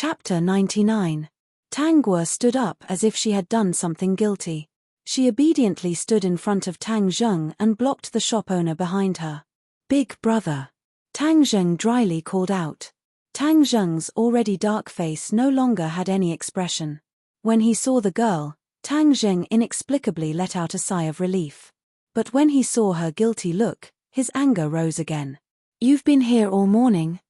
Chapter 99. Tang Guo stood up as if she had done something guilty. She obediently stood in front of Tang Zheng and blocked the shop owner behind her. "Big brother," Tang Zheng dryly called out. Tang Zheng's already dark face no longer had any expression. When he saw the girl, Tang Zheng inexplicably let out a sigh of relief. But when he saw her guilty look, his anger rose again. "You've been here all morning.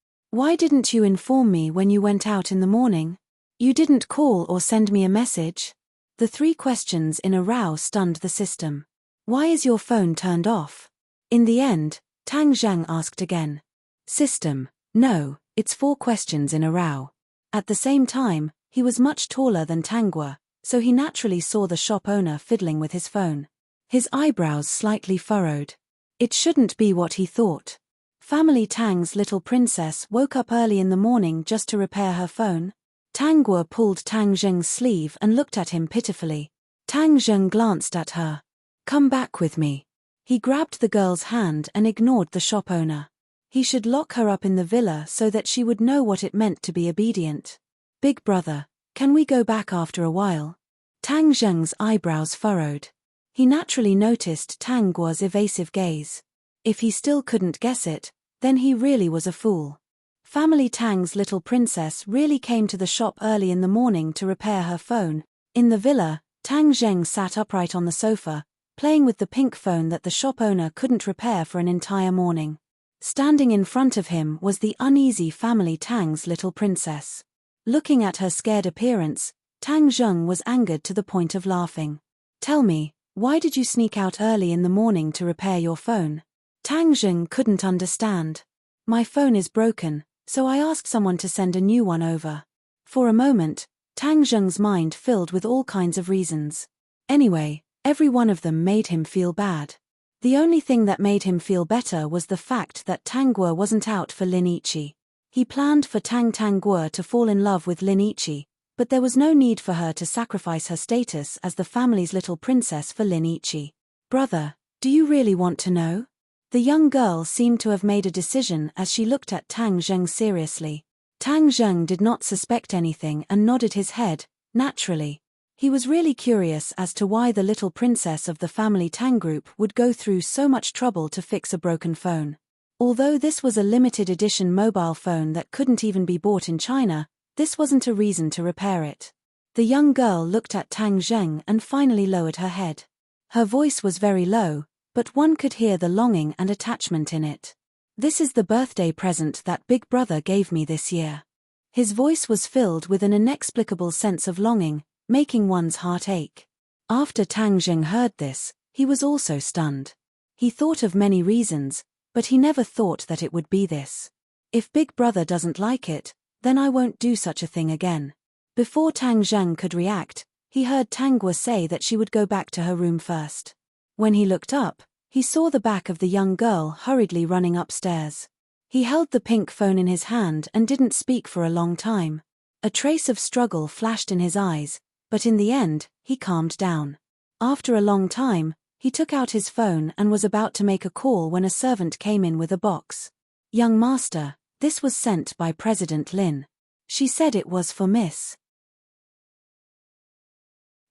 Why didn't you inform me when you went out in the morning? You didn't call or send me a message?" The three questions in a row stunned the system. "Why is your phone turned off?" In the end, Tang Zheng asked again. System: "No, it's 4 questions in a row." At the same time, he was much taller than Tang Guo, so he naturally saw the shop owner fiddling with his phone. His eyebrows slightly furrowed. It shouldn't be what he thought. Family Tang's little princess woke up early in the morning just to repair her phone? Tang Guo pulled Tang Zheng's sleeve and looked at him pitifully. Tang Zheng glanced at her. "Come back with me." He grabbed the girl's hand and ignored the shop owner. He should lock her up in the villa so that she would know what it meant to be obedient. "Big brother, can we go back after a while?" Tang Zheng's eyebrows furrowed. He naturally noticed Tang Guo's evasive gaze. If he still couldn't guess it, then he really was a fool. Family Tang's little princess really came to the shop early in the morning to repair her phone. In the villa, Tang Zheng sat upright on the sofa, playing with the pink phone that the shop owner couldn't repair for an entire morning. Standing in front of him was the uneasy Family Tang's little princess. Looking at her scared appearance, Tang Zheng was angered to the point of laughing. "Tell me, why did you sneak out early in the morning to repair your phone?" Tang Zheng couldn't understand. "My phone is broken, so I asked someone to send a new one over." For a moment, Tang Zheng's mind filled with all kinds of reasons. Anyway, every one of them made him feel bad. The only thing that made him feel better was the fact that Tang Guo wasn't out for Lin Yiqi. He planned for Tang Guo to fall in love with Lin Yiqi, but there was no need for her to sacrifice her status as the family's little princess for Lin Yiqi. "Brother, do you really want to know?" The young girl seemed to have made a decision as she looked at Tang Zheng seriously. Tang Zheng did not suspect anything and nodded his head, naturally. He was really curious as to why the little princess of the family Tang group would go through so much trouble to fix a broken phone. Although this was a limited edition mobile phone that couldn't even be bought in China, this wasn't a reason to repair it. The young girl looked at Tang Zheng and finally lowered her head. Her voice was very low, but one could hear the longing and attachment in it. "This is the birthday present that Big Brother gave me this year." His voice was filled with an inexplicable sense of longing, making one's heart ache. After Tang Zheng heard this, he was also stunned. He thought of many reasons, but he never thought that it would be this. "If Big Brother doesn't like it, then I won't do such a thing again." Before Tang Zheng could react, he heard Tang Guo say that she would go back to her room first. When he looked up, he saw the back of the young girl hurriedly running upstairs. He held the pink phone in his hand and didn't speak for a long time. A trace of struggle flashed in his eyes, but in the end, he calmed down. After a long time, he took out his phone and was about to make a call when a servant came in with a box. "Young master, this was sent by President Lin. She said it was for Miss."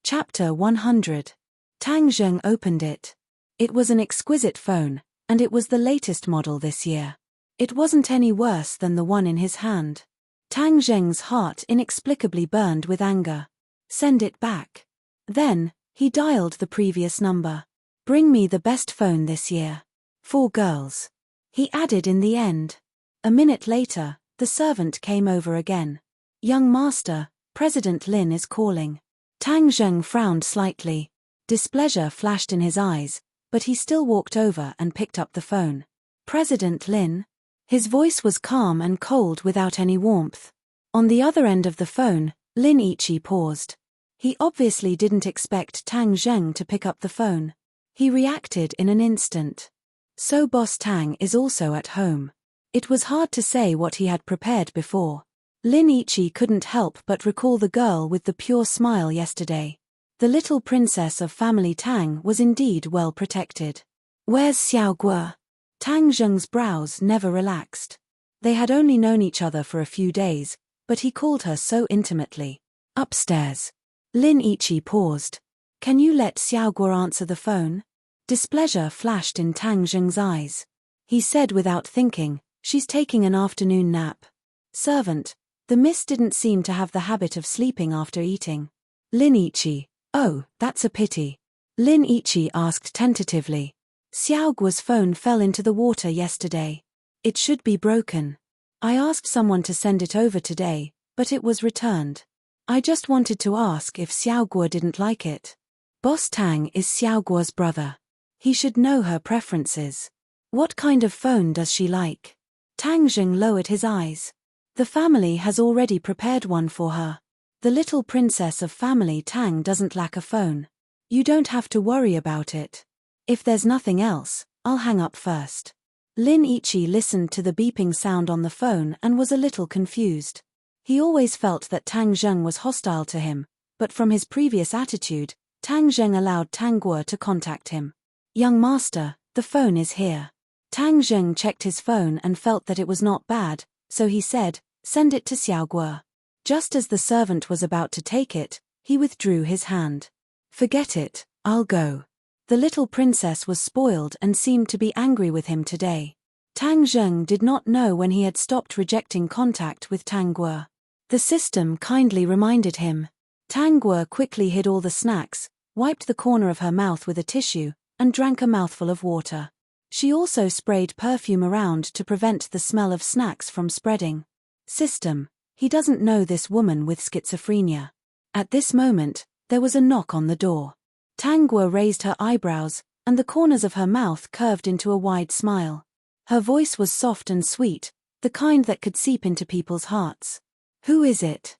Chapter 100. Tang Zheng opened it. It was an exquisite phone, and it was the latest model this year. It wasn't any worse than the one in his hand. Tang Zheng's heart inexplicably burned with anger. "Send it back." Then, he dialed the previous number. "Bring me the best phone this year. 4 girls." He added in the end. A minute later, the servant came over again. "Young master, President Lin is calling." Tang Zheng frowned slightly. Displeasure flashed in his eyes, but he still walked over and picked up the phone. "President Lin?" His voice was calm and cold without any warmth. On the other end of the phone, Lin Yiqi paused. He obviously didn't expect Tang Zheng to pick up the phone. He reacted in an instant. So Boss Tang is also at home. It was hard to say what he had prepared before. Lin Yiqi couldn't help but recall the girl with the pure smile yesterday. The little princess of family Tang was indeed well protected. "Where's Xiao Guo?" Tang Zheng's brows never relaxed. They had only known each other for a few days, but he called her so intimately. Upstairs. Lin Ichi paused. Can you let Xiaoguo answer the phone? Displeasure flashed in Tang Zheng's eyes. He said without thinking, she's taking an afternoon nap. Servant. The miss didn't seem to have the habit of sleeping after eating. Lin Ichi. Oh, that's a pity. Lin Ichi asked tentatively. Xiaoguo's phone fell into the water yesterday. It should be broken. I asked someone to send it over today, but it was returned. I just wanted to ask if Xiaoguo didn't like it. Boss Tang is Xiaoguo's brother. He should know her preferences. What kind of phone does she like? Tang Zheng lowered his eyes. The family has already prepared one for her. The little princess of family Tang doesn't lack a phone. You don't have to worry about it. If there's nothing else, I'll hang up first. Lin Ichi listened to the beeping sound on the phone and was a little confused. He always felt that Tang Zheng was hostile to him, but from his previous attitude, Tang Zheng allowed Tang Guo to contact him. Young master, the phone is here. Tang Zheng checked his phone and felt that it was not bad, so he said, send it to Xiaoguo. Just as the servant was about to take it, he withdrew his hand. Forget it, I'll go. The little princess was spoiled and seemed to be angry with him today. Tang Zheng did not know when he had stopped rejecting contact with Tang Guo. The system kindly reminded him. Tang Guo quickly hid all the snacks, wiped the corner of her mouth with a tissue, and drank a mouthful of water. She also sprayed perfume around to prevent the smell of snacks from spreading. System. He doesn't know this woman with schizophrenia. At this moment, there was a knock on the door. Tang Guo raised her eyebrows, and the corners of her mouth curved into a wide smile. Her voice was soft and sweet, the kind that could seep into people's hearts. Who is it?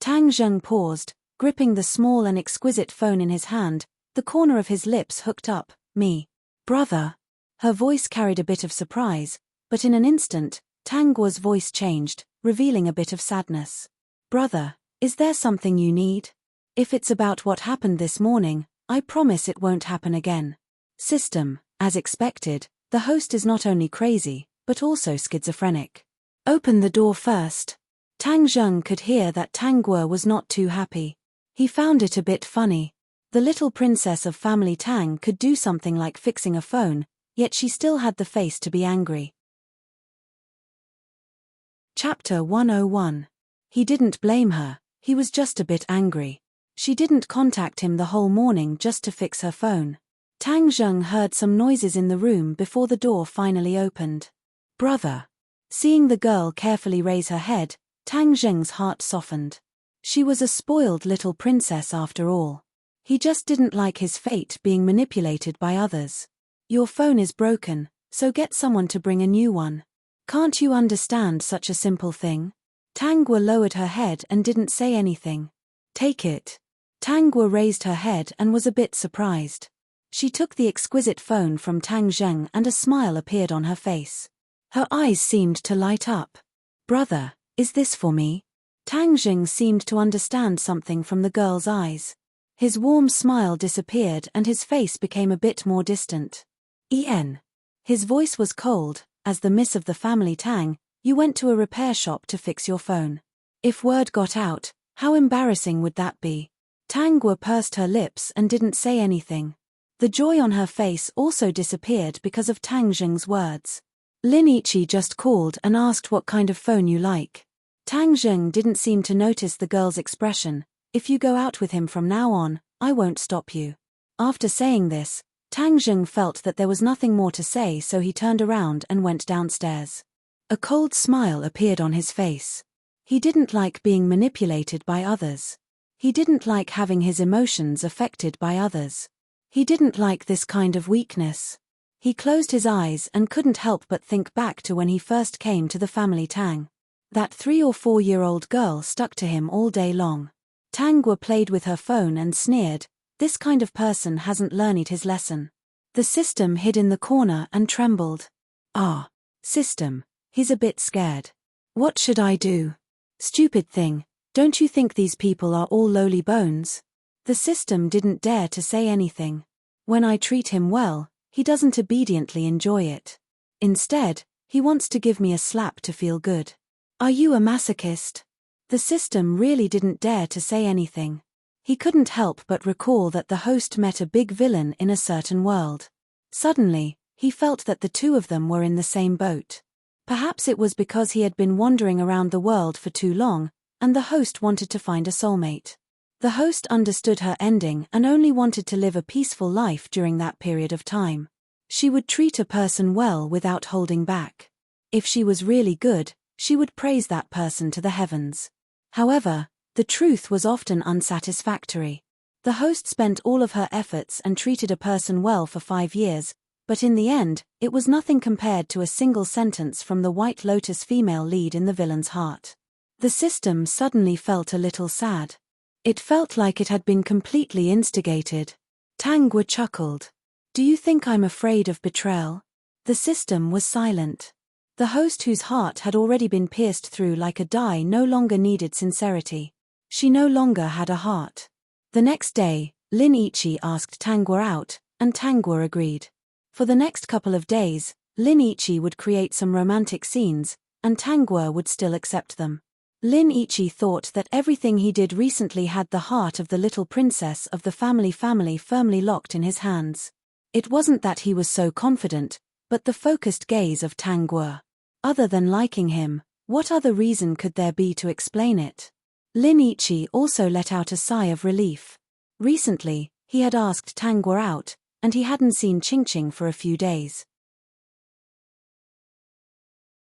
Tang Zheng paused, gripping the small and exquisite phone in his hand, the corner of his lips hooked up. Me. Brother. Her voice carried a bit of surprise, but in an instant, Tang Guo's voice changed, revealing a bit of sadness. Brother, is there something you need? If it's about what happened this morning, I promise it won't happen again. System. As expected, the host is not only crazy, but also schizophrenic. Open the door first. Tang Zheng could hear that Tang Guo was not too happy. He found it a bit funny. The little princess of family Tang could do something like fixing a phone, yet she still had the face to be angry. Chapter 101. He didn't blame her, he was just a bit angry. She didn't contact him the whole morning just to fix her phone. Tang Zheng heard some noises in the room before the door finally opened. Brother. Seeing the girl carefully raise her head, Tang Zheng's heart softened. She was a spoiled little princess after all. He just didn't like his fate being manipulated by others. Your phone is broken, so get someone to bring a new one. Can't you understand such a simple thing? Tang Guo lowered her head and didn't say anything. Take it. Tang Guo raised her head and was a bit surprised. She took the exquisite phone from Tang Zheng and a smile appeared on her face. Her eyes seemed to light up. Brother, is this for me? Tang Zheng seemed to understand something from the girl's eyes. His warm smile disappeared and his face became a bit more distant. En. His voice was cold. As the miss of the family Tang, you went to a repair shop to fix your phone. If word got out, how embarrassing would that be? Tang Guo pursed her lips and didn't say anything. The joy on her face also disappeared because of Tang Zheng's words. Lin Ichi just called and asked what kind of phone you like. Tang Zheng didn't seem to notice the girl's expression. If you go out with him from now on, I won't stop you. After saying this, Tang Zheng felt that there was nothing more to say, so he turned around and went downstairs. A cold smile appeared on his face. He didn't like being manipulated by others. He didn't like having his emotions affected by others. He didn't like this kind of weakness. He closed his eyes and couldn't help but think back to when he first came to the family Tang. That 3 or 4-year-old girl stuck to him all day long. Tang Guo played with her phone and sneered, this kind of person hasn't learned his lesson. The system hid in the corner and trembled. Ah, system, he's a bit scared. What should I do? Stupid thing, don't you think these people are all lowly bones? The system didn't dare to say anything. When I treat him well, he doesn't obediently enjoy it. Instead, he wants to give me a slap to feel good. Are you a masochist? The system really didn't dare to say anything. He couldn't help but recall that the host met a big villain in a certain world. Suddenly, he felt that the two of them were in the same boat. Perhaps it was because he had been wandering around the world for too long, and the host wanted to find a soulmate. The host understood her ending and only wanted to live a peaceful life during that period of time. She would treat a person well without holding back. If she was really good, she would praise that person to the heavens. However, the truth was often unsatisfactory. The host spent all of her efforts and treated a person well for 5 years, but in the end, it was nothing compared to a single sentence from the White Lotus female lead in the villain's heart. The system suddenly felt a little sad. It felt like it had been completely instigated. Tangwa chuckled. "Do you think I'm afraid of betrayal?" The system was silent. The host, whose heart had already been pierced through like a die, no longer needed sincerity. She no longer had a heart. The next day, Lin Ichi asked Tangwa out, and Tangwa agreed. For the next couple of days, Lin Ichi would create some romantic scenes, and Tangwa would still accept them. Lin Ichi thought that everything he did recently had the heart of the little princess of the family firmly locked in his hands. It wasn't that he was so confident, but the focused gaze of Tangwa. Other than liking him, what other reason could there be to explain it? Lin Ichi also let out a sigh of relief. Recently, he had asked Tangwa out, and he hadn't seen Ching for a few days.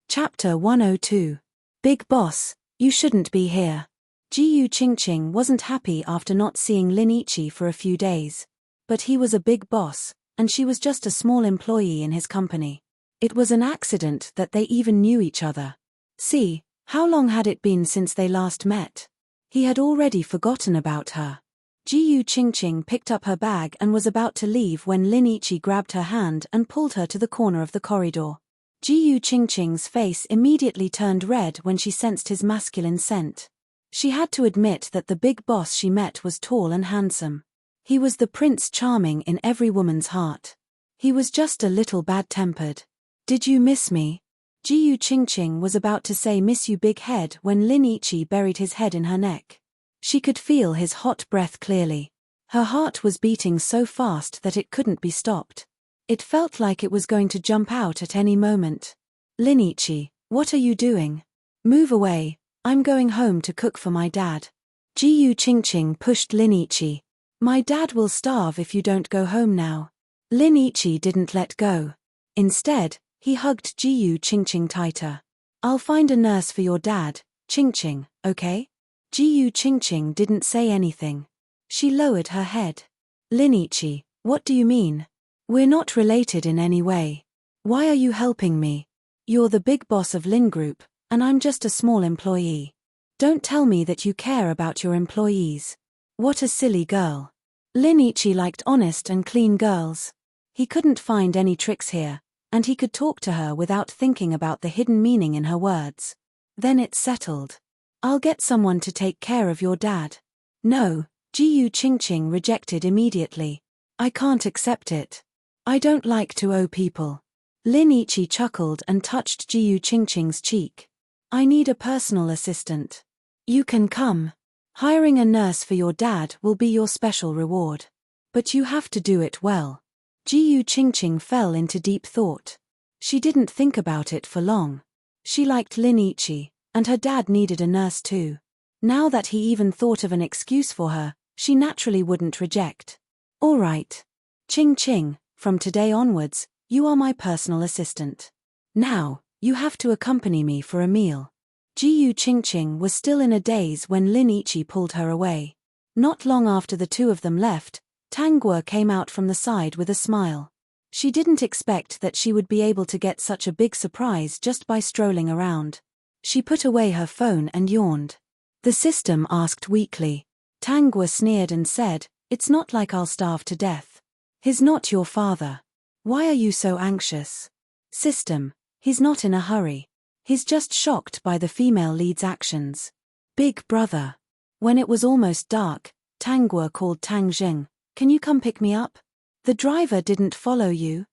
Chapter 102. Big Boss, you shouldn't be here. Jiyu Ching wasn't happy after not seeing Lin Ichi for a few days. But he was a big boss, and she was just a small employee in his company. It was an accident that they even knew each other. See, how long had it been since they last met? He had already forgotten about her. Jiyu Ching picked up her bag and was about to leave when Lin Ichi grabbed her hand and pulled her to the corner of the corridor. Jiyu Ching's face immediately turned red when she sensed his masculine scent. She had to admit that the big boss she met was tall and handsome. He was the Prince Charming in every woman's heart. He was just a little bad-tempered. "Did you miss me?" Jiyu Ching was about to say "miss you big head" when Lin Ichi buried his head in her neck. She could feel his hot breath clearly. Her heart was beating so fast that it couldn't be stopped. It felt like it was going to jump out at any moment. "Lin Ichi, what are you doing? Move away, I'm going home to cook for my dad." Jiyu Ching pushed Lin Ichi. "My dad will starve if you don't go home now." Lin Ichi didn't let go. Instead, he hugged Jiyu Ching tighter. "I'll find a nurse for your dad, Ching, okay?" Jiyu Ching didn't say anything. She lowered her head. "Lin Ichi, what do you mean? We're not related in any way. Why are you helping me? You're the big boss of Lin Group, and I'm just a small employee. Don't tell me that you care about your employees. What a silly girl." Lin Ichi liked honest and clean girls. He couldn't find any tricks here, and he could talk to her without thinking about the hidden meaning in her words. Then it's settled. "I'll get someone to take care of your dad." "No," Jiyu Ching rejected immediately. "I can't accept it. I don't like to owe people." Lin Ichi chuckled and touched Jiyu Ching's cheek. "I need a personal assistant. You can come. Hiring a nurse for your dad will be your special reward. But you have to do it well." Jiyu Ching fell into deep thought. She didn't think about it for long. She liked Lin Ichi, and her dad needed a nurse too. Now that he even thought of an excuse for her, she naturally wouldn't reject. "All right. Ching, from today onwards, you are my personal assistant. Now, you have to accompany me for a meal." Jiyu Ching was still in a daze when Lin Ichi pulled her away. Not long after the two of them left, Tangwa came out from the side with a smile. She didn't expect that she would be able to get such a big surprise just by strolling around. She put away her phone and yawned. The system asked weakly. Tangwa sneered and said, "It's not like I'll starve to death. He's not your father. Why are you so anxious?" System, he's not in a hurry. He's just shocked by the female lead's actions. Big brother. When it was almost dark, Tangwa called Tang Jing. "Can you come pick me up? The driver didn't follow you?"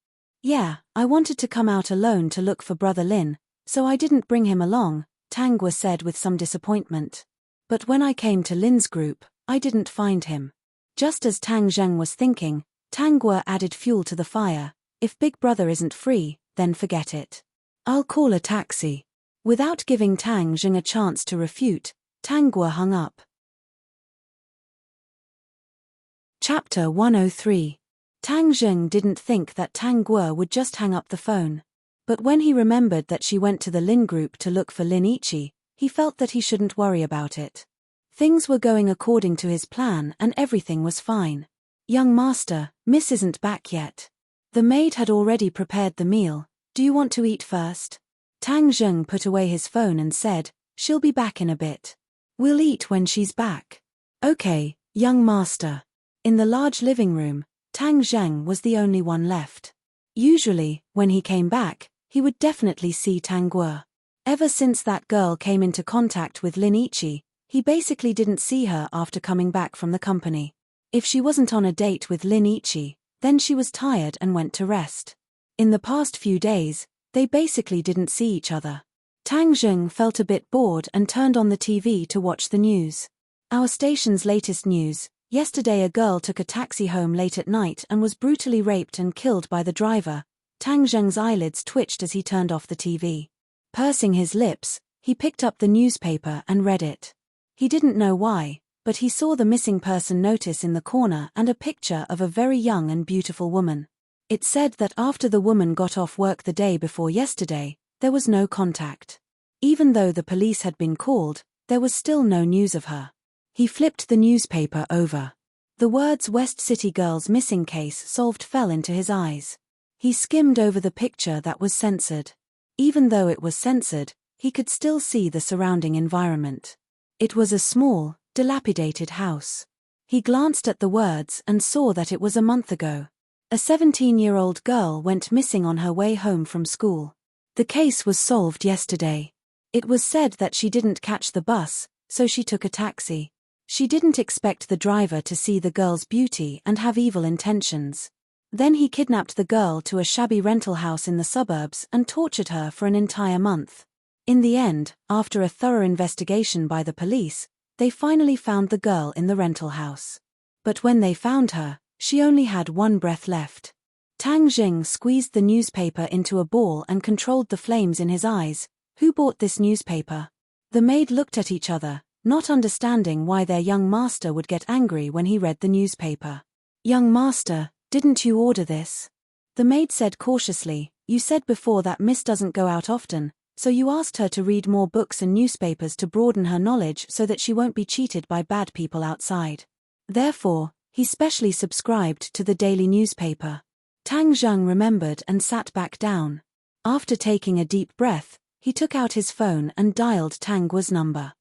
"Yeah, I wanted to come out alone to look for brother Lin, so I didn't bring him along," Tangwa said with some disappointment. But when I came to Lin's group, I didn't find him. Just as Tang Zheng was thinking, Tang Guo added fuel to the fire. If Big Brother isn't free, then forget it. I'll call a taxi. Without giving Tang Zheng a chance to refute, Tang Guo hung up. Chapter 103. Tang Zheng didn't think that Tang Guo would just hang up the phone. But when he remembered that she went to the Lin group to look for Lin Ichi, he felt that he shouldn't worry about it. Things were going according to his plan and everything was fine. Young master, Miss isn't back yet. The maid had already prepared the meal. Do you want to eat first? Tang Zheng put away his phone and said, she'll be back in a bit. We'll eat when she's back. Okay, young master. In the large living room, Tang Zheng was the only one left. Usually, when he came back, he would definitely see Tang Guo. Ever since that girl came into contact with Lin Ichi, he basically didn't see her after coming back from the company. If she wasn't on a date with Lin Ichi, then she was tired and went to rest. In the past few days, they basically didn't see each other. Tang Zheng felt a bit bored and turned on the TV to watch the news. Our station's latest news. Yesterday a girl took a taxi home late at night and was brutally raped and killed by the driver. Tang Zheng's eyelids twitched as he turned off the TV. Pursing his lips, he picked up the newspaper and read it. He didn't know why, but he saw the missing person notice in the corner and a picture of a very young and beautiful woman. It said that after the woman got off work the day before yesterday, there was no contact. Even though the police had been called, there was still no news of her. He flipped the newspaper over. The words West City Girls Missing Case Solved fell into his eyes. He skimmed over the picture that was censored. Even though it was censored, he could still see the surrounding environment. It was a small, dilapidated house. He glanced at the words and saw that it was a month ago. A 17-year-old girl went missing on her way home from school. The case was solved yesterday. It was said that she didn't catch the bus, so she took a taxi. She didn't expect the driver to see the girl's beauty and have evil intentions. Then he kidnapped the girl to a shabby rental house in the suburbs and tortured her for an entire month. In the end, after a thorough investigation by the police, they finally found the girl in the rental house. But when they found her, she only had one breath left. Tang Zheng squeezed the newspaper into a ball and controlled the flames in his eyes. Who bought this newspaper? The maid looked at each other, not understanding why their young master would get angry when he read the newspaper. Young master, didn't you order this? The maid said cautiously, you said before that Miss doesn't go out often, so you asked her to read more books and newspapers to broaden her knowledge so that she won't be cheated by bad people outside. Therefore, he specially subscribed to the daily newspaper. Tang Zheng remembered and sat back down. After taking a deep breath, he took out his phone and dialed Tang Guo's number.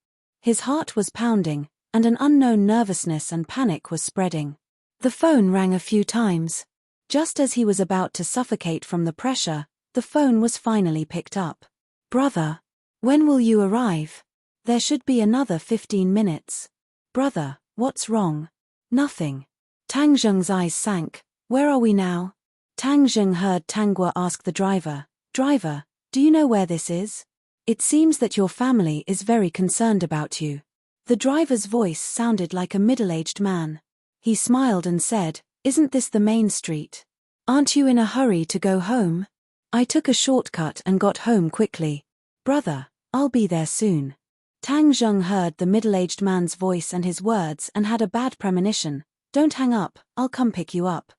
His heart was pounding, and an unknown nervousness and panic was spreading. The phone rang a few times. Just as he was about to suffocate from the pressure, the phone was finally picked up. Brother, when will you arrive? There should be another 15 minutes. Brother, what's wrong? Nothing. Tang Zheng's eyes sank. Where are we now? Tang Zheng heard Tang Guo ask the driver, Driver, do you know where this is? It seems that your family is very concerned about you. The driver's voice sounded like a middle-aged man. He smiled and said, Isn't this the main street? Aren't you in a hurry to go home? I took a shortcut and got home quickly. Brother, I'll be there soon. Tang Zheng heard the middle-aged man's voice and his words and had a bad premonition. Don't hang up, I'll come pick you up.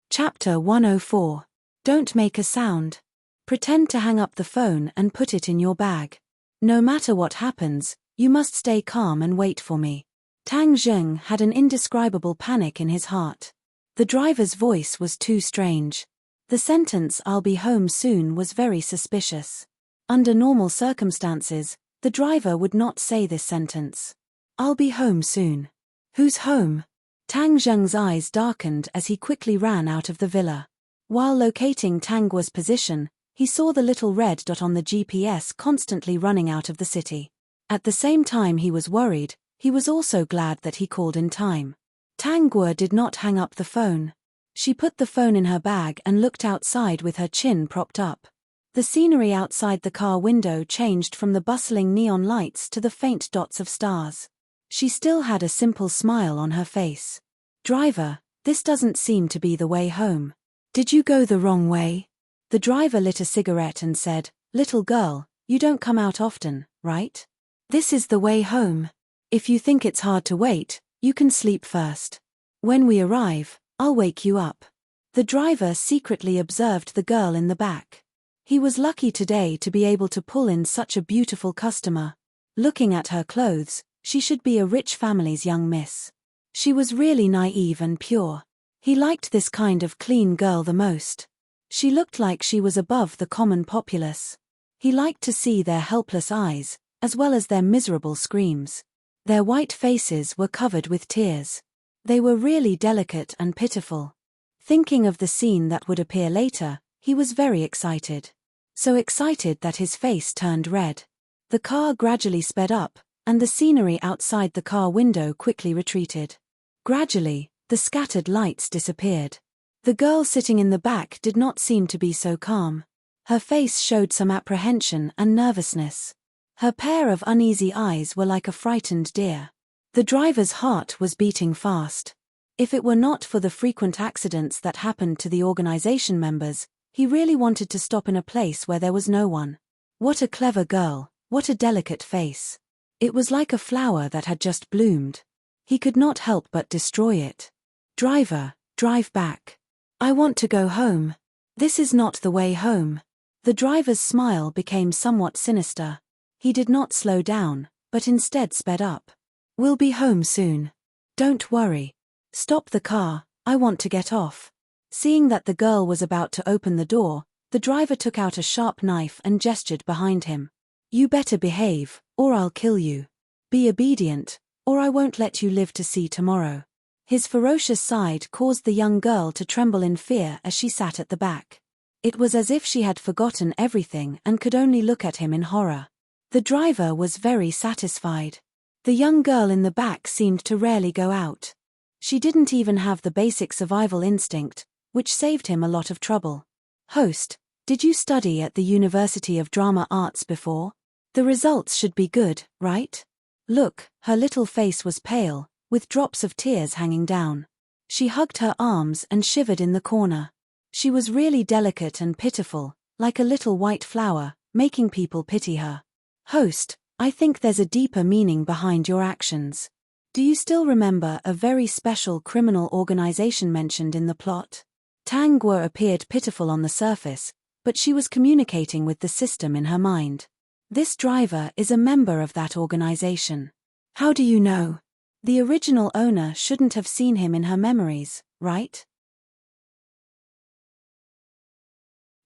Chapter 104. Don't make a sound. Pretend to hang up the phone and put it in your bag. No matter what happens, you must stay calm and wait for me. Tang Zheng had an indescribable panic in his heart. The driver's voice was too strange. The sentence "I'll be home soon" was very suspicious. Under normal circumstances, the driver would not say this sentence. I'll be home soon. Who's home? Tang Zheng's eyes darkened as he quickly ran out of the villa. While locating Tang Guo's position, he saw the little red dot on the GPS constantly running out of the city. At the same time he was worried, he was also glad that he called in time. Tang Guo did not hang up the phone. She put the phone in her bag and looked outside with her chin propped up. The scenery outside the car window changed from the bustling neon lights to the faint dots of stars. She still had a simple smile on her face. "Driver, this doesn't seem to be the way home. Did you go the wrong way?" The driver lit a cigarette and said, "Little girl, you don't come out often, right? This is the way home. If you think it's hard to wait, you can sleep first. When we arrive, I'll wake you up." The driver secretly observed the girl in the back. He was lucky today to be able to pull in such a beautiful customer. Looking at her clothes, she should be a rich family's young miss. She was really naive and pure. He liked this kind of clean girl the most. She looked like she was above the common populace. He liked to see their helpless eyes, as well as their miserable screams. Their white faces were covered with tears. They were really delicate and pitiful. Thinking of the scene that would appear later, he was very excited. So excited that his face turned red. The car gradually sped up, and the scenery outside the car window quickly retreated. Gradually, the scattered lights disappeared. The girl sitting in the back did not seem to be so calm. Her face showed some apprehension and nervousness. Her pair of uneasy eyes were like a frightened deer. The driver's heart was beating fast. If it were not for the frequent accidents that happened to the organization members, he really wanted to stop in a place where there was no one. What a clever girl, what a delicate face. It was like a flower that had just bloomed. He could not help but destroy it. "Driver, drive back. I want to go home. This is not the way home." The driver's smile became somewhat sinister. He did not slow down, but instead sped up. "We'll be home soon. Don't worry. Stop the car, I want to get off." Seeing that the girl was about to open the door, the driver took out a sharp knife and gestured behind him. "You better behave, or I'll kill you. Be obedient, or I won't let you live to see tomorrow." His ferocious side caused the young girl to tremble in fear as she sat at the back. It was as if she had forgotten everything and could only look at him in horror. The driver was very satisfied. The young girl in the back seemed to rarely go out. She didn't even have the basic survival instinct, which saved him a lot of trouble. "Host, did you study at the University of Drama Arts before? The results should be good, right?" Look, her little face was pale, with drops of tears hanging down. She hugged her arms and shivered in the corner. She was really delicate and pitiful, like a little white flower, making people pity her. "Host, I think there's a deeper meaning behind your actions. Do you still remember a very special criminal organization mentioned in the plot?" Tang Guo appeared pitiful on the surface, but she was communicating with the system in her mind. "This driver is a member of that organization." "How do you know?" The original owner shouldn't have seen him in her memories, right?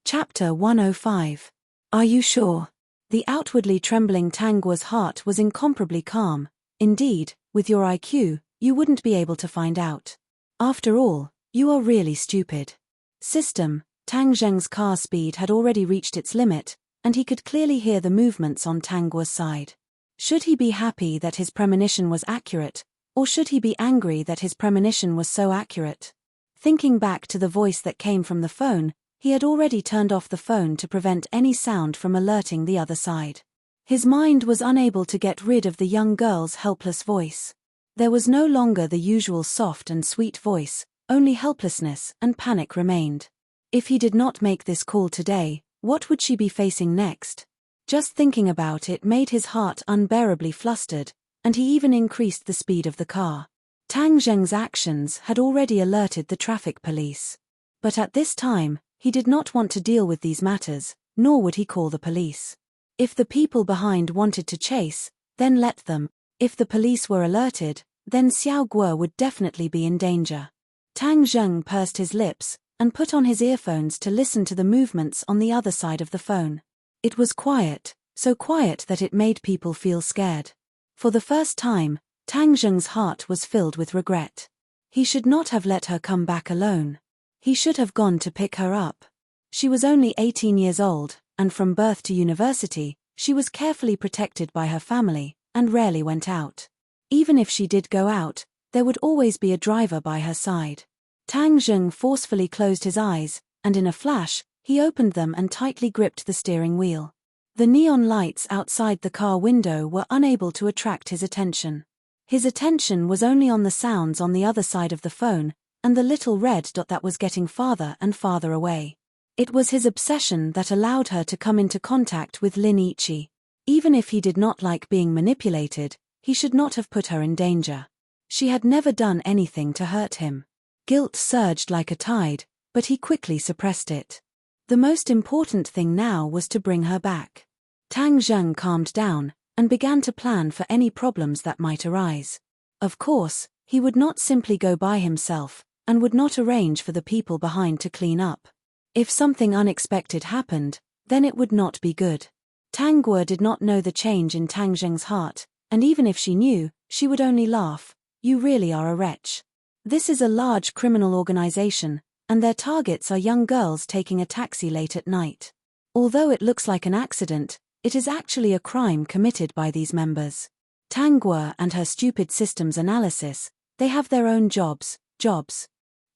Chapter 105. Are you sure? The outwardly trembling Tang Guo's heart was incomparably calm. "Indeed, with your IQ, you wouldn't be able to find out. After all, you are really stupid." System, Tang Zheng's car speed had already reached its limit, and he could clearly hear the movements on Tang Guo's side. Should he be happy that his premonition was accurate, or should he be angry that his premonition was so accurate? Thinking back to the voice that came from the phone, he had already turned off the phone to prevent any sound from alerting the other side. His mind was unable to get rid of the young girl's helpless voice. There was no longer the usual soft and sweet voice, only helplessness and panic remained. If he did not make this call today, what would she be facing next? Just thinking about it made his heart unbearably flustered, and he even increased the speed of the car. Tang Zheng's actions had already alerted the traffic police. But at this time, he did not want to deal with these matters, nor would he call the police. If the people behind wanted to chase, then let them. If the police were alerted, then Xiao Guo would definitely be in danger. Tang Zheng pursed his lips and put on his earphones to listen to the movements on the other side of the phone. It was quiet, so quiet that it made people feel scared. For the first time, Tang Zheng's heart was filled with regret. He should not have let her come back alone. He should have gone to pick her up. She was only 18 years old, and from birth to university, she was carefully protected by her family, and rarely went out. Even if she did go out, there would always be a driver by her side. Tang Zheng forcefully closed his eyes, and in a flash, He opened them and tightly gripped the steering wheel. The neon lights outside the car window were unable to attract his attention. His attention was only on the sounds on the other side of the phone, and the little red dot that was getting farther and farther away. It was his obsession that allowed her to come into contact with Lin Ichi. Even if he did not like being manipulated, he should not have put her in danger. She had never done anything to hurt him. Guilt surged like a tide, but he quickly suppressed it. The most important thing now was to bring her back. Tang Zheng calmed down, and began to plan for any problems that might arise. Of course, he would not simply go by himself, and would not arrange for the people behind to clean up. If something unexpected happened, then it would not be good. Tang Guo did not know the change in Tang Zheng's heart, and even if she knew, she would only laugh. You really are a wretch. This is a large criminal organization, and their targets are young girls taking a taxi late at night. Although it looks like an accident, it is actually a crime committed by these members. Tang Guo and her stupid systems analysis, they have their own jobs.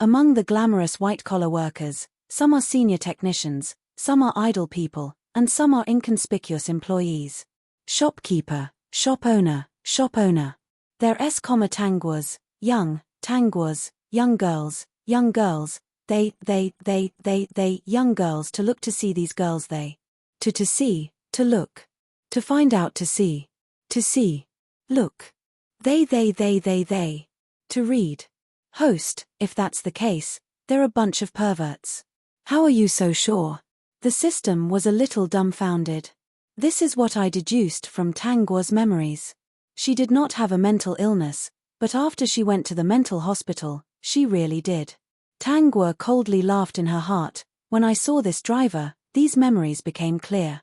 Among the glamorous white-collar workers, some are senior technicians, some are idle people, and some are inconspicuous employees. Shopkeeper, shop owner. Their Tang Guos, young girls, young girls, they, young girls to look to see these girls to see, to look, to find out to see, look. They, to read. Host, if that's the case, they're a bunch of perverts. How are you so sure? The system was a little dumbfounded. This is what I deduced from Tang Guo's memories. She did not have a mental illness, but after she went to the mental hospital, she really did. Tang Guo coldly laughed in her heart. When I saw this driver, these memories became clear.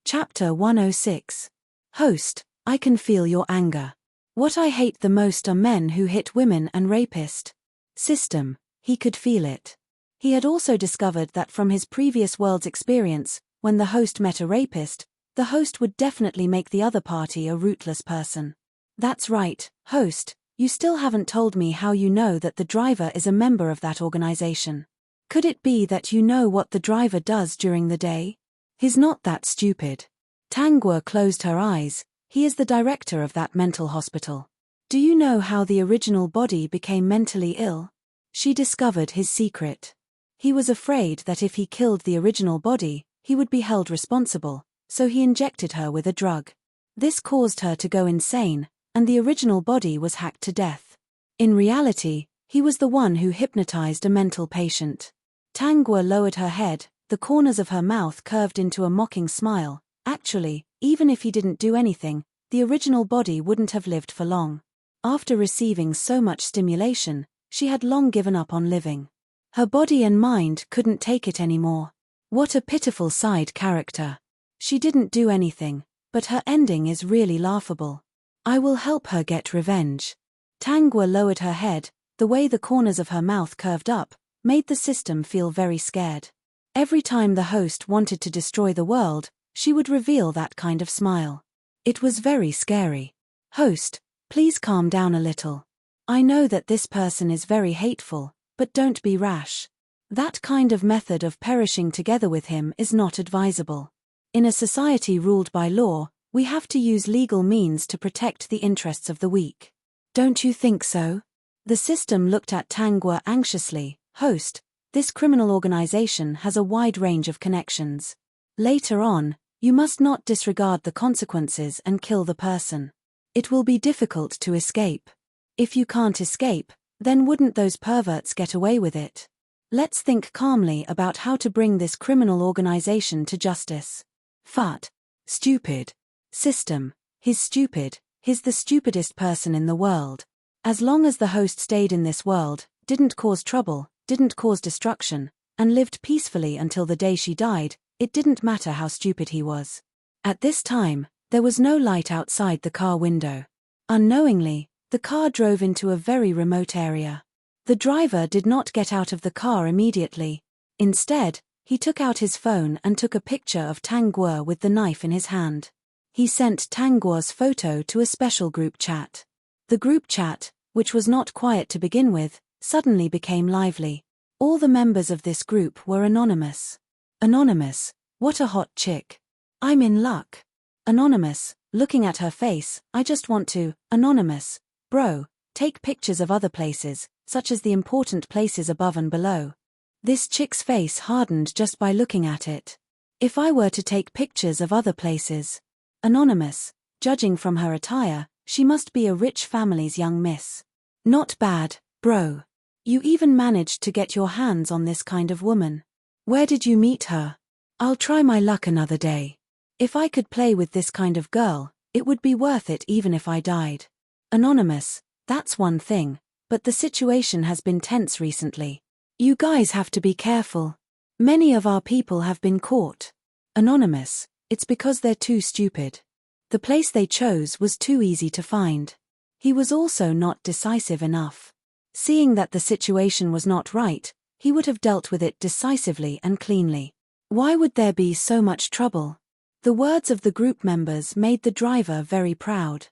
Chapter 106. Host, I can feel your anger. What I hate the most are men who hit women and rapist. System, he could feel it. He had also discovered that from his previous world's experience, when the host met a rapist, the host would definitely make the other party a rootless person. That's right, host, you still haven't told me how you know that the driver is a member of that organization. Could it be that you know what the driver does during the day? He's not that stupid. Tang Guo closed her eyes. He is the director of that mental hospital. Do you know how the original body became mentally ill? She discovered his secret. He was afraid that if he killed the original body, he would be held responsible, so he injected her with a drug. This caused her to go insane, and the original body was hacked to death. In reality, he was the one who hypnotized a mental patient. Tang Guo lowered her head, the corners of her mouth curved into a mocking smile. Actually, even if he didn't do anything, the original body wouldn't have lived for long. After receiving so much stimulation, she had long given up on living. Her body and mind couldn't take it anymore. What a pitiful side character. She didn't do anything, but her ending is really laughable. I will help her get revenge. Tang Guo lowered her head. The way the corners of her mouth curved up made the system feel very scared. Every time the host wanted to destroy the world, she would reveal that kind of smile. It was very scary. Host, please calm down a little. I know that this person is very hateful, but don't be rash. That kind of method of perishing together with him is not advisable. In a society ruled by law, we have to use legal means to protect the interests of the weak. Don't you think so? The system looked at Tang Guo anxiously. Host, this criminal organization has a wide range of connections. Later on, you must not disregard the consequences and kill the person. It will be difficult to escape. If you can't escape, then wouldn't those perverts get away with it? Let's think calmly about how to bring this criminal organization to justice. Fat. Stupid. System. He's stupid. He's the stupidest person in the world. As long as the host stayed in this world, didn't cause trouble, didn't cause destruction, and lived peacefully until the day she died, it didn't matter how stupid he was. At this time, there was no light outside the car window. Unknowingly, the car drove into a very remote area. The driver did not get out of the car immediately. Instead, he took out his phone and took a picture of Tang Guo with the knife in his hand. He sent Tang Guo's photo to a special group chat. The group chat, which was not quiet to begin with, suddenly became lively. All the members of this group were anonymous. Anonymous, what a hot chick. I'm in luck. Anonymous, looking at her face, I just want to. Anonymous, bro, take pictures of other places, such as the important places above and below. This chick's face hardened just by looking at it. If I were to take pictures of other places. Anonymous, judging from her attire, she must be a rich family's young miss. Not bad, bro. You even managed to get your hands on this kind of woman. Where did you meet her? I'll try my luck another day. If I could play with this kind of girl, it would be worth it even if I died. Anonymous, that's one thing, but the situation has been tense recently. You guys have to be careful. Many of our people have been caught. Anonymous, it's because they're too stupid. The place they chose was too easy to find. He was also not decisive enough. Seeing that the situation was not right, he would have dealt with it decisively and cleanly. Why would there be so much trouble? The words of the group members made the driver very proud.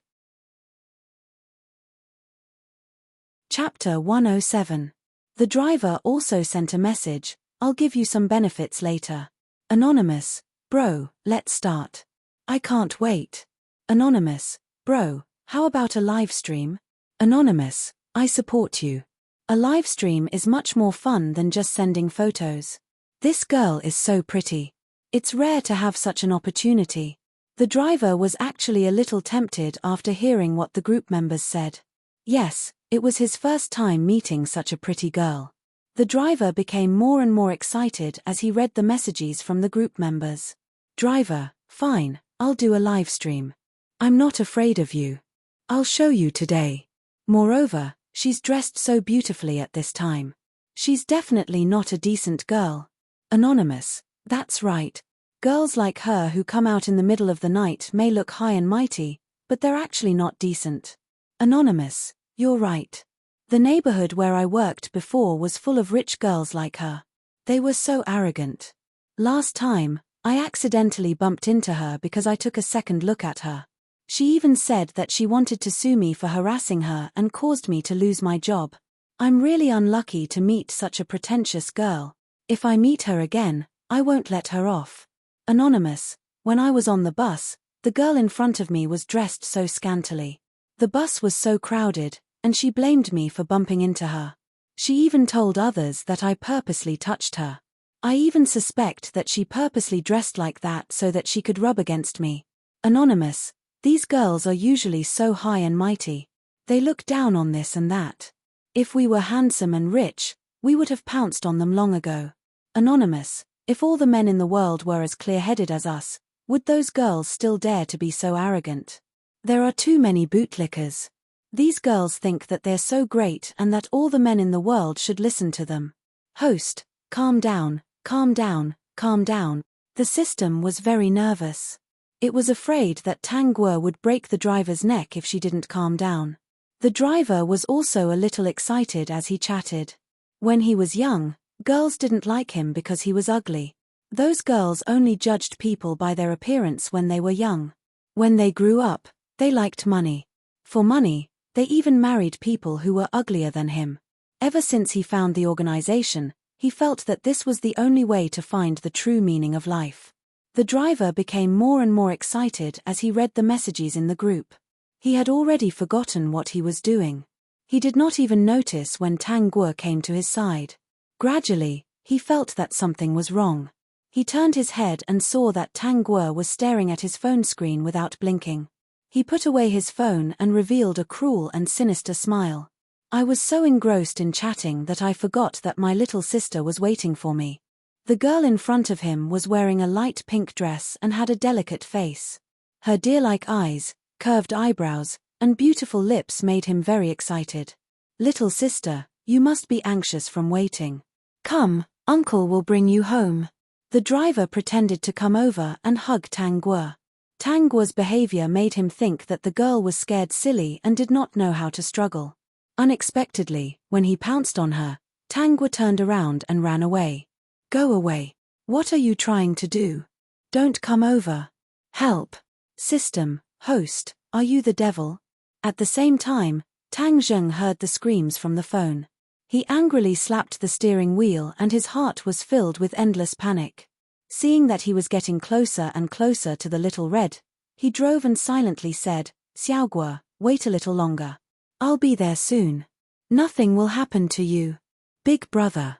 Chapter 107. The driver also sent a message, I'll give you some benefits later. Anonymous, bro, let's start. I can't wait. Anonymous, bro, how about a live stream? Anonymous, I support you. A live stream is much more fun than just sending photos. This girl is so pretty. It's rare to have such an opportunity. The driver was actually a little tempted after hearing what the group members said. Yes, it was his first time meeting such a pretty girl. The driver became more and more excited as he read the messages from the group members. Driver, fine, I'll do a live stream. I'm not afraid of you. I'll show you today. Moreover, she's dressed so beautifully at this time. She's definitely not a decent girl. Anonymous, that's right. Girls like her who come out in the middle of the night may look high and mighty, but they're actually not decent. Anonymous, you're right. The neighborhood where I worked before was full of rich girls like her. They were so arrogant. Last time, I accidentally bumped into her because I took a second look at her. She even said that she wanted to sue me for harassing her and caused me to lose my job. I'm really unlucky to meet such a pretentious girl. If I meet her again, I won't let her off. Anonymous, when I was on the bus, the girl in front of me was dressed so scantily. The bus was so crowded, and she blamed me for bumping into her. She even told others that I purposely touched her. I even suspect that she purposely dressed like that so that she could rub against me. Anonymous, these girls are usually so high and mighty. They look down on this and that. If we were handsome and rich, we would have pounced on them long ago. Anonymous, if all the men in the world were as clear-headed as us, would those girls still dare to be so arrogant? There are too many bootlickers. These girls think that they're so great and that all the men in the world should listen to them. Host, calm down, calm down, calm down. The system was very nervous. It was afraid that Tang Guo would break the driver's neck if she didn't calm down. The driver was also a little excited as he chatted. When he was young, girls didn't like him because he was ugly. Those girls only judged people by their appearance when they were young. When they grew up, they liked money. For money, they even married people who were uglier than him. Ever since he found the organization, he felt that this was the only way to find the true meaning of life. The driver became more and more excited as he read the messages in the group. He had already forgotten what he was doing. He did not even notice when Tang Guo came to his side. Gradually, he felt that something was wrong. He turned his head and saw that Tang Guo was staring at his phone screen without blinking. He put away his phone and revealed a cruel and sinister smile. I was so engrossed in chatting that I forgot that my little sister was waiting for me. The girl in front of him was wearing a light pink dress and had a delicate face. Her deer-like eyes, curved eyebrows, and beautiful lips made him very excited. Little sister, you must be anxious from waiting. Come, uncle will bring you home. The driver pretended to come over and hug Tang Guo. Tang Guo's behavior made him think that the girl was scared silly and did not know how to struggle. Unexpectedly, when he pounced on her, Tang Guo turned around and ran away. Go away. What are you trying to do? Don't come over. Help. System, host, are you the devil? At the same time, Tang Zheng heard the screams from the phone. He angrily slapped the steering wheel and his heart was filled with endless panic. Seeing that he was getting closer and closer to the little red, he drove and silently said, "Xiaoguo, wait a little longer. I'll be there soon. Nothing will happen to you. Big brother."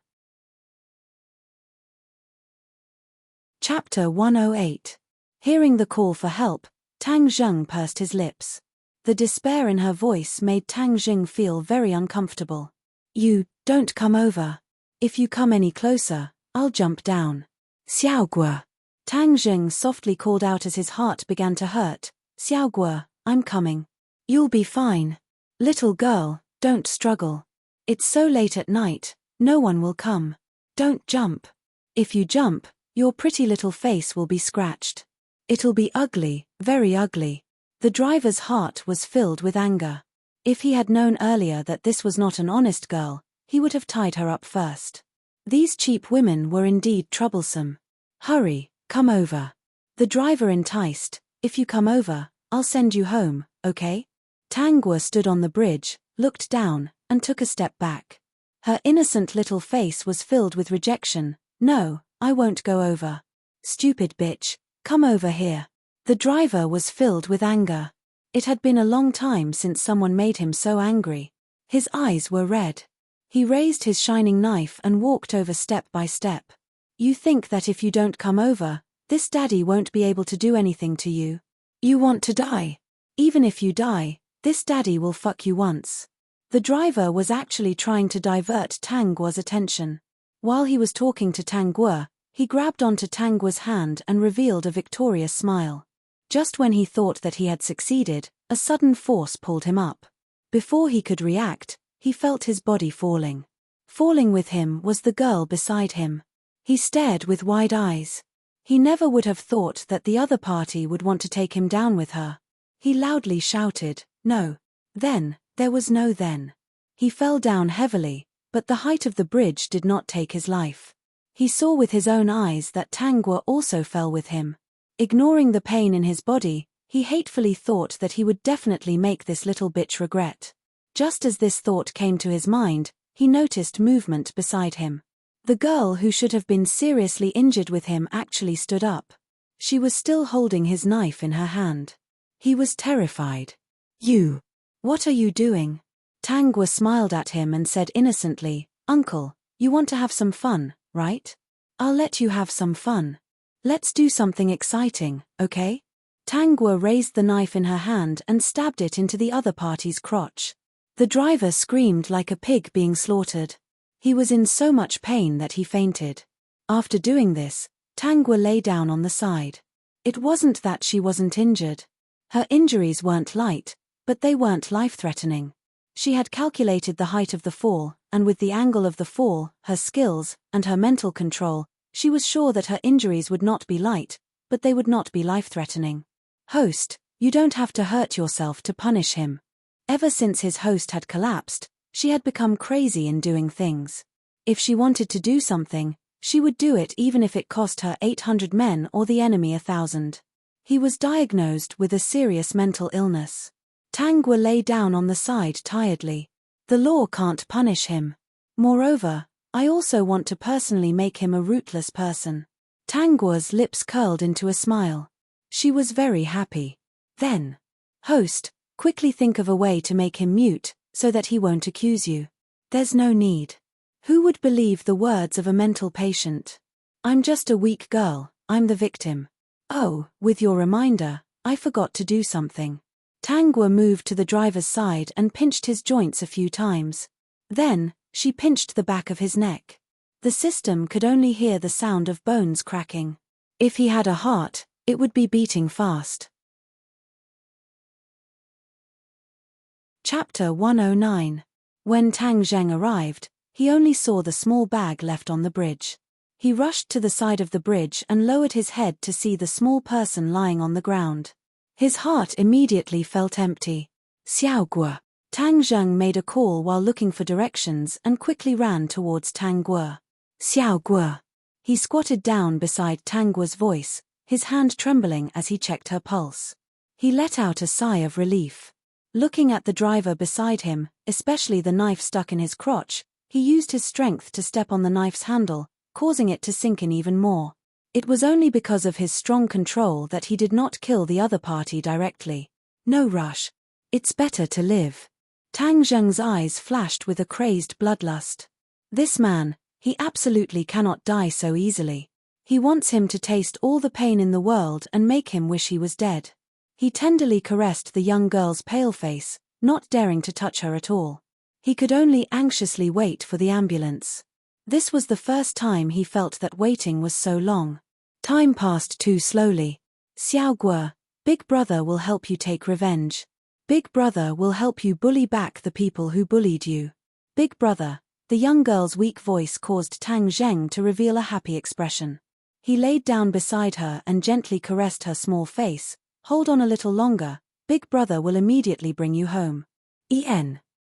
Chapter 108. Hearing the call for help, Tang Zheng pursed his lips. The despair in her voice made Tang Jing feel very uncomfortable. "You, don't come over. If you come any closer, I'll jump down." "Xiaoguo." Tang Jing softly called out as his heart began to hurt. "Xiaoguo, I'm coming. You'll be fine. Little girl, don't struggle. It's so late at night, no one will come. Don't jump. If you jump, your pretty little face will be scratched. It'll be ugly, very ugly." The driver's heart was filled with anger. If he had known earlier that this was not an honest girl, he would have tied her up first. These cheap women were indeed troublesome. "Hurry, come over." The driver enticed, "If you come over, I'll send you home, okay?" Tang Guo stood on the bridge, looked down, and took a step back. Her innocent little face was filled with rejection. "No, I won't go over. Stupid bitch, come over here." The driver was filled with anger. It had been a long time since someone made him so angry. His eyes were red. He raised his shining knife and walked over step by step. "You think that if you don't come over, this daddy won't be able to do anything to you? You want to die? Even if you die, this daddy will fuck you once." The driver was actually trying to divert Tang Guo's attention. While he was talking to Tang Guo, he grabbed onto Tang Guo's hand and revealed a victorious smile. Just when he thought that he had succeeded, a sudden force pulled him up. Before he could react, he felt his body falling. Falling with him was the girl beside him. He stared with wide eyes. He never would have thought that the other party would want to take him down with her. He loudly shouted, "No." Then, there was no then. He fell down heavily, but the height of the bridge did not take his life. He saw with his own eyes that Tang Guo also fell with him. Ignoring the pain in his body, he hatefully thought that he would definitely make this little bitch regret. Just as this thought came to his mind, he noticed movement beside him. The girl who should have been seriously injured with him actually stood up. She was still holding his knife in her hand. He was terrified. "You! What are you doing?" Tang Guo smiled at him and said innocently, "Uncle, you want to have some fun, right? I'll let you have some fun. Let's do something exciting, okay?" Tang Guo raised the knife in her hand and stabbed it into the other party's crotch. The driver screamed like a pig being slaughtered. He was in so much pain that he fainted. After doing this, Tang Guo lay down on the side. It wasn't that she wasn't injured. Her injuries weren't light, but they weren't life-threatening. She had calculated the height of the fall, and with the angle of the fall, her skills, and her mental control, she was sure that her injuries would not be light, but they would not be life-threatening. "Host, you don't have to hurt yourself to punish him." Ever since his host had collapsed, she had become crazy in doing things. If she wanted to do something, she would do it even if it cost her 800 men or the enemy 1,000. He was diagnosed with a serious mental illness. Tang Guo lay down on the side tiredly. "The law can't punish him. Moreover, I also want to personally make him a rootless person." Tang Guo's lips curled into a smile. She was very happy. Then, "Host, quickly think of a way to make him mute, so that he won't accuse you." "There's no need. Who would believe the words of a mental patient? I'm just a weak girl, I'm the victim. Oh, with your reminder, I forgot to do something." Tang Guo moved to the driver's side and pinched his joints a few times. Then, she pinched the back of his neck. The system could only hear the sound of bones cracking. If he had a heart, it would be beating fast. Chapter 109. When Tang Zheng arrived, he only saw the small bag left on the bridge. He rushed to the side of the bridge and lowered his head to see the small person lying on the ground. His heart immediately felt empty. "Xiaoguo." Tang Zheng made a call while looking for directions and quickly ran towards Tang Guo. "Xiaoguo." He squatted down beside Tang Guo's voice, his hand trembling as he checked her pulse. He let out a sigh of relief. Looking at the driver beside him, especially the knife stuck in his crotch, He used his strength to step on the knife's handle, causing it to sink in even more. It was only because of his strong control that he did not kill the other party directly. No rush. It's better to live. Tang Zheng's eyes flashed with a crazed bloodlust. This man, he absolutely cannot die so easily. He wants him to taste all the pain in the world and make him wish he was dead. He tenderly caressed the young girl's pale face, not daring to touch her at all. He could only anxiously wait for the ambulance. This was the first time he felt that waiting was so long. Time passed too slowly. Xiao Guo, Big Brother will help you take revenge. Big Brother will help you bully back the people who bullied you. Big Brother. The young girl's weak voice caused Tang Zheng to reveal a happy expression. He laid down beside her and gently caressed her small face. Hold on a little longer, Big Brother will immediately bring you home.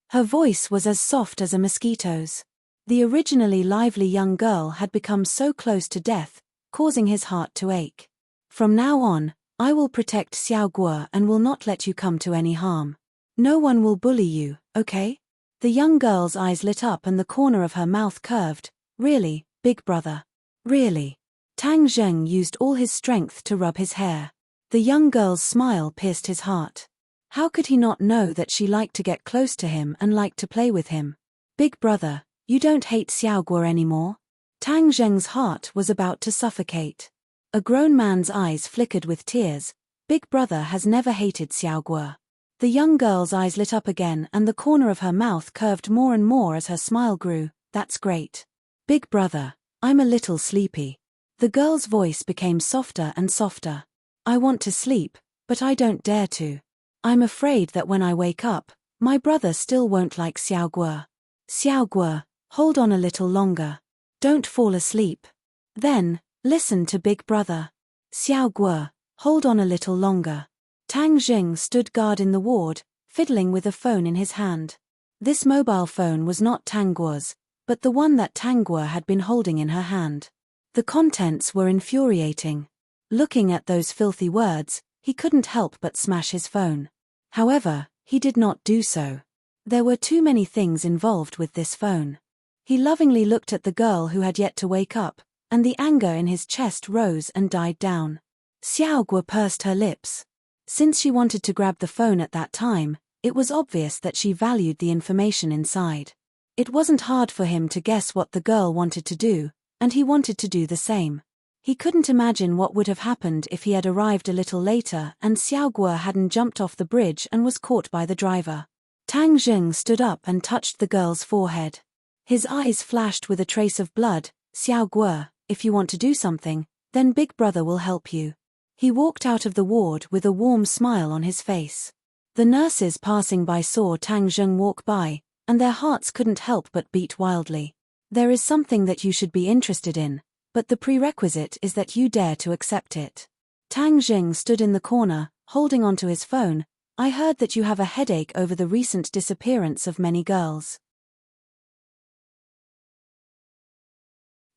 Her voice was as soft as a mosquito's. The originally lively young girl had become so close to death, causing his heart to ache. From now on, I will protect Xiao Guo and will not let you come to any harm. No one will bully you, okay? The young girl's eyes lit up and the corner of her mouth curved. Really, Big Brother? Really? Tang Zheng used all his strength to rub his hair. The young girl's smile pierced his heart. How could he not know that she liked to get close to him and liked to play with him? Big Brother, you don't hate Xiao Guo anymore? Tang Zheng's heart was about to suffocate. A grown man's eyes flickered with tears. Big Brother has never hated Xiao Guo. The young girl's eyes lit up again and the corner of her mouth curved more and more as her smile grew. That's great. Big Brother, I'm a little sleepy. The girl's voice became softer and softer. I want to sleep, but I don't dare to. I'm afraid that when I wake up, my brother still won't like Xiao Guo. Xiao Guo, hold on a little longer. Don't fall asleep. Then, listen to Big Brother. Xiao Guo, hold on a little longer. Tang Zheng stood guard in the ward, fiddling with a phone in his hand. This mobile phone was not Tang Guo's, but the one that Tang Guo had been holding in her hand. The contents were infuriating. Looking at those filthy words, he couldn't help but smash his phone. However, he did not do so. There were too many things involved with this phone. He lovingly looked at the girl who had yet to wake up, and the anger in his chest rose and died down. Xiao Guo pursed her lips. Since she wanted to grab the phone at that time, it was obvious that she valued the information inside. It wasn't hard for him to guess what the girl wanted to do, and he wanted to do the same. He couldn't imagine what would have happened if he had arrived a little later and Xiao Guo hadn't jumped off the bridge and was caught by the driver. Tang Zheng stood up and touched the girl's forehead. His eyes flashed with a trace of blood. Xiao Guo, if you want to do something, then Big Brother will help you. He walked out of the ward with a warm smile on his face. The nurses passing by saw Tang Zheng walk by, and their hearts couldn't help but beat wildly. There is something that you should be interested in, but the prerequisite is that you dare to accept it. Tang Zheng stood in the corner, holding onto his phone. I heard that you have a headache over the recent disappearance of many girls.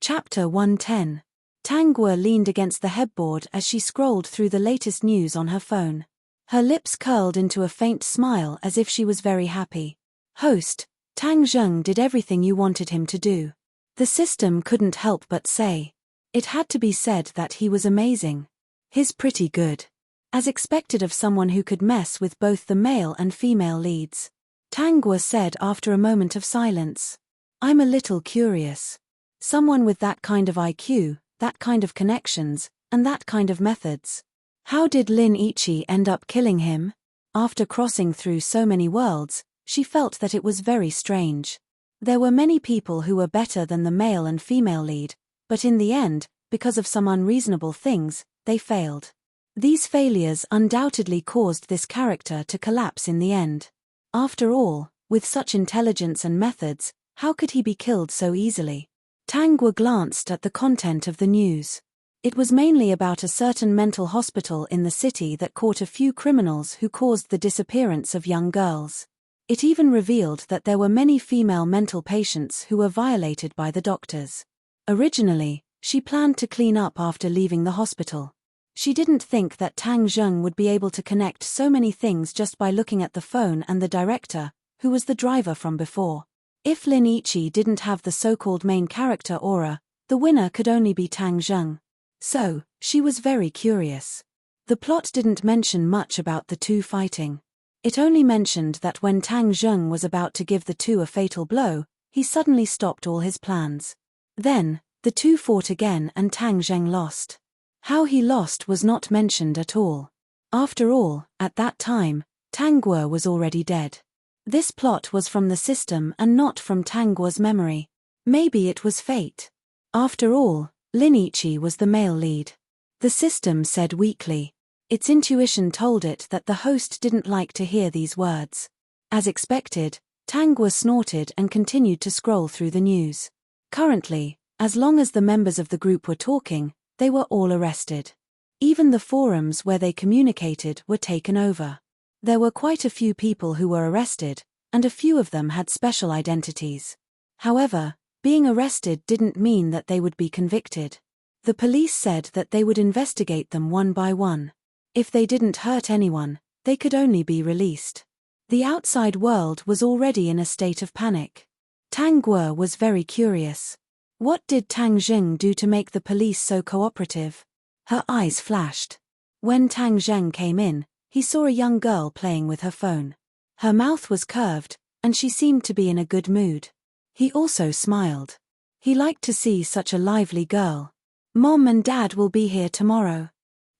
Chapter 110. Tang Guo leaned against the headboard as she scrolled through the latest news on her phone. Her lips curled into a faint smile as if she was very happy. Host, Tang Zheng did everything you wanted him to do. The system couldn't help but say. It had to be said that he was amazing. He's pretty good. As expected of someone who could mess with both the male and female leads. Tang Guo said after a moment of silence. I'm a little curious. Someone with that kind of IQ, that kind of connections, and that kind of methods. How did Lin Ichi end up killing him? After crossing through so many worlds, she felt that it was very strange. There were many people who were better than the male and female lead, but in the end, because of some unreasonable things, they failed. These failures undoubtedly caused this character to collapse in the end. After all, with such intelligence and methods, how could he be killed so easily? Tang Guo glanced at the content of the news. It was mainly about a certain mental hospital in the city that caught a few criminals who caused the disappearance of young girls. It even revealed that there were many female mental patients who were violated by the doctors. Originally, she planned to clean up after leaving the hospital. She didn't think that Tang Zheng would be able to connect so many things just by looking at the phone and the director, who was the driver from before. If Lin Ichi didn't have the so-called main character aura, the winner could only be Tang Zheng. So, she was very curious. The plot didn't mention much about the two fighting. It only mentioned that when Tang Zheng was about to give the two a fatal blow, he suddenly stopped all his plans. Then, the two fought again and Tang Zheng lost. How he lost was not mentioned at all. After all, at that time, Tang Guo was already dead. This plot was from the system and not from Tang Guo's memory. Maybe it was fate. After all, Lin Ichi was the male lead. The system said weakly. Its intuition told it that the host didn't like to hear these words. As expected, Tang Guo snorted and continued to scroll through the news. Currently, as long as the members of the group were talking, they were all arrested. Even the forums where they communicated were taken over. There were quite a few people who were arrested, and a few of them had special identities. However, being arrested didn't mean that they would be convicted. The police said that they would investigate them one by one. If they didn't hurt anyone, they could only be released. The outside world was already in a state of panic. Tang Guo was very curious. What did Tang Zheng do to make the police so cooperative? Her eyes flashed. When Tang Zheng came in, he saw a young girl playing with her phone. Her mouth was curved, and she seemed to be in a good mood. He also smiled. He liked to see such a lively girl. Mom and Dad will be here tomorrow.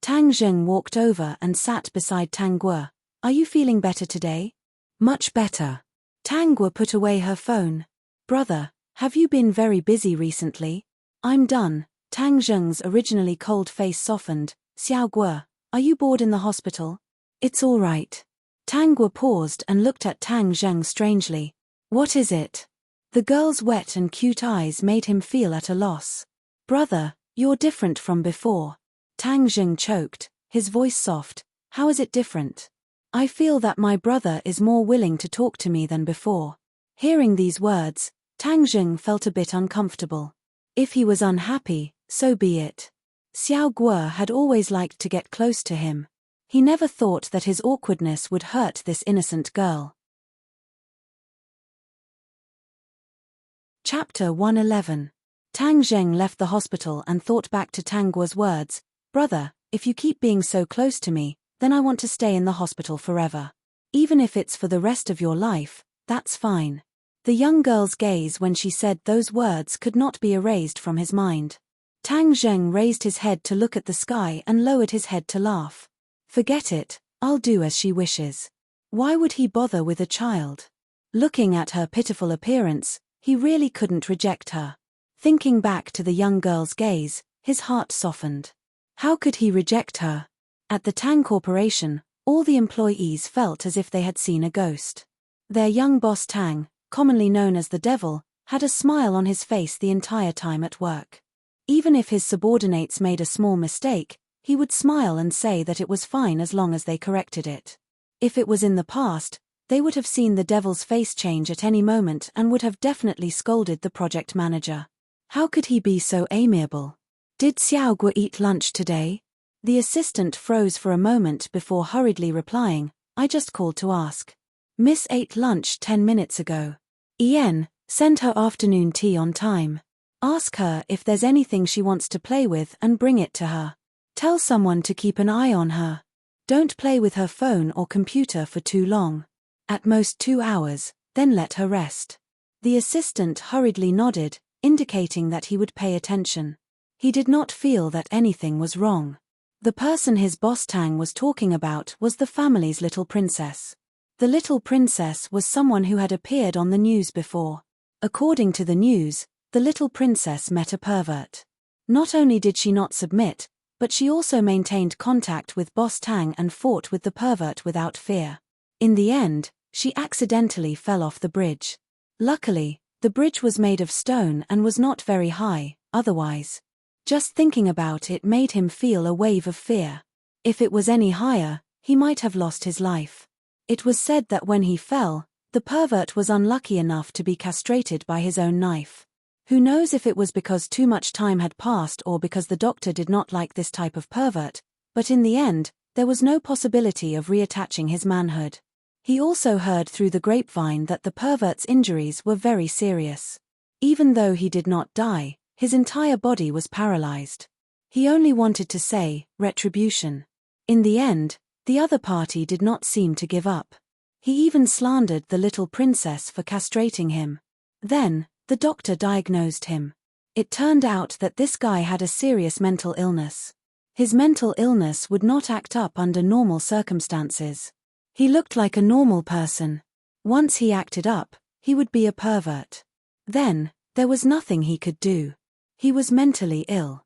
Tang Zheng walked over and sat beside Tang Guo. Are you feeling better today? Much better. Tang Guo put away her phone. Brother, have you been very busy recently? I'm done. Tang Zheng's originally cold face softened. Xiao Guo, are you bored in the hospital? It's all right. Tang Guo paused and looked at Tang Zheng strangely. What is it? The girl's wet and cute eyes made him feel at a loss. Brother, you're different from before. Tang Zheng choked, his voice soft. How is it different? I feel that my brother is more willing to talk to me than before. Hearing these words, Tang Zheng felt a bit uncomfortable. If he was unhappy, so be it. Xiao Guo had always liked to get close to him. He never thought that his awkwardness would hurt this innocent girl. Chapter 111. Tang Zheng left the hospital and thought back to Tang Guo's words. Brother, if you keep being so close to me, then I want to stay in the hospital forever. Even if it's for the rest of your life, that's fine. The young girl's gaze when she said those words could not be erased from his mind. Tang Zheng raised his head to look at the sky and lowered his head to laugh. Forget it, I'll do as she wishes. Why would he bother with a child? Looking at her pitiful appearance, he really couldn't reject her. Thinking back to the young girl's gaze, his heart softened. How could he reject her? At the Tang Corporation, all the employees felt as if they had seen a ghost. Their young boss Tang, commonly known as the Devil, had a smile on his face the entire time at work. Even if his subordinates made a small mistake, he would smile and say that it was fine as long as they corrected it. If it was in the past, they would have seen the Devil's face change at any moment and would have definitely scolded the project manager. How could he be so amiable? Did Xiao Guo eat lunch today? The assistant froze for a moment before hurriedly replying, I just called to ask. Miss ate lunch 10 minutes ago. Ian, send her afternoon tea on time. Ask her if there's anything she wants to play with and bring it to her. Tell someone to keep an eye on her. Don't play with her phone or computer for too long. At most 2 hours, then let her rest. The assistant hurriedly nodded, indicating that he would pay attention. He did not feel that anything was wrong. The person his boss Tang was talking about was the family's little princess. The little princess was someone who had appeared on the news before. According to the news, the little princess met a pervert. Not only did she not submit, but she also maintained contact with boss Tang and fought with the pervert without fear. In the end, she accidentally fell off the bridge. Luckily, the bridge was made of stone and was not very high, otherwise. Just thinking about it made him feel a wave of fear. If it was any higher, he might have lost his life. It was said that when he fell, the pervert was unlucky enough to be castrated by his own knife. Who knows if it was because too much time had passed or because the doctor did not like this type of pervert, but in the end, there was no possibility of reattaching his manhood. He also heard through the grapevine that the pervert's injuries were very serious. Even though he did not die, his entire body was paralyzed. He only wanted to say, retribution. In the end, the other party did not seem to give up. He even slandered the little princess for castrating him. Then, the doctor diagnosed him. It turned out that this guy had a serious mental illness. His mental illness would not act up under normal circumstances. He looked like a normal person. Once he acted up, he would be a pervert. Then, there was nothing he could do. He was mentally ill.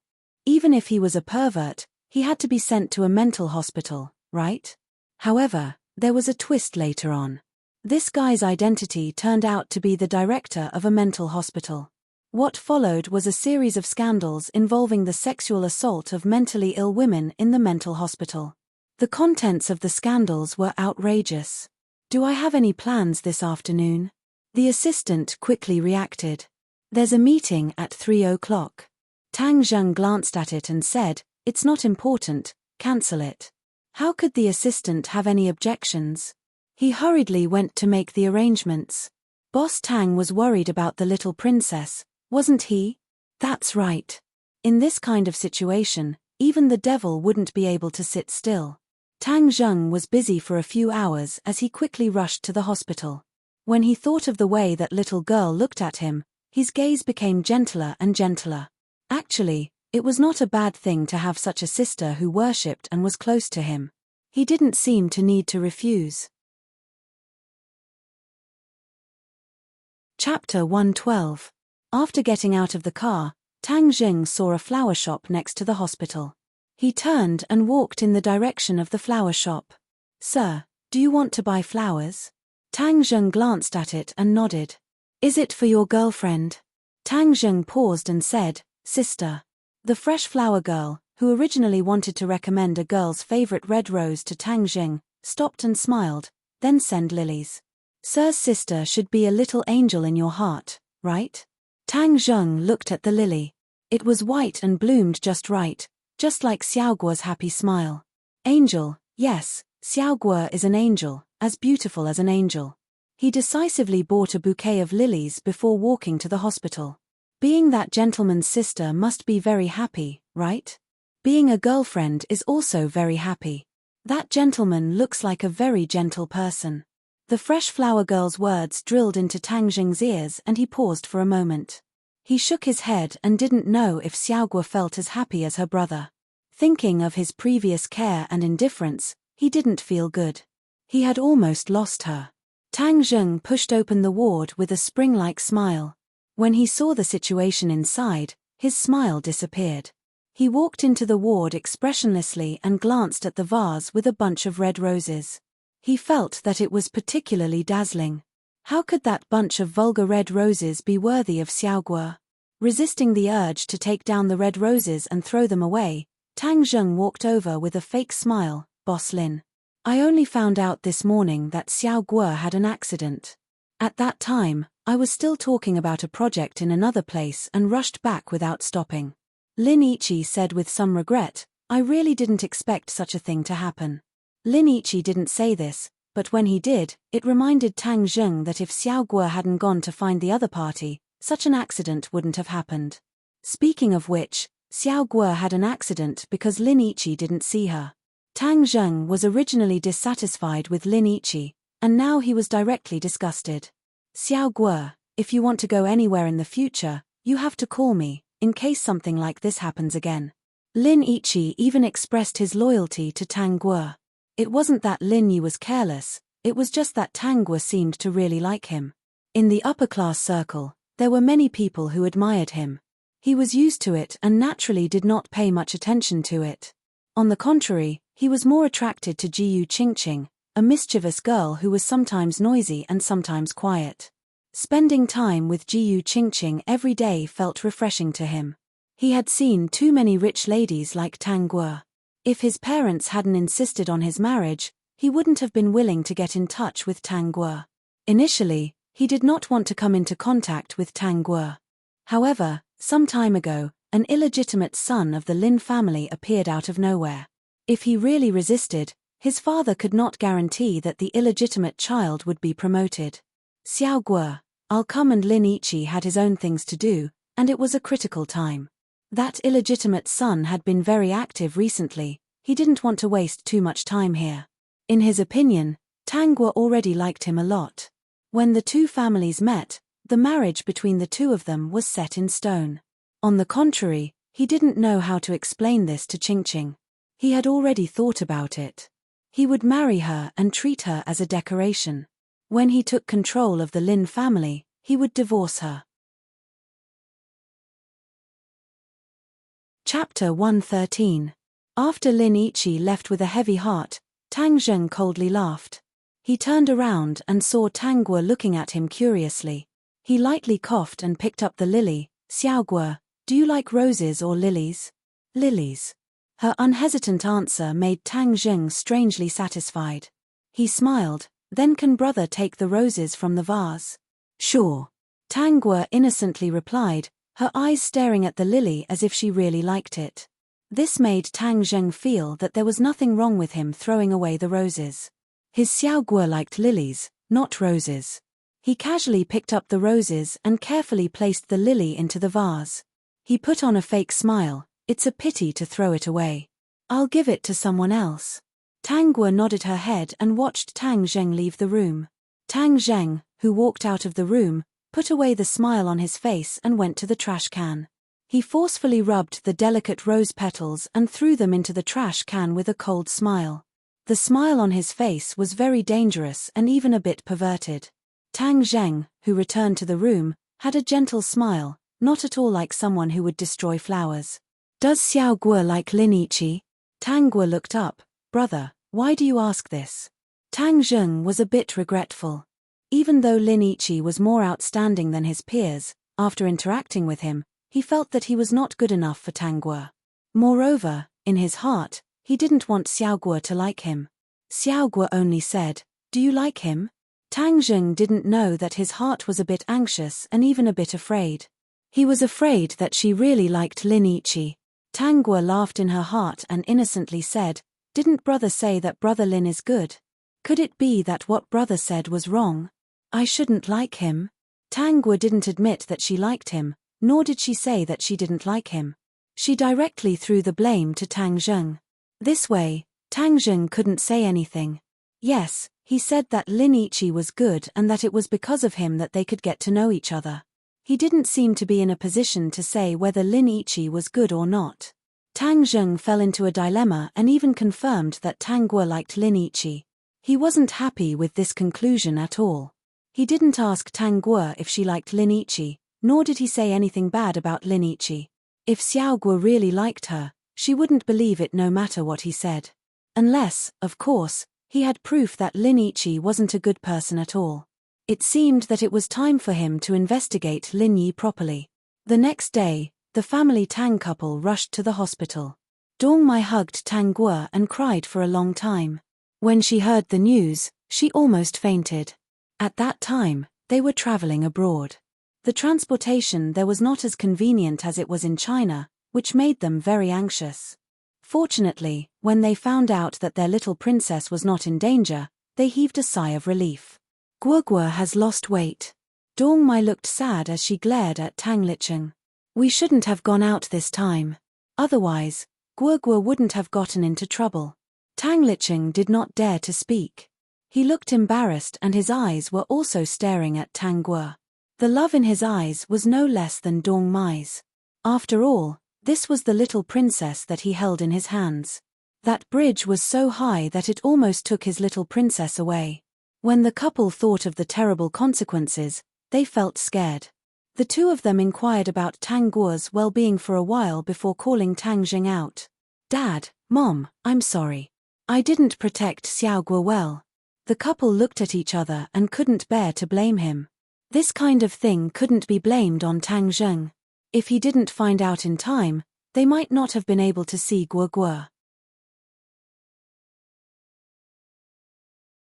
Even if he was a pervert, he had to be sent to a mental hospital, right? However, there was a twist later on. This guy's identity turned out to be the director of a mental hospital. What followed was a series of scandals involving the sexual assault of mentally ill women in the mental hospital. The contents of the scandals were outrageous. "Do I have any plans this afternoon?" The assistant quickly reacted. "There's a meeting at 3 o'clock. Tang Zheng glanced at it and said, "It's not important, cancel it." How could the assistant have any objections? He hurriedly went to make the arrangements. Boss Tang was worried about the little princess, wasn't he? That's right. In this kind of situation, even the devil wouldn't be able to sit still. Tang Zheng was busy for a few hours as he quickly rushed to the hospital. When he thought of the way that little girl looked at him, his gaze became gentler and gentler. Actually, it was not a bad thing to have such a sister who worshipped and was close to him. He didn't seem to need to refuse. Chapter 112. After getting out of the car, Tang Zheng saw a flower shop next to the hospital. He turned and walked in the direction of the flower shop. "Sir, do you want to buy flowers?" Tang Zheng glanced at it and nodded. "Is it for your girlfriend?" Tang Zheng paused and said, "Sister." The fresh flower girl, who originally wanted to recommend a girl's favorite red rose to Tang Zheng, stopped and smiled, then send lilies. "Sir's sister should be a little angel in your heart, right?" Tang Zheng looked at the lily. It was white and bloomed just right, just like Xiaoguo's happy smile. Angel, yes, Xiaoguo is an angel, as beautiful as an angel. He decisively bought a bouquet of lilies before walking to the hospital. Being that gentleman's sister must be very happy, right? Being a girlfriend is also very happy. That gentleman looks like a very gentle person. The fresh flower girl's words drilled into Tang Zheng's ears and he paused for a moment. He shook his head and didn't know if Xiaoguo felt as happy as her brother. Thinking of his previous care and indifference, he didn't feel good. He had almost lost her. Tang Zheng pushed open the ward with a spring-like smile. When he saw the situation inside, his smile disappeared. He walked into the ward expressionlessly and glanced at the vase with a bunch of red roses. He felt that it was particularly dazzling. How could that bunch of vulgar red roses be worthy of Xiaoguo? Resisting the urge to take down the red roses and throw them away, Tang Zheng walked over with a fake smile. "Boss Lin. I only found out this morning that Xiaoguo had an accident. At that time, I was still talking about a project in another place and rushed back without stopping." Lin Ichi said with some regret, "I really didn't expect such a thing to happen." Lin Ichi didn't say this, but when he did, it reminded Tang Zheng that if Xiaoguo hadn't gone to find the other party, such an accident wouldn't have happened. Speaking of which, Xiaoguo had an accident because Lin Ichi didn't see her. Tang Zheng was originally dissatisfied with Lin Ichi, and now he was directly disgusted. "Xiaoguo, if you want to go anywhere in the future, you have to call me, in case something like this happens again." Lin Ichi even expressed his loyalty to Tang Guo. It wasn't that Lin Yi was careless, it was just that Tang Guo seemed to really like him. In the upper-class circle, there were many people who admired him. He was used to it and naturally did not pay much attention to it. On the contrary, he was more attracted to Jiyu Qingqing, a mischievous girl who was sometimes noisy and sometimes quiet. Spending time with Jiyu Qingqing every day felt refreshing to him. He had seen too many rich ladies like Tang Guo. If his parents hadn't insisted on his marriage, he wouldn't have been willing to get in touch with Tang Guo. Initially, he did not want to come into contact with Tang Guo. However, some time ago, an illegitimate son of the Lin family appeared out of nowhere. If he really resisted, His father could not guarantee that the illegitimate child would be promoted. Xiao Guo, I'll come, and Lin Yiqi had his own things to do, and it was a critical time. That illegitimate son had been very active recently, he didn't want to waste too much time here. In his opinion, Tang Guo already liked him a lot. When the two families met, the marriage between the two of them was set in stone. On the contrary, he didn't know how to explain this to Qingqing. He had already thought about it. He would marry her and treat her as a decoration. When he took control of the Lin family, he would divorce her. Chapter 113. After Lin Yiqi left with a heavy heart, Tang Zheng coldly laughed. He turned around and saw Tang Guo looking at him curiously. He lightly coughed and picked up the lily. Xiao Guo, do you like roses or lilies? Lilies. Her unhesitant answer made Tang Zheng strangely satisfied. He smiled. Then can brother take the roses from the vase? Sure. Tang Guo innocently replied, her eyes staring at the lily as if she really liked it. This made Tang Zheng feel that there was nothing wrong with him throwing away the roses. His Xiao Guo liked lilies, not roses. He casually picked up the roses and carefully placed the lily into the vase. He put on a fake smile. It's a pity to throw it away. I'll give it to someone else. Tang Guo nodded her head and watched Tang Zheng leave the room. Tang Zheng, who walked out of the room, put away the smile on his face and went to the trash can. He forcefully rubbed the delicate rose petals and threw them into the trash can with a cold smile. The smile on his face was very dangerous and even a bit perverted. Tang Zheng, who returned to the room, had a gentle smile, not at all like someone who would destroy flowers. Does Xiao Guo like Lin Yiqi? Tang Guo looked up. Brother, why do you ask this? Tang Zheng was a bit regretful. Even though Lin Yiqi was more outstanding than his peers, after interacting with him, he felt that he was not good enough for Tang Guo. Moreover, in his heart, he didn't want Xiao Guo to like him. Xiao Guo only said, do you like him? Tang Zheng didn't know that his heart was a bit anxious and even a bit afraid. He was afraid that she really liked Lin Yiqi. Tang Guo laughed in her heart and innocently said, didn't brother say that brother Lin is good? Could it be that what brother said was wrong? I shouldn't like him. Tang Guo didn't admit that she liked him, nor did she say that she didn't like him. She directly threw the blame to Tang Zheng. This way, Tang Zheng couldn't say anything. Yes, he said that Lin Yiqi was good and that it was because of him that they could get to know each other. He didn't seem to be in a position to say whether Lin Yiqi was good or not. Tang Zheng fell into a dilemma and even confirmed that Tang Guo liked Lin Yiqi. He wasn't happy with this conclusion at all. He didn't ask Tang Guo if she liked Lin Yiqi, nor did he say anything bad about Lin Yiqi. If Xiao Guo really liked her, she wouldn't believe it no matter what he said. Unless, of course, he had proof that Lin Yiqi wasn't a good person at all. It seemed that it was time for him to investigate Lin Yi properly. The next day, the family Tang couple rushed to the hospital. Dongmai hugged Tang Guo and cried for a long time. When she heard the news, she almost fainted. At that time, they were traveling abroad. The transportation there was not as convenient as it was in China, which made them very anxious. Fortunately, when they found out that their little princess was not in danger, they heaved a sigh of relief. Guo has lost weight. Dongmai looked sad as she glared at Tang Licheng. We shouldn't have gone out this time. Otherwise, Guo wouldn't have gotten into trouble. Tang Licheng did not dare to speak. He looked embarrassed and his eyes were also staring at Tang Guo. The love in his eyes was no less than Dongmai's. After all, this was the little princess that he held in his hands. That bridge was so high that it almost took his little princess away. When the couple thought of the terrible consequences, they felt scared. The two of them inquired about Tang Guo's well-being for a while before calling Tang Zheng out. Dad, Mom, I'm sorry. I didn't protect Xiao Guo well. The couple looked at each other and couldn't bear to blame him. This kind of thing couldn't be blamed on Tang Zheng. If he didn't find out in time, they might not have been able to see Guo.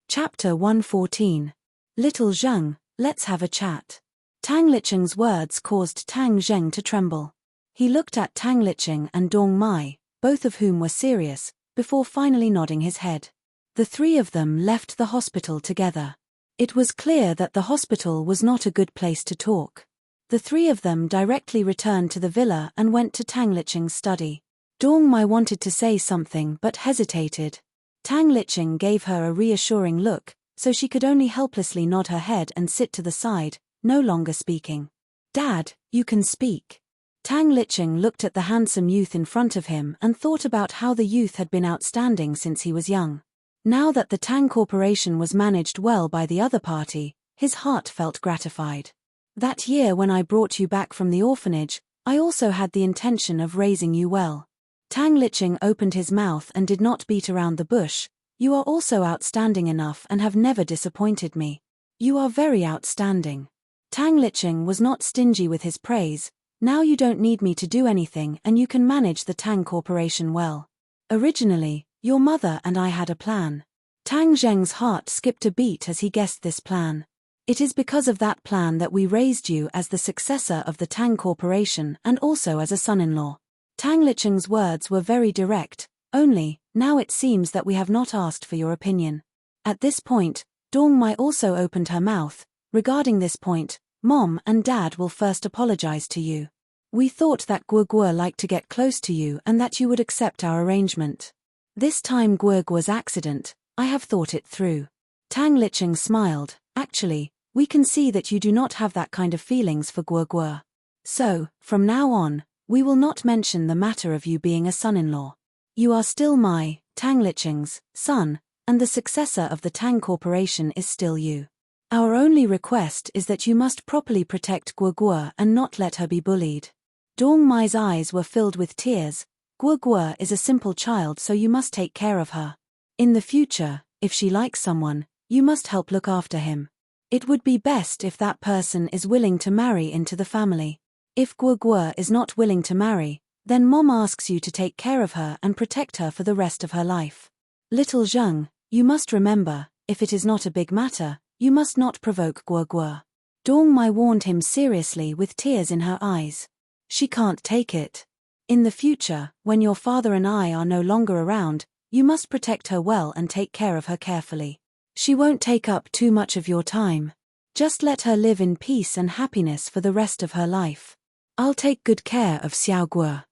Chapter 114. Little Zheng, let's have a chat. Tang Licheng's words caused Tang Zheng to tremble. He looked at Tang Licheng and Dongmai, both of whom were serious, before finally nodding his head. The three of them left the hospital together. It was clear that the hospital was not a good place to talk. The three of them directly returned to the villa and went to Tang Liqing's study. Dong Mai wanted to say something but hesitated. Tang Liqing gave her a reassuring look, so she could only helplessly nod her head and sit to the side, no longer speaking. "Dad, you can speak." Tang Liqing looked at the handsome youth in front of him and thought about how the youth had been outstanding since he was young. Now that the Tang Corporation was managed well by the other party, his heart felt gratified. "That year when I brought you back from the orphanage, I also had the intention of raising you well." Tang Liqing opened his mouth and did not beat around the bush. "You are also outstanding enough and have never disappointed me. You are very outstanding." Tang Liqing was not stingy with his praise. "Now you don't need me to do anything and you can manage the Tang Corporation well. Originally, your mother and I had a plan." Tang Zheng's heart skipped a beat as he guessed this plan. "It is because of that plan that we raised you as the successor of the Tang Corporation and also as a son-in-law." Tang Liqing's words were very direct, "Only, now it seems that we have not asked for your opinion." At this point, Dong Mai also opened her mouth. "Regarding this point, Mom and Dad will first apologize to you. We thought that Guoguo liked to get close to you and that you would accept our arrangement. This time Guoguo's accident, I have thought it through." Tang Liqing smiled. "Actually, we can see that you do not have that kind of feelings for Guoguo. So, from now on, we will not mention the matter of you being a son-in-law. You are still my, Tang Liqing's, son, and the successor of the Tang Corporation is still you. Our only request is that you must properly protect Guoguo and not let her be bullied." Dong Mai's eyes were filled with tears. "Guoguo is a simple child, so you must take care of her. In the future, if she likes someone, you must help look after him. It would be best if that person is willing to marry into the family. If Guoguo is not willing to marry, then Mom asks you to take care of her and protect her for the rest of her life. Little Zheng, you must remember, if it is not a big matter, you must not provoke Guoguo." Dong Mai warned him seriously with tears in her eyes. "She can't take it. In the future, when your father and I are no longer around, you must protect her well and take care of her carefully. She won't take up too much of your time. Just let her live in peace and happiness for the rest of her life. I'll take good care of Xiao Guo."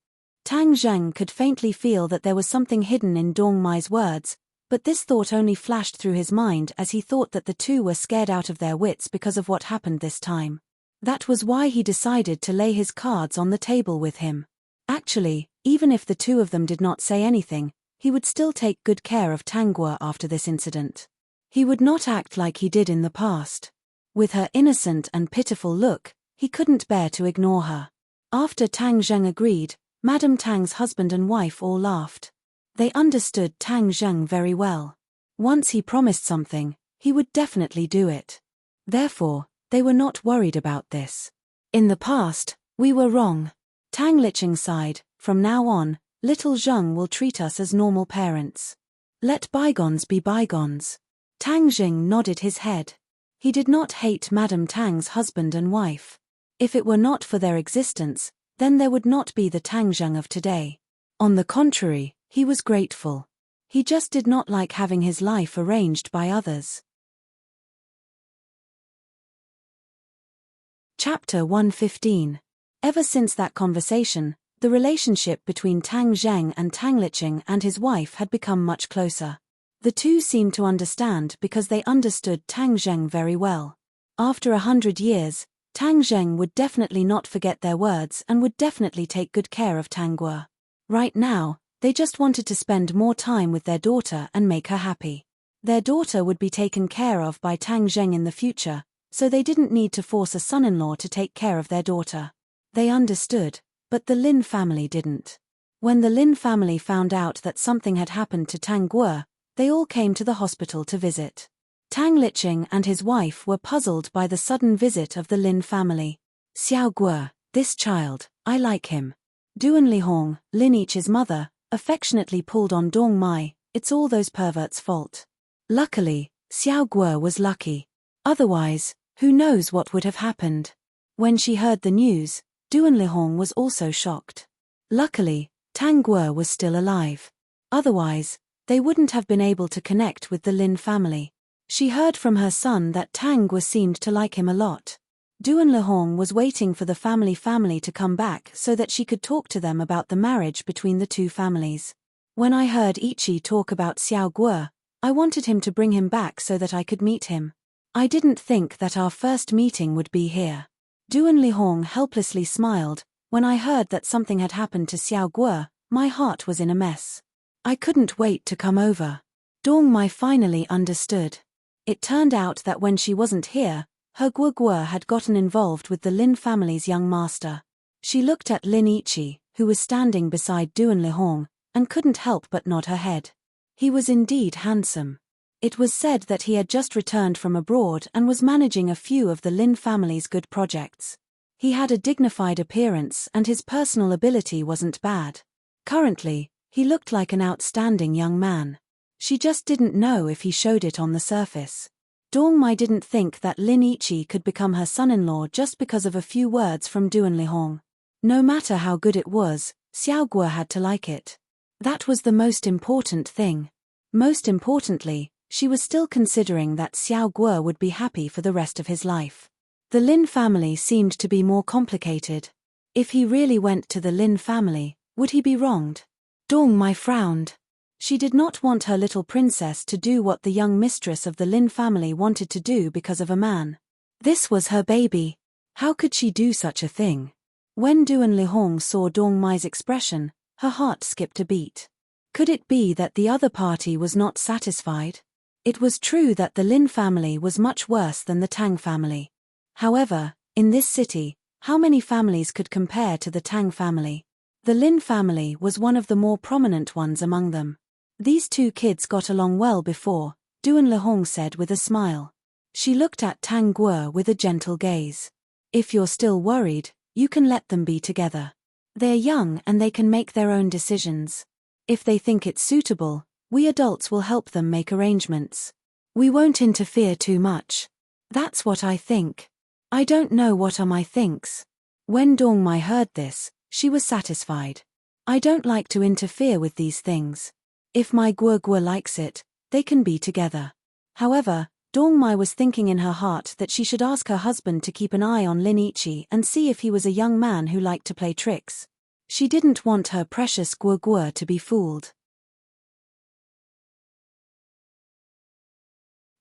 Tang Zheng could faintly feel that there was something hidden in Dong Mai's words, but this thought only flashed through his mind as he thought that the two were scared out of their wits because of what happened this time. That was why he decided to lay his cards on the table with him. Actually, even if the two of them did not say anything, he would still take good care of Tang Guo after this incident. He would not act like he did in the past. With her innocent and pitiful look, he couldn't bear to ignore her. After Tang Zheng agreed, Madame Tang's husband and wife all laughed. They understood Tang Zheng very well. Once he promised something, he would definitely do it. Therefore, they were not worried about this. "In the past, we were wrong." Tang Liqing sighed. "From now on, little Zheng will treat us as normal parents. Let bygones be bygones." Tang Jing nodded his head. He did not hate Madame Tang's husband and wife. If it were not for their existence, then there would not be the Tang Zheng of today. On the contrary, he was grateful. He just did not like having his life arranged by others. Chapter 115. Ever since that conversation, the relationship between Tang Zheng and Tang Liqing and his wife had become much closer. The two seemed to understand because they understood Tang Zheng very well. After 100 years, Tang Zheng would definitely not forget their words and would definitely take good care of Tang Guo. Right now, they just wanted to spend more time with their daughter and make her happy. Their daughter would be taken care of by Tang Zheng in the future, so they didn't need to force a son-in-law to take care of their daughter. They understood, but the Lin family didn't. When the Lin family found out that something had happened to Tang Guo, they all came to the hospital to visit. Tang Liqing and his wife were puzzled by the sudden visit of the Lin family. "Xiao Guo, this child, I like him." Duan Lihong, Lin Yi's mother, affectionately pulled on Dong Mai. "It's all those perverts' fault." Luckily, Xiao Guo was lucky. Otherwise, who knows what would have happened. When she heard the news, Duan Lihong was also shocked. Luckily, Tang Guo was still alive. Otherwise, they wouldn't have been able to connect with the Lin family. She heard from her son that Tang Guo seemed to like him a lot. Duan Lihong was waiting for the family to come back so that she could talk to them about the marriage between the two families. When I heard Ichi talk about Xiao Guo, I wanted him to bring him back so that I could meet him. I didn't think that our first meeting would be here. Duan Lihong helplessly smiled. When I heard that something had happened to Xiao Guo, my heart was in a mess. I couldn't wait to come over. Dong Mai finally understood. It turned out that when she wasn't here, her Guo Guo had gotten involved with the Lin family's young master. She looked at Lin Ichi, who was standing beside Duan Lihong, and couldn't help but nod her head. He was indeed handsome. It was said that he had just returned from abroad and was managing a few of the Lin family's good projects. He had a dignified appearance and his personal ability wasn't bad. Currently, he looked like an outstanding young man. She just didn't know if he showed it on the surface. Dong Mai didn't think that Lin Ichi could become her son-in-law just because of a few words from Duan Lihong. No matter how good it was, Xiao Guo had to like it. That was the most important thing. Most importantly, she was still considering that Xiao Guo would be happy for the rest of his life. The Lin family seemed to be more complicated. If he really went to the Lin family, would he be wronged? Dong Mai frowned. She did not want her little princess to do what the young mistress of the Lin family wanted to do because of a man. This was her baby. How could she do such a thing? When Duan Lihong saw Dong Mai's expression, her heart skipped a beat. Could it be that the other party was not satisfied? It was true that the Lin family was much worse than the Tang family. However, in this city, how many families could compare to the Tang family? The Lin family was one of the more prominent ones among them. These two kids got along well before, Duan Lihong said with a smile. She looked at Tang Guo with a gentle gaze. If you're still worried, you can let them be together. They're young and they can make their own decisions. If they think it's suitable, we adults will help them make arrangements. We won't interfere too much. That's what I think. I don't know what are my thinks. When Dong Mai heard this, she was satisfied. I don't like to interfere with these things. If my Guo Guo likes it, they can be together. However, Dong Mai was thinking in her heart that she should ask her husband to keep an eye on Lin Ichi and see if he was a young man who liked to play tricks. She didn't want her precious Guo Guo to be fooled.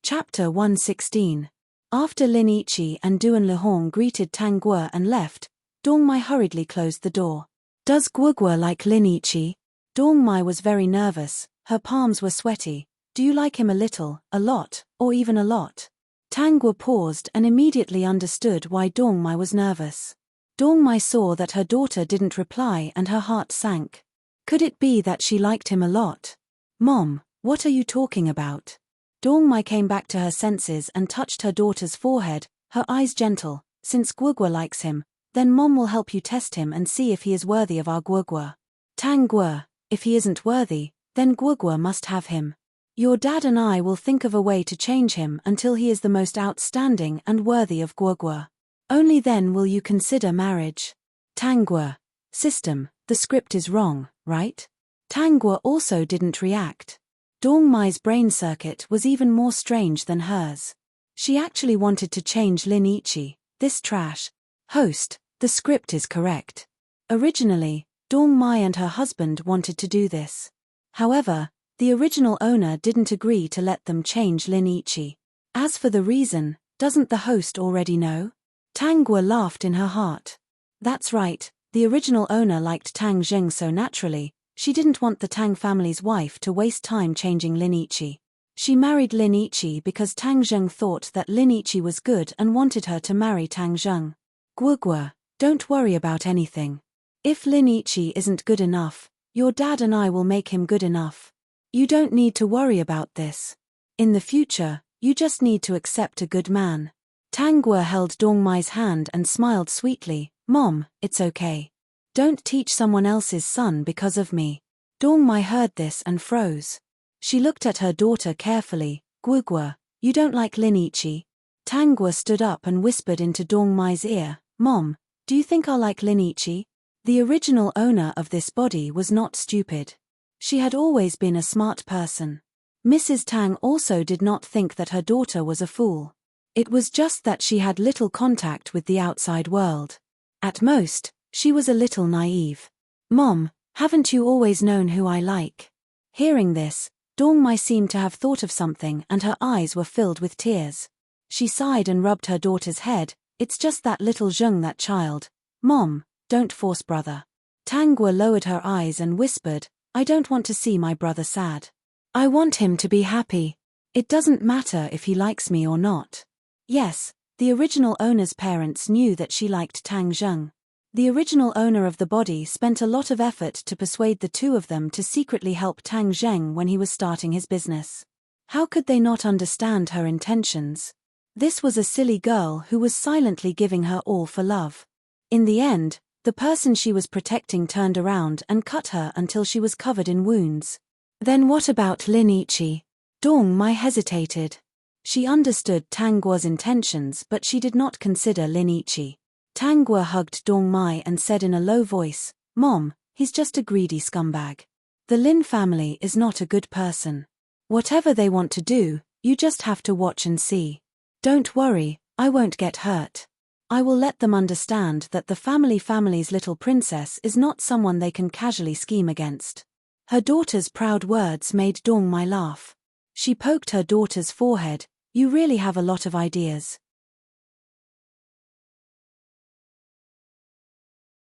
Chapter 116. After Lin Ichi and Duan Lihong greeted Tang Guo and left, Dong Mai hurriedly closed the door. Does Guo Guo like Lin Ichi? Dong Mai was very nervous, her palms were sweaty. Do you like him a little, a lot, or even a lot? Tang Guo paused and immediately understood why Dong Mai was nervous. Dong Mai saw that her daughter didn't reply and her heart sank. Could it be that she liked him a lot? Mom, what are you talking about? Dong Mai came back to her senses and touched her daughter's forehead, her eyes gentle. Since Guo Guo likes him, then Mom will help you test him and see if he is worthy of our Guo Guo. Tang Guo, if he isn't worthy, then Guo Guo must have him. Your dad and I will think of a way to change him until he is the most outstanding and worthy of Guo Guo. Only then will you consider marriage. Tang Guo. System, the script is wrong, right? Tang Guo also didn't react. Dong Mai's brain circuit was even more strange than hers. She actually wanted to change Lin Ichi, this trash. Host, the script is correct. Originally, Dong Mai and her husband wanted to do this. However, the original owner didn't agree to let them change Lin Ichi. As for the reason, doesn't the host already know? Tang Guo laughed in her heart. That's right, the original owner liked Tang Zheng so naturally, she didn't want the Tang family's wife to waste time changing Lin Ichi. She married Lin Ichi because Tang Zheng thought that Lin Ichi was good and wanted her to marry Tang Zheng. Guo Guo, don't worry about anything. If Lin Ichi isn't good enough, your dad and I will make him good enough. You don't need to worry about this. In the future, you just need to accept a good man. Tang Guo held Dong Mai's hand and smiled sweetly. Mom, it's okay. Don't teach someone else's son because of me. Dong Mai heard this and froze. She looked at her daughter carefully. Guo Guo, you don't like Lin Ichi? Tang Guo stood up and whispered into Dong Mai's ear. Mom, do you think I'll like Lin Ichi? The original owner of this body was not stupid. She had always been a smart person. Mrs. Tang also did not think that her daughter was a fool. It was just that she had little contact with the outside world. At most, she was a little naive. "Mom, haven't you always known who I like?" Hearing this, Dong Mai seemed to have thought of something and her eyes were filled with tears. She sighed and rubbed her daughter's head. "It's just that little Zheng, that child. Mom, don't force brother." Tang Guo lowered her eyes and whispered, "I don't want to see my brother sad. I want him to be happy. It doesn't matter if he likes me or not." Yes, the original owner's parents knew that she liked Tang Zheng. The original owner of the body spent a lot of effort to persuade the two of them to secretly help Tang Zheng when he was starting his business. How could they not understand her intentions? This was a silly girl who was silently giving her all for love. In the end, the person she was protecting turned around and cut her until she was covered in wounds. Then what about Lin Ichi? Dong Mai hesitated. She understood Tang Guo's intentions, but she did not consider Lin Ichi. Tang Guo hugged Dong Mai and said in a low voice, "Mom, he's just a greedy scumbag. The Lin family is not a good person. Whatever they want to do, you just have to watch and see. Don't worry, I won't get hurt. I will let them understand that the family's little princess is not someone they can casually scheme against." Her daughter's proud words made Dong Mai laugh. She poked her daughter's forehead. "You really have a lot of ideas."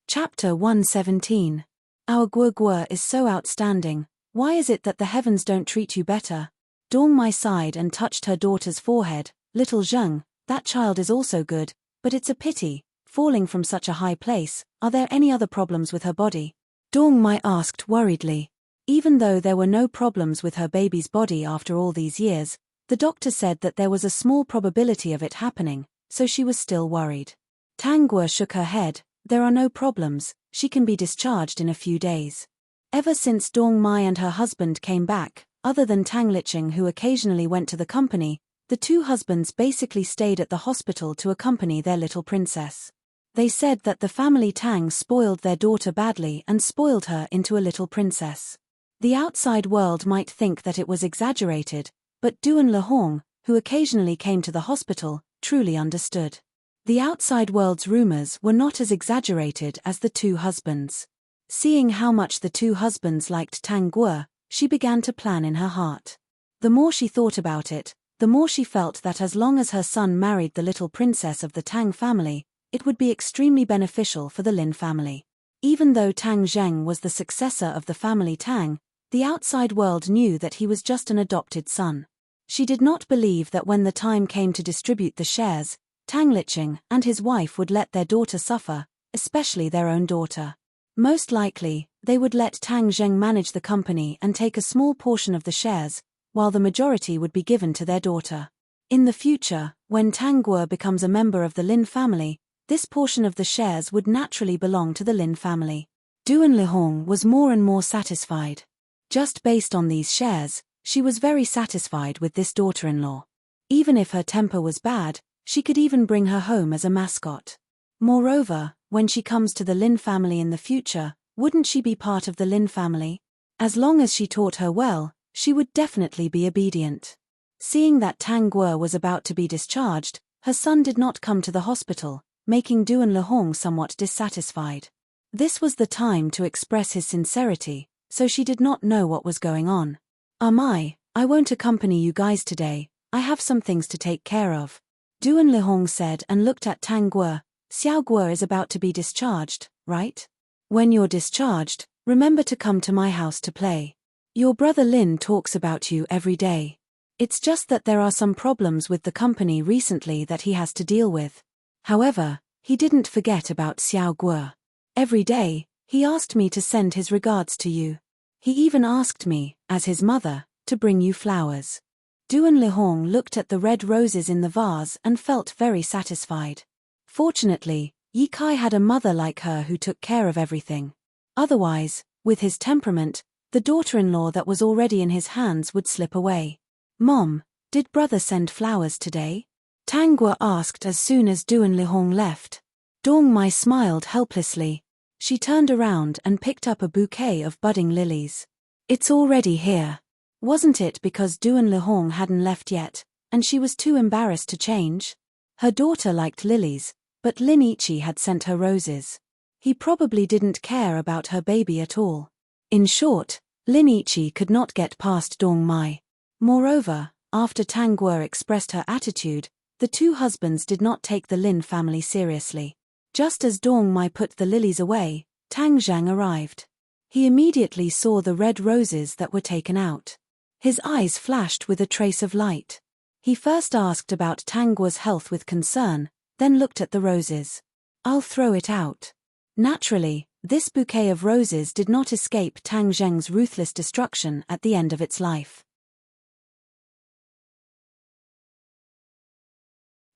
Chapter 117. Our Guo Guo is so outstanding. Why is it that the heavens don't treat you better? Dong Mai sighed and touched her daughter's forehead. "Little Zheng, that child is also good, but it's a pity, falling from such a high place. Are there any other problems with her body?" Dong Mai asked worriedly. Even though there were no problems with her baby's body after all these years, the doctor said that there was a small probability of it happening, so she was still worried. Tang Guo shook her head. "There are no problems, she can be discharged in a few days." Ever since Dong Mai and her husband came back, other than Tang Liqing who occasionally went to the company, the two husbands basically stayed at the hospital to accompany their little princess. They said that the family Tang spoiled their daughter badly and spoiled her into a little princess. The outside world might think that it was exaggerated, but Duan Lehong, who occasionally came to the hospital, truly understood. The outside world's rumors were not as exaggerated as the two husbands. Seeing how much the two husbands liked Tang Guo, she began to plan in her heart. The more she thought about it, the more she felt that as long as her son married the little princess of the Tang family, it would be extremely beneficial for the Lin family. Even though Tang Zheng was the successor of the family Tang, the outside world knew that he was just an adopted son. She did not believe that when the time came to distribute the shares, Tang Liqing and his wife would let their daughter suffer, especially their own daughter. Most likely, they would let Tang Zheng manage the company and take a small portion of the shares, while the majority would be given to their daughter. In the future, when Tang Guo becomes a member of the Lin family, this portion of the shares would naturally belong to the Lin family. Duan Lehong was more and more satisfied. Just based on these shares, she was very satisfied with this daughter-in-law. Even if her temper was bad, she could even bring her home as a mascot. Moreover, when she comes to the Lin family in the future, wouldn't she be part of the Lin family? As long as she taught her well, she would definitely be obedient. Seeing that Tang Guo was about to be discharged, her son did not come to the hospital, making Duan Lehong somewhat dissatisfied. This was the time to express his sincerity, so she did not know what was going on. I won't accompany you guys today, I have some things to take care of," Duan Lehong said and looked at Tang Guo. "Xiao Guo is about to be discharged, right? When you're discharged, remember to come to my house to play. Your brother Lin talks about you every day. It's just that there are some problems with the company recently that he has to deal with. However, he didn't forget about Xiao Guo. Every day, he asked me to send his regards to you. He even asked me, as his mother, to bring you flowers." Duan Lehong looked at the red roses in the vase and felt very satisfied. Fortunately, Yi Kai had a mother like her who took care of everything. Otherwise, with his temperament, the daughter-in-law that was already in his hands would slip away. "Mom, did brother send flowers today?" Tang Guo asked as soon as Duan Lehong left. Dong Mai smiled helplessly. She turned around and picked up a bouquet of budding lilies. It's already here. Wasn't it because Duan Lihong hadn't left yet, and she was too embarrassed to change? Her daughter liked lilies, but Lin Ichi had sent her roses. He probably didn't care about her baby at all. In short, Lin Ichi could not get past Dong Mai. Moreover, after Tang Guo expressed her attitude, the two husbands did not take the Lin family seriously. Just as Dong Mai put the lilies away, Tang Zhang arrived. He immediately saw the red roses that were taken out. His eyes flashed with a trace of light. He first asked about Tang Guo's health with concern, then looked at the roses. I'll throw it out. Naturally, this bouquet of roses did not escape Tang Zheng's ruthless destruction at the end of its life.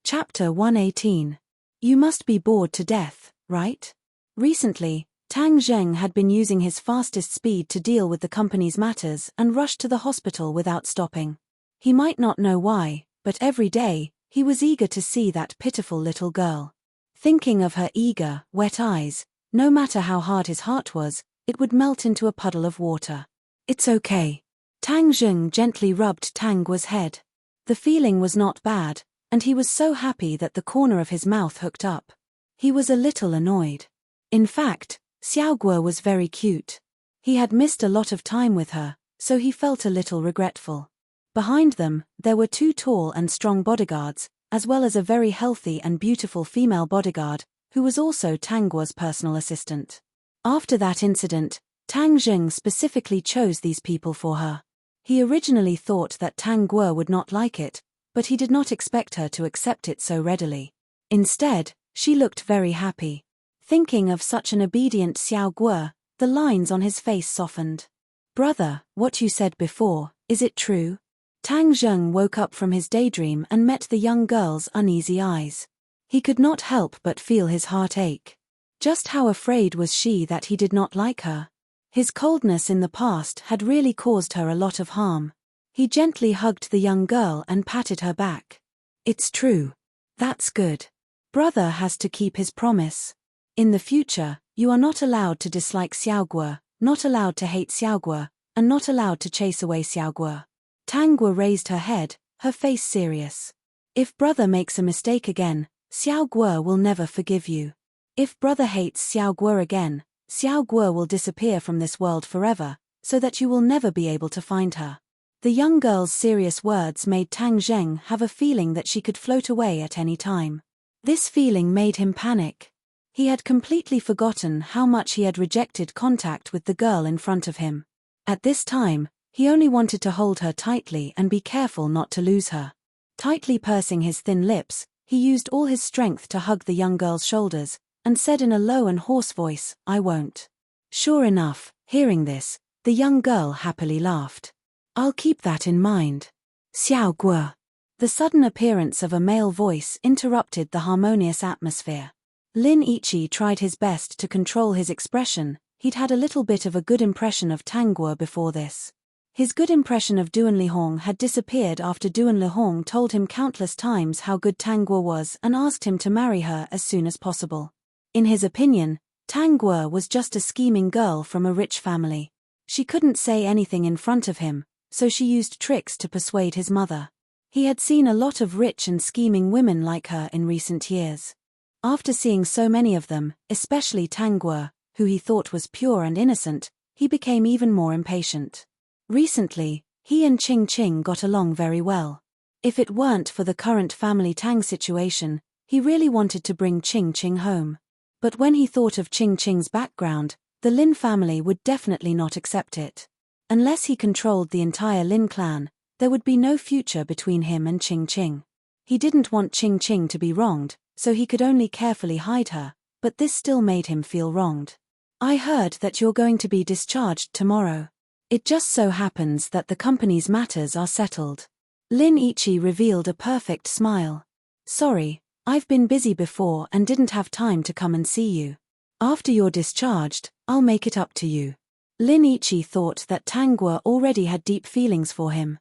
Chapter 118. You must be bored to death, right? Recently, Tang Zheng had been using his fastest speed to deal with the company's matters and rushed to the hospital without stopping. He might not know why, but every day, he was eager to see that pitiful little girl. Thinking of her eager, wet eyes, no matter how hard his heart was, it would melt into a puddle of water. It's okay. Tang Zheng gently rubbed Tang Guo's head. The feeling was not bad, and he was so happy that the corner of his mouth hooked up. He was a little annoyed. In fact, Xiao Guo was very cute. He had missed a lot of time with her, so he felt a little regretful. Behind them, there were two tall and strong bodyguards, as well as a very healthy and beautiful female bodyguard, who was also Tang Guo's personal assistant. After that incident, Tang Zheng specifically chose these people for her. He originally thought that Tang Guo would not like it, but he did not expect her to accept it so readily. Instead, she looked very happy. Thinking of such an obedient Xiao Guo, the lines on his face softened. Brother, what you said before, is it true? Tang Zheng woke up from his daydream and met the young girl's uneasy eyes. He could not help but feel his heart ache. Just how afraid was she that he did not like her? His coldness in the past had really caused her a lot of harm. He gently hugged the young girl and patted her back. It's true. That's good. Brother has to keep his promise. In the future, you are not allowed to dislike Xiao Guo, not allowed to hate Xiao Guo, and not allowed to chase away Xiao Guo. Tang Guo raised her head, her face serious. If brother makes a mistake again, Xiao Guo will never forgive you. If brother hates Xiao Guo again, Xiao Guo will disappear from this world forever, so that you will never be able to find her. The young girl's serious words made Tang Zheng have a feeling that she could float away at any time. This feeling made him panic. He had completely forgotten how much he had rejected contact with the girl in front of him. At this time, he only wanted to hold her tightly and be careful not to lose her. Tightly pursing his thin lips, he used all his strength to hug the young girl's shoulders, and said in a low and hoarse voice, I won't. Sure enough, hearing this, the young girl happily laughed. I'll keep that in mind. Xiao Guo. The sudden appearance of a male voice interrupted the harmonious atmosphere. Lin Ichi tried his best to control his expression. He'd had a little bit of a good impression of Tang Guo before this. His good impression of Duan Lihong had disappeared after Duan Lihong told him countless times how good Tang Guo was and asked him to marry her as soon as possible. In his opinion, Tang Guo was just a scheming girl from a rich family. She couldn't say anything in front of him, so she used tricks to persuade his mother. He had seen a lot of rich and scheming women like her in recent years. After seeing so many of them, especially Tang Guo, who he thought was pure and innocent, he became even more impatient. Recently, he and Qing Qing got along very well. If it weren't for the current family Tang situation, he really wanted to bring Qing Qing home. But when he thought of Qing Qing's background, the Lin family would definitely not accept it. Unless he controlled the entire Lin clan, there would be no future between him and Qing Qing. He didn't want Qing Qing to be wronged, so he could only carefully hide her, but this still made him feel wronged. I heard that you're going to be discharged tomorrow. It just so happens that the company's matters are settled. Lin Ichi revealed a perfect smile. Sorry, I've been busy before and didn't have time to come and see you. After you're discharged, I'll make it up to you. Lin Ichi thought that Tang Guo already had deep feelings for him.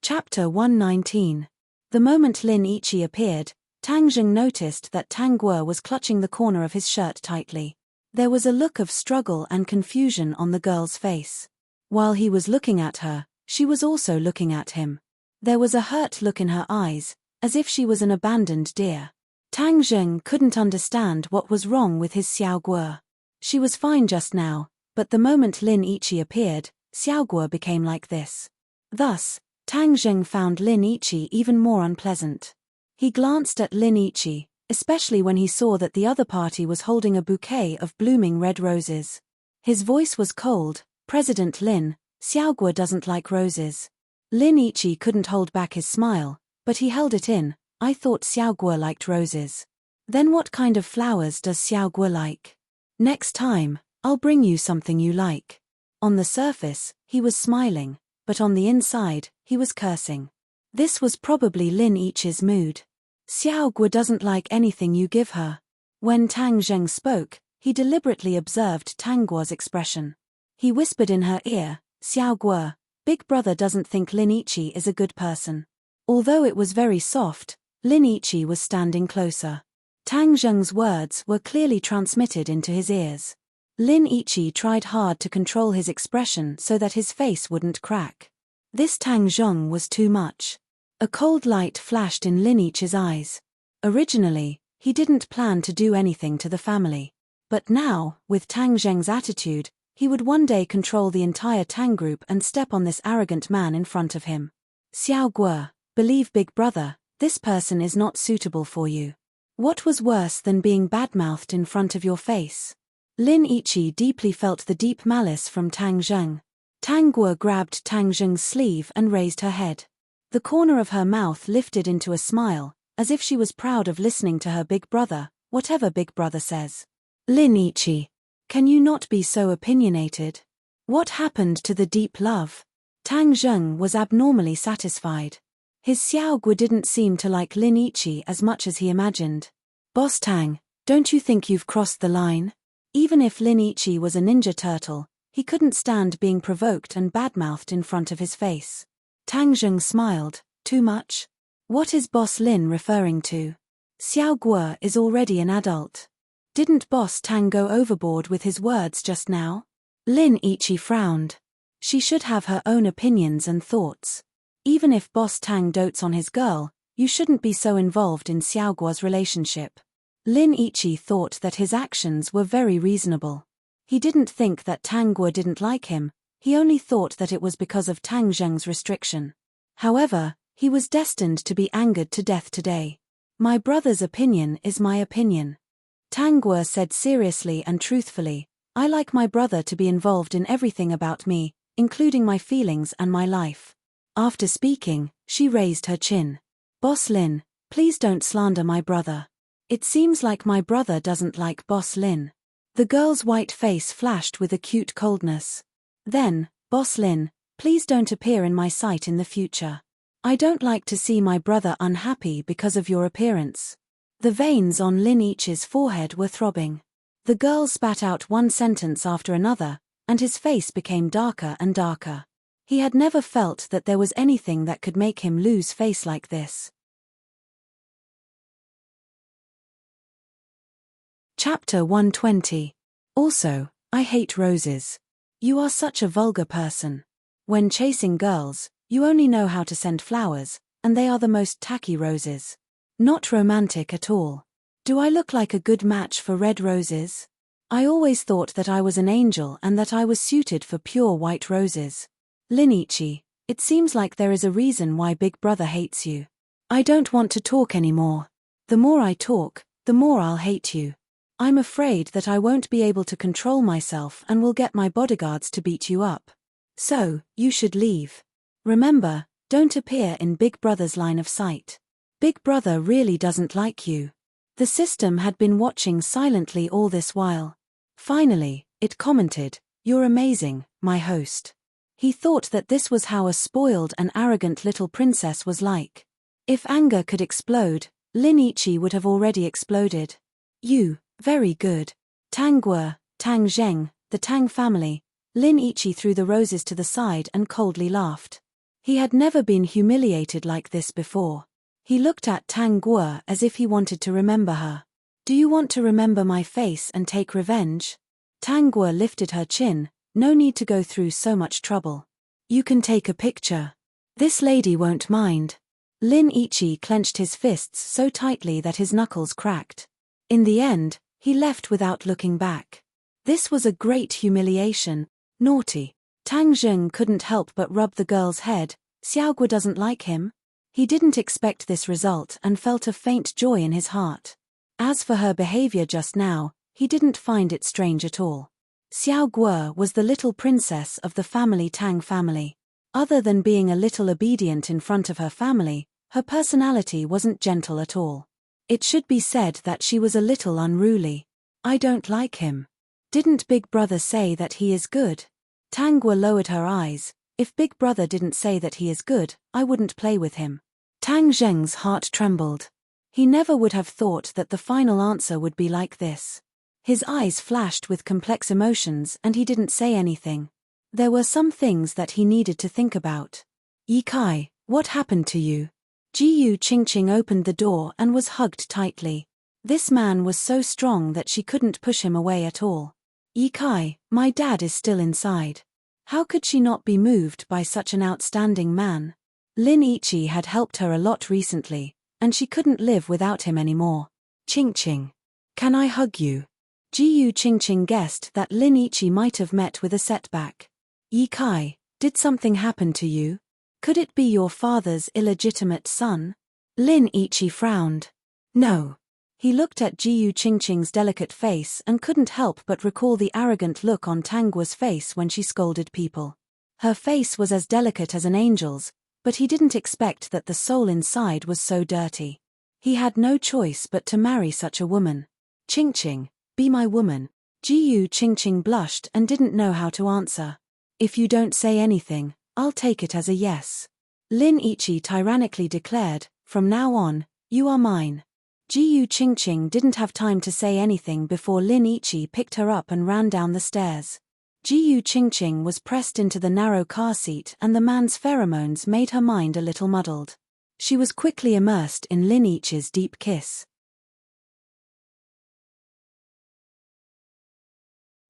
Chapter 119. The moment Lin Ichi appeared, Tang Zheng noticed that Tang Guo was clutching the corner of his shirt tightly. There was a look of struggle and confusion on the girl's face. While he was looking at her, she was also looking at him. There was a hurt look in her eyes, as if she was an abandoned deer. Tang Zheng couldn't understand what was wrong with his Xiao Guo. She was fine just now, but the moment Lin Yiqi appeared, Xiao Guo became like this. Thus, Tang Zheng found Lin Yiqi even more unpleasant. He glanced at Lin Yiqi, especially when he saw that the other party was holding a bouquet of blooming red roses. His voice was cold. President Lin, Xiao Guo doesn't like roses. Lin Yiqi couldn't hold back his smile, but he held it in. I thought Xiao Guo liked roses. Then what kind of flowers does Xiao Guo like? Next time, I'll bring you something you like. On the surface, he was smiling, but on the inside, he was cursing. This was probably Lin Yiqi's mood. Xiao Guo doesn't like anything you give her. When Tang Zheng spoke, he deliberately observed Tang Guo's expression. He whispered in her ear, Xiao Guo, Big Brother doesn't think Lin Yiqi is a good person. Although it was very soft, Lin Yiqi was standing closer. Tang Zheng's words were clearly transmitted into his ears. Lin Yiqi tried hard to control his expression so that his face wouldn't crack. This Tang Zheng was too much. A cold light flashed in Lin Yiqi's eyes. Originally, he didn't plan to do anything to the family. But now, with Tang Zheng's attitude, he would one day control the entire Tang group and step on this arrogant man in front of him. Xiao Guo, believe Big Brother, this person is not suitable for you. What was worse than being badmouthed in front of your face? Lin Yiqi deeply felt the deep malice from Tang Zheng. Tang Guo grabbed Tang Zheng's sleeve and raised her head. The corner of her mouth lifted into a smile, as if she was proud of listening to her big brother, whatever Big Brother says. Lin Yiqi, can you not be so opinionated? What happened to the deep love? Tang Zheng was abnormally satisfied. His Xiao Guo didn't seem to like Lin Yiqi as much as he imagined. Boss Tang, don't you think you've crossed the line? Even if Lin Yiqi was a ninja turtle, he couldn't stand being provoked and badmouthed in front of his face. Tang Zheng smiled. Too much? What is Boss Lin referring to? Xiao Guo is already an adult. Didn't Boss Tang go overboard with his words just now? Lin Yiqi frowned. She should have her own opinions and thoughts. Even if Boss Tang dotes on his girl, you shouldn't be so involved in Xiao Guo's relationship. Lin Yiqi thought that his actions were very reasonable. He didn't think that Tang Guo didn't like him. He only thought that it was because of Tang Zheng's restriction. However, he was destined to be angered to death today. My brother's opinion is my opinion. Tang Guo said seriously and truthfully, I like my brother to be involved in everything about me, including my feelings and my life. After speaking, she raised her chin. Boss Lin, please don't slander my brother. It seems like my brother doesn't like Boss Lin. The girl's white face flashed with acute coldness. Then, Boss Lin, please don't appear in my sight in the future. I don't like to see my brother unhappy because of your appearance. The veins on Lin Yiqi's forehead were throbbing. The girl spat out one sentence after another, and his face became darker and darker. He had never felt that there was anything that could make him lose face like this. Chapter 120. Also, I hate roses. You are such a vulgar person. When chasing girls, you only know how to send flowers, and they are the most tacky roses. Not romantic at all. Do I look like a good match for red roses? I always thought that I was an angel and that I was suited for pure white roses. Lin Yiqi, it seems like there is a reason why Big Brother hates you. I don't want to talk anymore. The more I talk, the more I'll hate you. I'm afraid that I won't be able to control myself and will get my bodyguards to beat you up. So, you should leave. Remember, don't appear in Big Brother's line of sight. Big Brother really doesn't like you. The system had been watching silently all this while. Finally, it commented, You're amazing, my host. He thought that this was how a spoiled and arrogant little princess was like. If anger could explode, Lin Yiqi would have already exploded. You, very good. Tang Guo, Tang Zheng, the Tang family. Lin Yiqi threw the roses to the side and coldly laughed. He had never been humiliated like this before. He looked at Tang Guo as if he wanted to remember her. Do you want to remember my face and take revenge? Tang Guo lifted her chin. No need to go through so much trouble. You can take a picture. This lady won't mind. Lin Ichi clenched his fists so tightly that his knuckles cracked. In the end, he left without looking back. This was a great humiliation. Naughty. Tang Zheng couldn't help but rub the girl's head. Xiaoguo doesn't like him? He didn't expect this result and felt a faint joy in his heart. As for her behavior just now, he didn't find it strange at all. Xiaoguo was the little princess of the family Tang family. Other than being a little obedient in front of her family, her personality wasn't gentle at all. It should be said that she was a little unruly. I don't like him. Didn't Big Brother say that he is good? Tang Guo lowered her eyes. If Big Brother didn't say that he is good, I wouldn't play with him. Tang Zheng's heart trembled. He never would have thought that the final answer would be like this. His eyes flashed with complex emotions and he didn't say anything. There were some things that he needed to think about. Yi Kai, what happened to you? Jiyu Qingqing opened the door and was hugged tightly. This man was so strong that she couldn't push him away at all. Yi Kai, my dad is still inside. How could she not be moved by such an outstanding man? Lin Ichi had helped her a lot recently, and she couldn't live without him anymore. Qingqing. Can I hug you? Jiyu Qingqing guessed that Lin Ichi might have met with a setback. Yi Kai, did something happen to you? Could it be your father's illegitimate son? Lin Ichi frowned. No. He looked at Jiyu Qingqing's delicate face and couldn't help but recall the arrogant look on Tang Guo's face when she scolded people. Her face was as delicate as an angel's, but he didn't expect that the soul inside was so dirty. He had no choice but to marry such a woman. Qingqing, be my woman. Jiyu Qingqing blushed and didn't know how to answer. If you don't say anything, I'll take it as a yes. Lin Ichi tyrannically declared, from now on, you are mine. Jiyu Qingqing didn't have time to say anything before Lin Ichi picked her up and ran down the stairs. Jiyu Qingqing was pressed into the narrow car seat and the man's pheromones made her mind a little muddled. She was quickly immersed in Lin Ichi's deep kiss.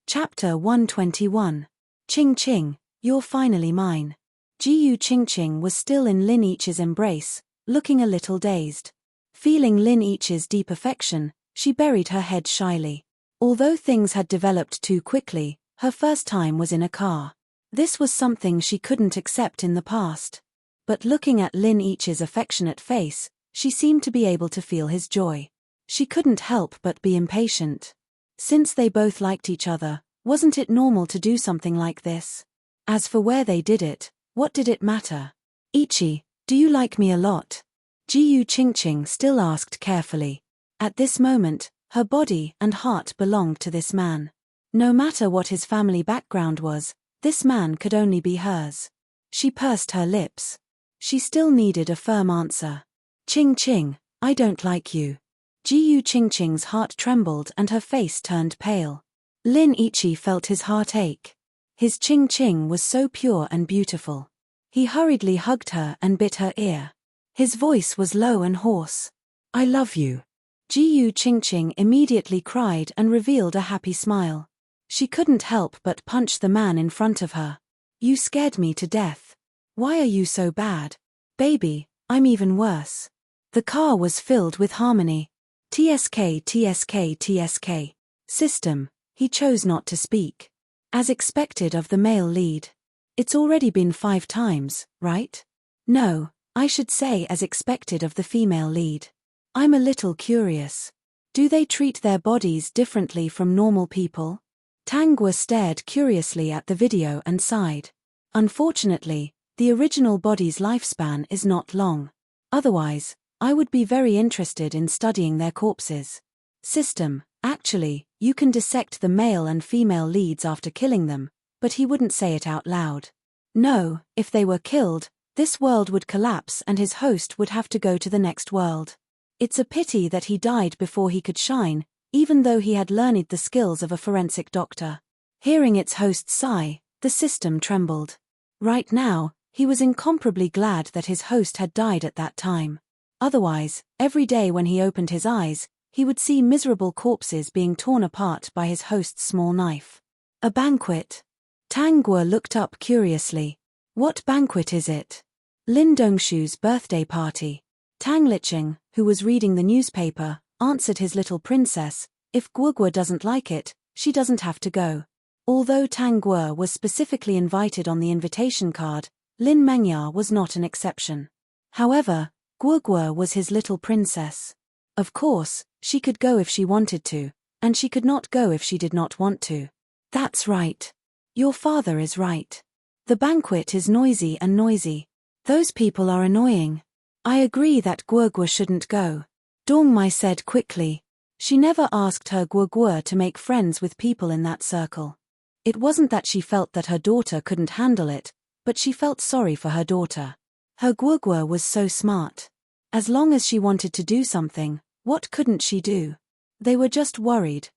Chapter 121. Qingqing, you're finally mine. Jiyu Qingqing was still in Lin Ichi's embrace, looking a little dazed. Feeling Lin Ichi's deep affection, she buried her head shyly. Although things had developed too quickly, her first time was in a car. This was something she couldn't accept in the past. But looking at Lin Ichi's affectionate face, she seemed to be able to feel his joy. She couldn't help but be impatient. Since they both liked each other, wasn't it normal to do something like this? As for where they did it, what did it matter? Ichi, do you like me a lot? Jiyu Qingqing still asked carefully. At this moment, her body and heart belonged to this man. No matter what his family background was, this man could only be hers. She pursed her lips. She still needed a firm answer. Qingqing, I don't like you. Jiyu Qingqing's heart trembled and her face turned pale. Lin Ichi felt his heart ache. His Qingqing was so pure and beautiful. He hurriedly hugged her and bit her ear. His voice was low and hoarse. I love you. Jiyu Qingqing immediately cried and revealed a happy smile. She couldn't help but punch the man in front of her. You scared me to death. Why are you so bad? Baby, I'm even worse. The car was filled with harmony. TSK TSK TSK. System, he chose not to speak. As expected of the male lead. It's already been 5 times, right? No. I should say as expected of the female lead. I'm a little curious. Do they treat their bodies differently from normal people? Tang Guo stared curiously at the video and sighed. Unfortunately, the original body's lifespan is not long. Otherwise, I would be very interested in studying their corpses. System, actually, you can dissect the male and female leads after killing them, but he wouldn't say it out loud. No, if they were killed, this world would collapse and his host would have to go to the next world. It's a pity that he died before he could shine, even though he had learned the skills of a forensic doctor. Hearing its host sigh, the system trembled. Right now, he was incomparably glad that his host had died at that time. Otherwise, every day when he opened his eyes, he would see miserable corpses being torn apart by his host's small knife. A banquet. Tang Guo looked up curiously. What banquet is it? Lin Dongshu's birthday party. Tang Liqing, who was reading the newspaper, answered his little princess, if Guo doesn't like it, she doesn't have to go. Although Tang Guo was specifically invited on the invitation card, Lin Mengya was not an exception. However, Guo was his little princess. Of course, she could go if she wanted to, and she could not go if she did not want to. That's right. Your father is right. The banquet is noisy and noisy. Those people are annoying. I agree that Guo shouldn't go. Dongmai said quickly. She never asked her Guo to make friends with people in that circle. It wasn't that she felt that her daughter couldn't handle it, but she felt sorry for her daughter. Her Guo was so smart. As long as she wanted to do something, what couldn't she do? They were just worried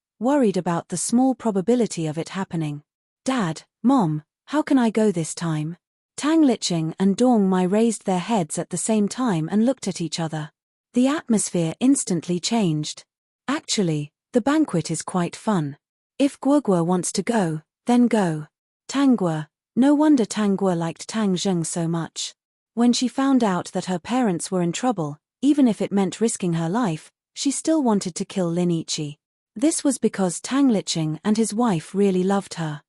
about the small probability of it happening. Dad, Mom, how can I go this time? Tang Liqing and Dong Mai raised their heads at the same time and looked at each other. The atmosphere instantly changed. Actually, the banquet is quite fun. If Guo wants to go, then go. Tang Guo, no wonder Tang Guo liked Tang Zheng so much. When she found out that her parents were in trouble, even if it meant risking her life, she still wanted to kill Lin Yiqi. This was because Tang Liqing and his wife really loved her.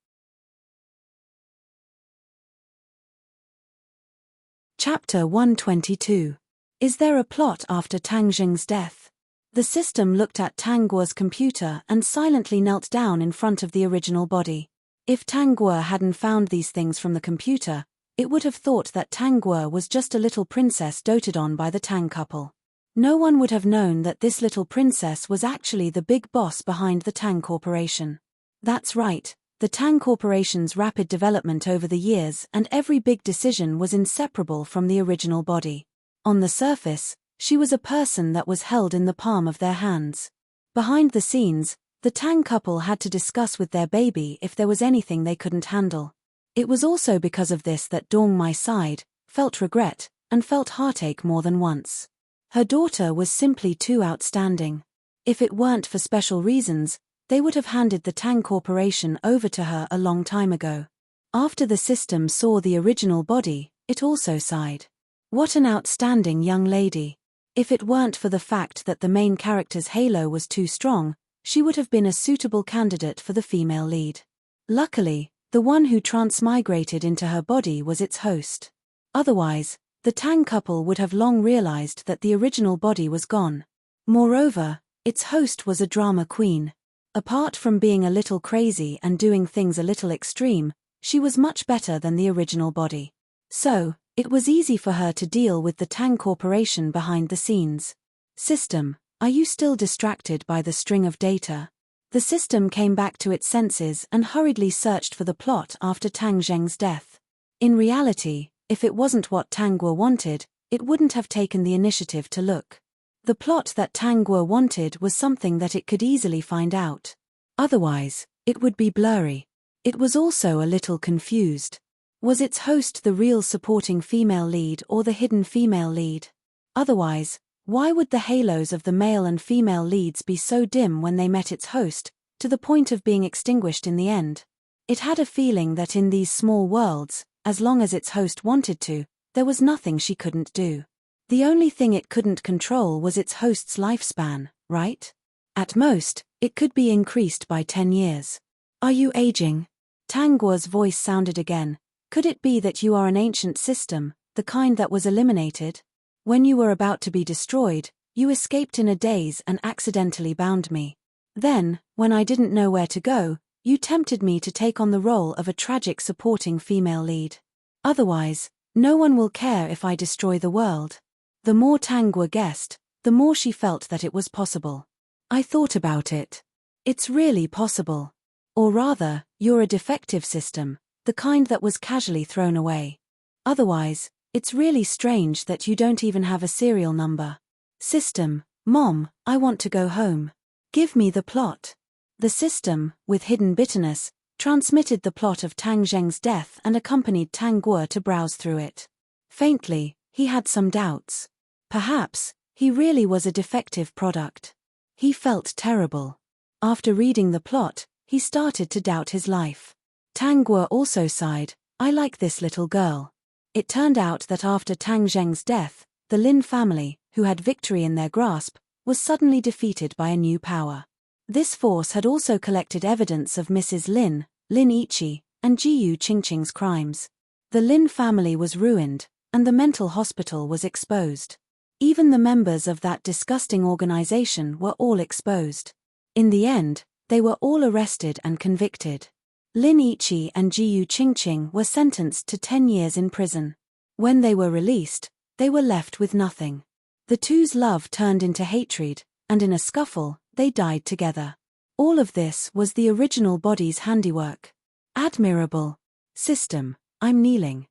Chapter 122. Is there a plot after Tang Zheng's death? The system looked at Tang Guo's computer and silently knelt down in front of the original body. If Tang Guo hadn't found these things from the computer, it would have thought that Tang Guo was just a little princess doted on by the Tang couple. No one would have known that this little princess was actually the big boss behind the Tang Corporation. That's right. The Tang Corporation's rapid development over the years and every big decision was inseparable from the original body. On the surface, she was a person that was held in the palm of their hands. Behind the scenes, the Tang couple had to discuss with their baby if there was anything they couldn't handle. It was also because of this that Dong Mai sighed, felt regret, and felt heartache more than once. Her daughter was simply too outstanding. If it weren't for special reasons, they would have handed the Tang Corporation over to her a long time ago. After the system saw the original body, it also sighed. What an outstanding young lady. If it weren't for the fact that the main character's halo was too strong, she would have been a suitable candidate for the female lead. Luckily, the one who transmigrated into her body was its host. Otherwise, the Tang couple would have long realized that the original body was gone. Moreover, its host was a drama queen. Apart from being a little crazy and doing things a little extreme, she was much better than the original body. So, it was easy for her to deal with the Tang Corporation behind the scenes. System, are you still distracted by the string of data? The system came back to its senses and hurriedly searched for the plot after Tang Zheng's death. In reality, if it wasn't what Tang Guo wanted, it wouldn't have taken the initiative to look. The plot that Tang Guo wanted was something that it could easily find out. Otherwise, it would be blurry. It was also a little confused. Was its host the real supporting female lead or the hidden female lead? Otherwise, why would the halos of the male and female leads be so dim when they met its host, to the point of being extinguished in the end? It had a feeling that in these small worlds, as long as its host wanted to, there was nothing she couldn't do. The only thing it couldn't control was its host's lifespan, right? At most, it could be increased by 10 years. Are you aging? Tang Guo's voice sounded again. Could it be that you are an ancient system, the kind that was eliminated? When you were about to be destroyed, you escaped in a daze and accidentally bound me. Then, when I didn't know where to go, you tempted me to take on the role of a tragic supporting female lead. Otherwise, no one will care if I destroy the world. The more Tang Guo guessed, the more she felt that it was possible. I thought about it. It's really possible. Or rather, you're a defective system, the kind that was casually thrown away. Otherwise, it's really strange that you don't even have a serial number. System, Mom, I want to go home. Give me the plot. The system, with hidden bitterness, transmitted the plot of Tang Zheng's death and accompanied Tang Guo to browse through it. Faintly, he had some doubts. Perhaps, he really was a defective product. He felt terrible. After reading the plot, he started to doubt his life. Tang Guo also sighed, I like this little girl. It turned out that after Tang Zheng's death, the Lin family, who had victory in their grasp, was suddenly defeated by a new power. This force had also collected evidence of Mrs. Lin, Lin Yiqi, and Jiyu Qingqing's crimes. The Lin family was ruined, and the mental hospital was exposed. Even the members of that disgusting organization were all exposed. In the end, they were all arrested and convicted. Lin Yiqi and Jiyu Qingqing were sentenced to 10 years in prison. When they were released, they were left with nothing. The two's love turned into hatred, and in a scuffle, they died together. All of this was the original body's handiwork. Admirable. System, I'm kneeling.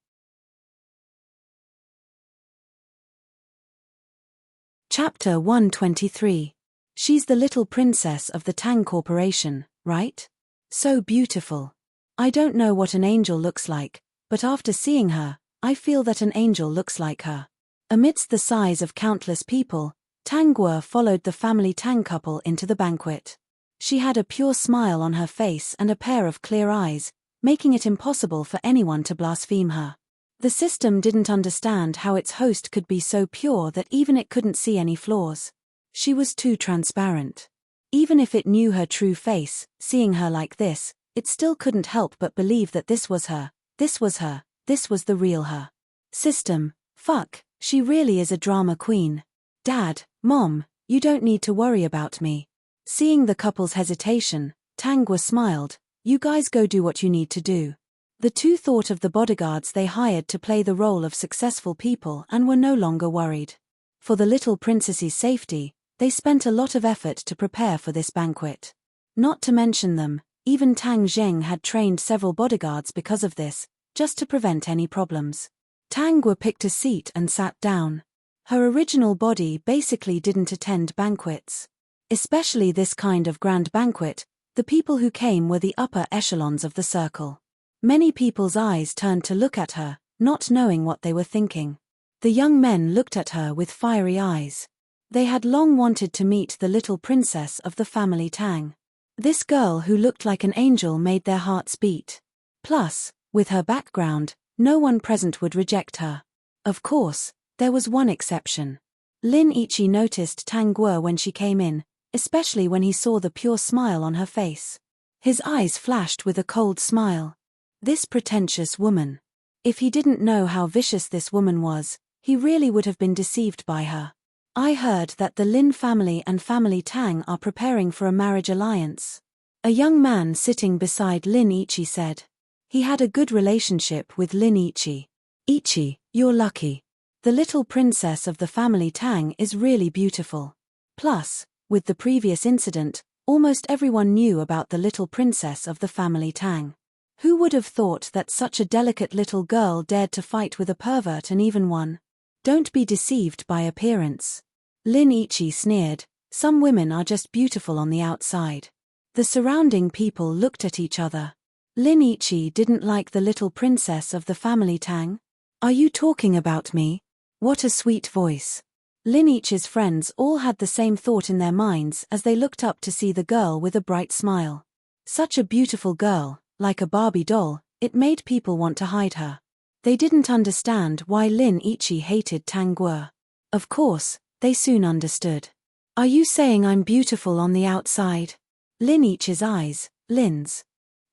Chapter 123. She's the little princess of the Tang Corporation, right? So beautiful. I don't know what an angel looks like, but after seeing her, I feel that an angel looks like her. Amidst the sighs of countless people, Tang Guo followed the family Tang couple into the banquet. She had a pure smile on her face and a pair of clear eyes, making it impossible for anyone to blaspheme her. The system didn't understand how its host could be so pure that even it couldn't see any flaws. She was too transparent. Even if it knew her true face, seeing her like this, it still couldn't help but believe that this was her, this was her, this was the real her. System, fuck, she really is a drama queen. Dad, Mom, you don't need to worry about me. Seeing the couple's hesitation, Tang Guo smiled, you guys go do what you need to do. The two thought of the bodyguards they hired to play the role of successful people and were no longer worried. For the little princess's safety, they spent a lot of effort to prepare for this banquet. Not to mention them, even Tang Zheng had trained several bodyguards because of this, just to prevent any problems. Tang Guo picked a seat and sat down. Her original body basically didn't attend banquets. Especially this kind of grand banquet, the people who came were the upper echelons of the circle. Many people's eyes turned to look at her, not knowing what they were thinking. The young men looked at her with fiery eyes. They had long wanted to meet the little princess of the family Tang. This girl who looked like an angel made their hearts beat. Plus, with her background, no one present would reject her. Of course, there was one exception. Lin Yiqi noticed Tang Guo when she came in, especially when he saw the pure smile on her face. His eyes flashed with a cold smile. This pretentious woman. If he didn't know how vicious this woman was, he really would have been deceived by her. I heard that the Lin family and family Tang are preparing for a marriage alliance. A young man sitting beside Lin Yiqi said. He had a good relationship with Lin Yiqi. Yiqi, you're lucky. The little princess of the family Tang is really beautiful. Plus, with the previous incident, almost everyone knew about the little princess of the family Tang. Who would have thought that such a delicate little girl dared to fight with a pervert and even won? Don't be deceived by appearance. Lin Yiqi sneered, some women are just beautiful on the outside. The surrounding people looked at each other. Lin Yiqi didn't like the little princess of the family Tang. Are you talking about me? What a sweet voice. Lin Yiqi's friends all had the same thought in their minds as they looked up to see the girl with a bright smile. Such a beautiful girl, like a Barbie doll, it made people want to hide her. They didn't understand why Lin Yiqi hated Tang Guo. Of course, they soon understood. Are you saying I'm beautiful on the outside? Lin Yiqi's eyes, Lin's.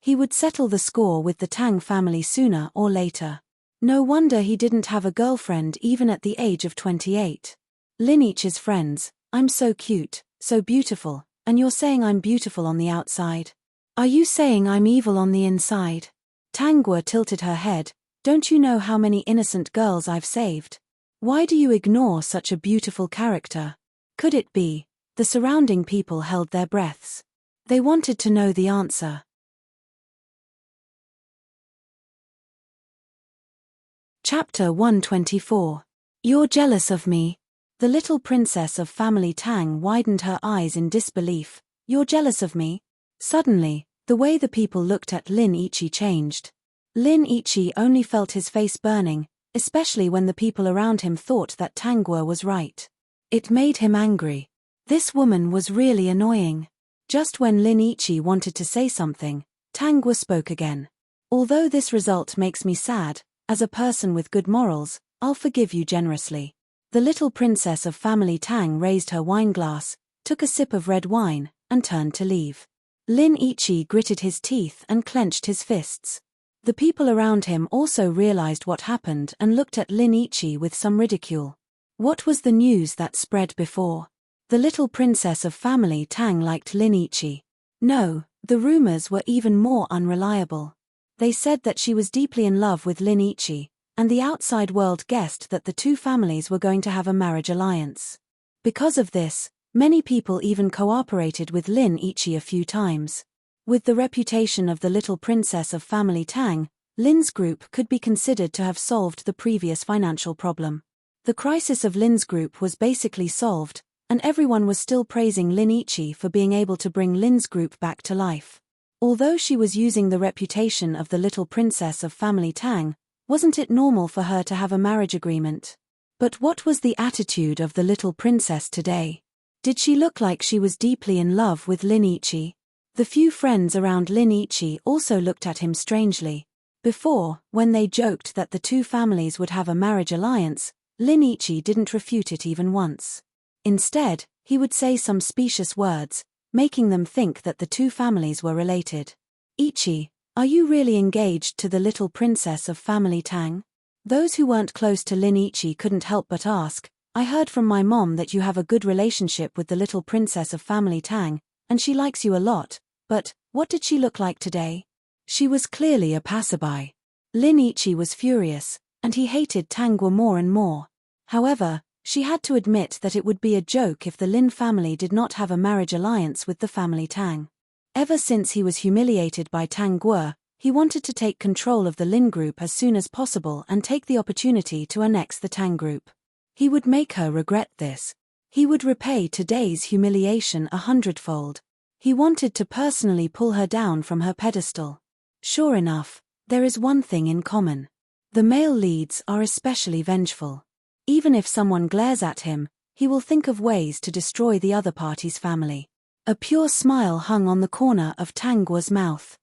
He would settle the score with the Tang family sooner or later. No wonder he didn't have a girlfriend even at the age of 28. Lin Yiqi's friends, I'm so cute, so beautiful, and you're saying I'm beautiful on the outside? Are you saying I'm evil on the inside? Tang Guo tilted her head, don't you know how many innocent girls I've saved? Why do you ignore such a beautiful character? Could it be? The surrounding people held their breaths. They wanted to know the answer. Chapter 124. You're jealous of me. The little princess of family Tang widened her eyes in disbelief. You're jealous of me? Suddenly, the way the people looked at Lin Yiqi changed. Lin Yiqi only felt his face burning, especially when the people around him thought that Tang Guo was right. It made him angry. This woman was really annoying. Just when Lin Ichi wanted to say something, Tangwa spoke again. Although this result makes me sad, as a person with good morals, I'll forgive you generously. The little princess of family Tang raised her wine glass, took a sip of red wine, and turned to leave. Lin Ichi gritted his teeth and clenched his fists. The people around him also realized what happened and looked at Lin Ichi with some ridicule. What was the news that spread before? The little princess of family Tang liked Lin Ichi. No, the rumors were even more unreliable. They said that she was deeply in love with Lin Ichi, and the outside world guessed that the two families were going to have a marriage alliance. Because of this, many people even cooperated with Lin Ichi a few times. With the reputation of the little princess of family Tang, Lin's group could be considered to have solved the previous financial problem. The crisis of Lin's group was basically solved, and everyone was still praising Lin Ichi for being able to bring Lin's group back to life. Although she was using the reputation of the little princess of family Tang, wasn't it normal for her to have a marriage agreement? But what was the attitude of the little princess today? Did she look like she was deeply in love with Lin Ichi? The few friends around Lin Ichi also looked at him strangely. Before, when they joked that the two families would have a marriage alliance, Lin Ichi didn't refute it even once. Instead, he would say some specious words, making them think that the two families were related. Ichi, are you really engaged to the little princess of family Tang? Those who weren't close to Lin Ichi couldn't help but ask, I heard from my mom that you have a good relationship with the little princess of family Tang, and she likes you a lot, but, what did she look like today? She was clearly a passerby. Lin Ichi was furious, and he hated Tangwa more and more. However, she had to admit that it would be a joke if the Lin family did not have a marriage alliance with the family Tang. Ever since he was humiliated by Tangwa, he wanted to take control of the Lin group as soon as possible and take the opportunity to annex the Tang group. He would make her regret this. He would repay today's humiliation 100-fold. He wanted to personally pull her down from her pedestal. Sure enough, there is one thing in common. The male leads are especially vengeful. Even if someone glares at him, he will think of ways to destroy the other party's family. A pure smile hung on the corner of Tangwa's mouth.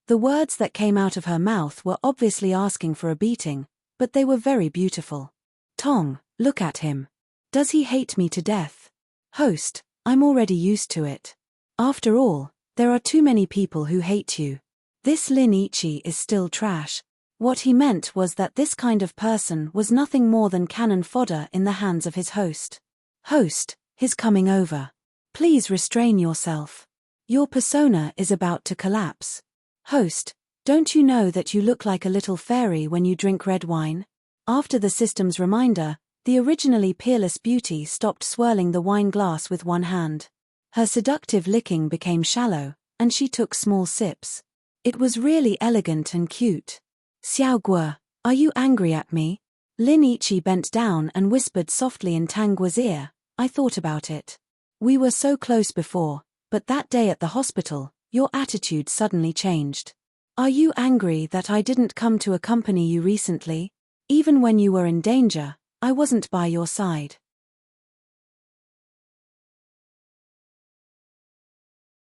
The words that came out of her mouth were obviously asking for a beating, but they were very beautiful. Tong, look at him. Does he hate me to death? Host, I'm already used to it. After all, there are too many people who hate you. This Lin Ichi is still trash. What he meant was that this kind of person was nothing more than cannon fodder in the hands of his host. Host, he's coming over. Please restrain yourself. Your persona is about to collapse. Host, don't you know that you look like a little fairy when you drink red wine? After the system's reminder, the originally peerless beauty stopped swirling the wine glass with one hand. Her seductive licking became shallow, and she took small sips. It was really elegant and cute. Xiao Guo, are you angry at me? Lin Ichi bent down and whispered softly in Tangwa's ear, I thought about it. We were so close before, but that day at the hospital, your attitude suddenly changed. Are you angry that I didn't come to accompany you recently? Even when you were in danger, I wasn't by your side.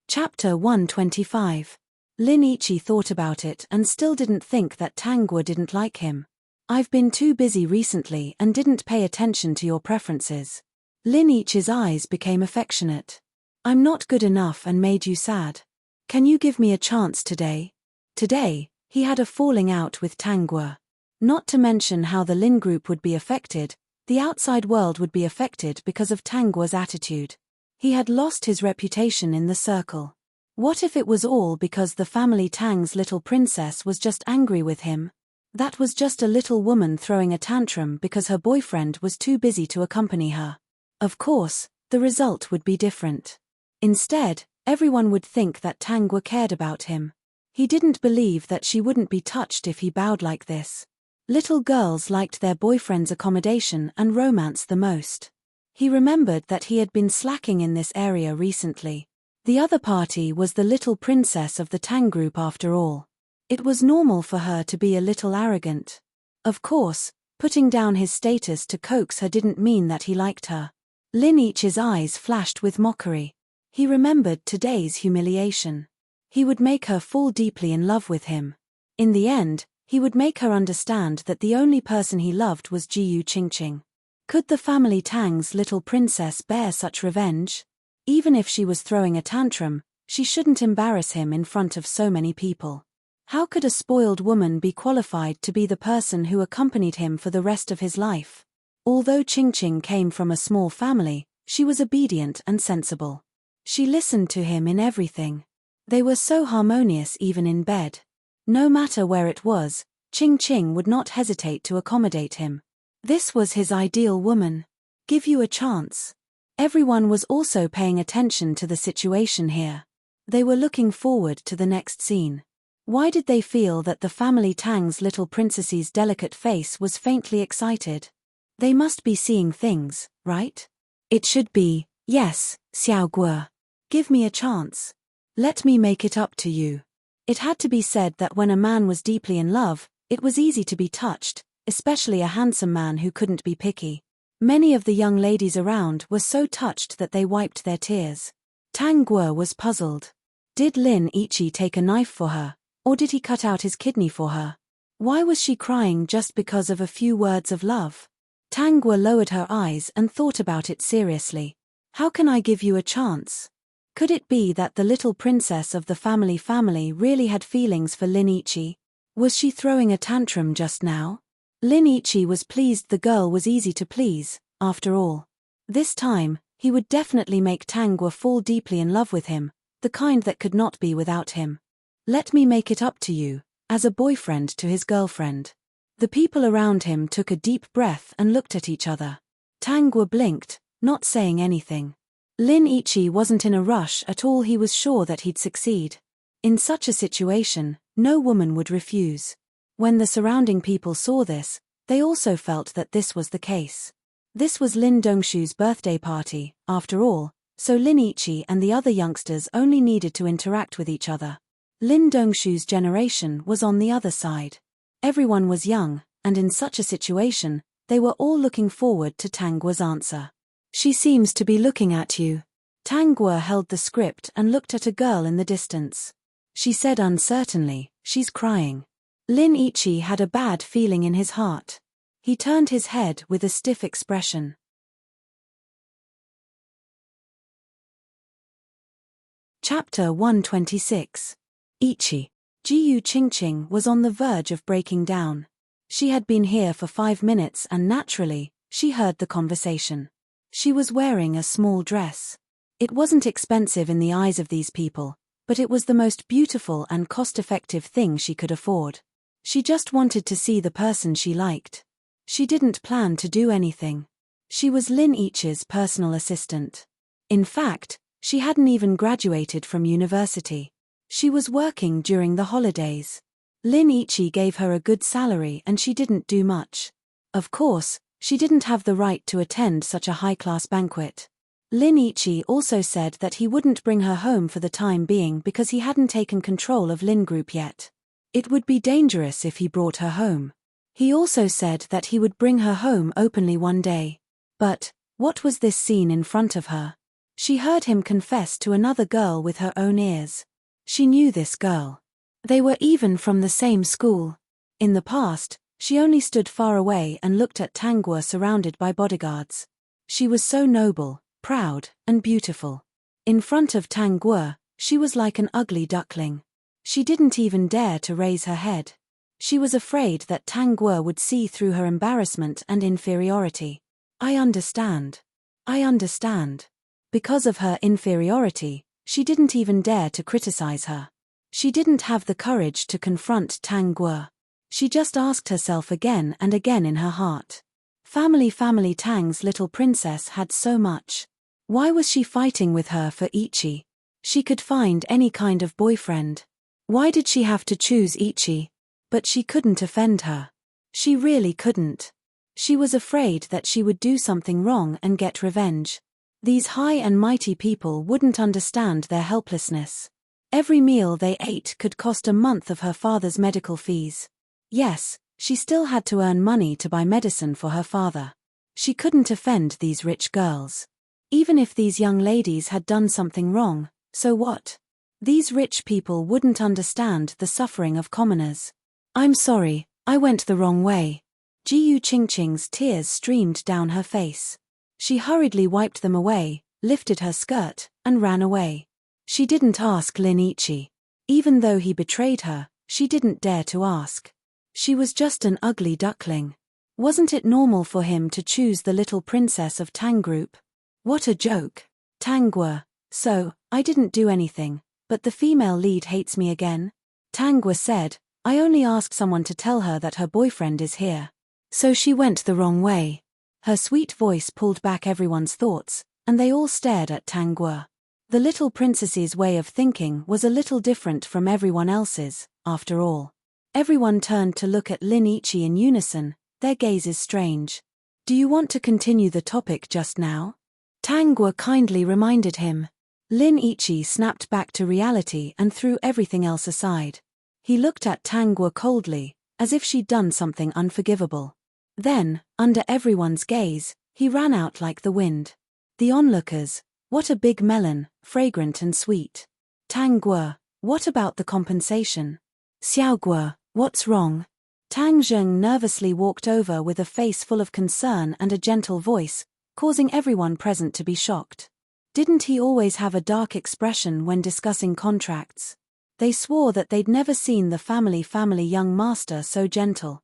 Chapter 125. Lin Ichi thought about it and still didn't think that Tangwa didn't like him. I've been too busy recently and didn't pay attention to your preferences. Lin Ichi's eyes became affectionate. I'm not good enough and made you sad. Can you give me a chance today? Today, he had a falling out with Tangwa. Not to mention how the Lin group would be affected, the outside world would be affected because of Tangwa's attitude. He had lost his reputation in the circle. What if it was all because the family Tang's little princess was just angry with him? That was just a little woman throwing a tantrum because her boyfriend was too busy to accompany her. Of course, the result would be different. Instead, everyone would think that Tangwa cared about him. He didn't believe that she wouldn't be touched if he bowed like this. Little girls liked their boyfriend's accommodation and romance the most. He remembered that he had been slacking in this area recently. The other party was the little princess of the Tang group after all. It was normal for her to be a little arrogant. Of course, putting down his status to coax her didn't mean that he liked her. Lin Ichi's eyes flashed with mockery. He remembered today's humiliation. He would make her fall deeply in love with him. In the end, he would make her understand that the only person he loved was Jiyu Qingqing. Could the family Tang's little princess bear such revenge? Even if she was throwing a tantrum, she shouldn't embarrass him in front of so many people. How could a spoiled woman be qualified to be the person who accompanied him for the rest of his life? Although Qingqing came from a small family, she was obedient and sensible. She listened to him in everything. They were so harmonious even in bed. No matter where it was, Qingqing would not hesitate to accommodate him. This was his ideal woman. Give you a chance. Everyone was also paying attention to the situation here. They were looking forward to the next scene. Why did they feel that the family Tang's little princess's delicate face was faintly excited? They must be seeing things, right? It should be, yes, Xiao Guo. Give me a chance. Let me make it up to you. It had to be said that when a man was deeply in love, it was easy to be touched, especially a handsome man who couldn't be picky. Many of the young ladies around were so touched that they wiped their tears. Tang Guo was puzzled. Did Lin Ichi take a knife for her, or did he cut out his kidney for her? Why was she crying just because of a few words of love? Tang Guo lowered her eyes and thought about it seriously. How can I give you a chance? Could it be that the little princess of the family really had feelings for Lin Ichi? Was she throwing a tantrum just now? Lin Ichi was pleased the girl was easy to please, after all. This time, he would definitely make Tang Guo fall deeply in love with him, the kind that could not be without him. Let me make it up to you, as a boyfriend to his girlfriend. The people around him took a deep breath and looked at each other. Tang Guo blinked, not saying anything. Lin Ichi wasn't in a rush at all. He was sure that he'd succeed. In such a situation, no woman would refuse. When the surrounding people saw this, they also felt that this was the case. This was Lin Dongshu's birthday party, after all, so Lin Ichi and the other youngsters only needed to interact with each other. Lin Dongshu's generation was on the other side. Everyone was young, and in such a situation, they were all looking forward to Tang Guo's answer. She seems to be looking at you. Tang Guo held the script and looked at a girl in the distance. She said uncertainly, she's crying. Lin Ichi had a bad feeling in his heart. He turned his head with a stiff expression. Chapter 126. Ichi. Jiyu Qingqing was on the verge of breaking down. She had been here for 5 minutes and naturally, she heard the conversation. She was wearing a small dress. It wasn't expensive in the eyes of these people, but it was the most beautiful and cost-effective thing she could afford. She just wanted to see the person she liked. She didn't plan to do anything. She was Lin Ichi's personal assistant. In fact, she hadn't even graduated from university. She was working during the holidays. Lin Ichi gave her a good salary and she didn't do much. Of course, she didn't have the right to attend such a high-class banquet. Lin Ichi also said that he wouldn't bring her home for the time being because he hadn't taken control of Lin Group yet. It would be dangerous if he brought her home. He also said that he would bring her home openly one day. But, what was this scene in front of her? She heard him confess to another girl with her own ears. She knew this girl. They were even from the same school. In the past, she only stood far away and looked at Tang Guo surrounded by bodyguards. She was so noble, proud, and beautiful. In front of Tang Guo, she was like an ugly duckling. She didn't even dare to raise her head. She was afraid that Tang Guo would see through her embarrassment and inferiority. I understand. Because of her inferiority, she didn't even dare to criticize her. She didn't have the courage to confront Tang Guo. She just asked herself again and again in her heart. Family Tang's little princess had so much. Why was she fighting with her for Ichi? She could find any kind of boyfriend. Why did she have to choose Ichi? But she couldn't offend her. She really couldn't. She was afraid that she would do something wrong and get revenge. These high and mighty people wouldn't understand their helplessness. Every meal they ate could cost a month of her father's medical fees. Yes, she still had to earn money to buy medicine for her father. She couldn't offend these rich girls. Even if these young ladies had done something wrong, so what? These rich people wouldn't understand the suffering of commoners. I'm sorry, I went the wrong way. Jiu Qingqing's tears streamed down her face. She hurriedly wiped them away, lifted her skirt, and ran away. She didn't ask Lin Ichi. Even though he betrayed her, she didn't dare to ask. She was just an ugly duckling. Wasn't it normal for him to choose the little princess of Tang group? What a joke. Tang Guo. So, I didn't do anything, but the female lead hates me again? Tang Guo said, I only asked someone to tell her that her boyfriend is here. So she went the wrong way. Her sweet voice pulled back everyone's thoughts, and they all stared at Tang Guo. The little princess's way of thinking was a little different from everyone else's, after all. Everyone turned to look at Lin Ichi in unison, their gazes strange. Do you want to continue the topic just now? Tang Guo kindly reminded him. Lin Ichi snapped back to reality and threw everything else aside. He looked at Tang Guo coldly, as if she'd done something unforgivable. Then, under everyone's gaze, he ran out like the wind. The onlookers, what a big melon, fragrant and sweet. Tang Guo, what about the compensation? Xiao Guo, what's wrong? Tang Zheng nervously walked over with a face full of concern and a gentle voice, causing everyone present to be shocked. Didn't he always have a dark expression when discussing contracts? They swore that they'd never seen the family young master so gentle.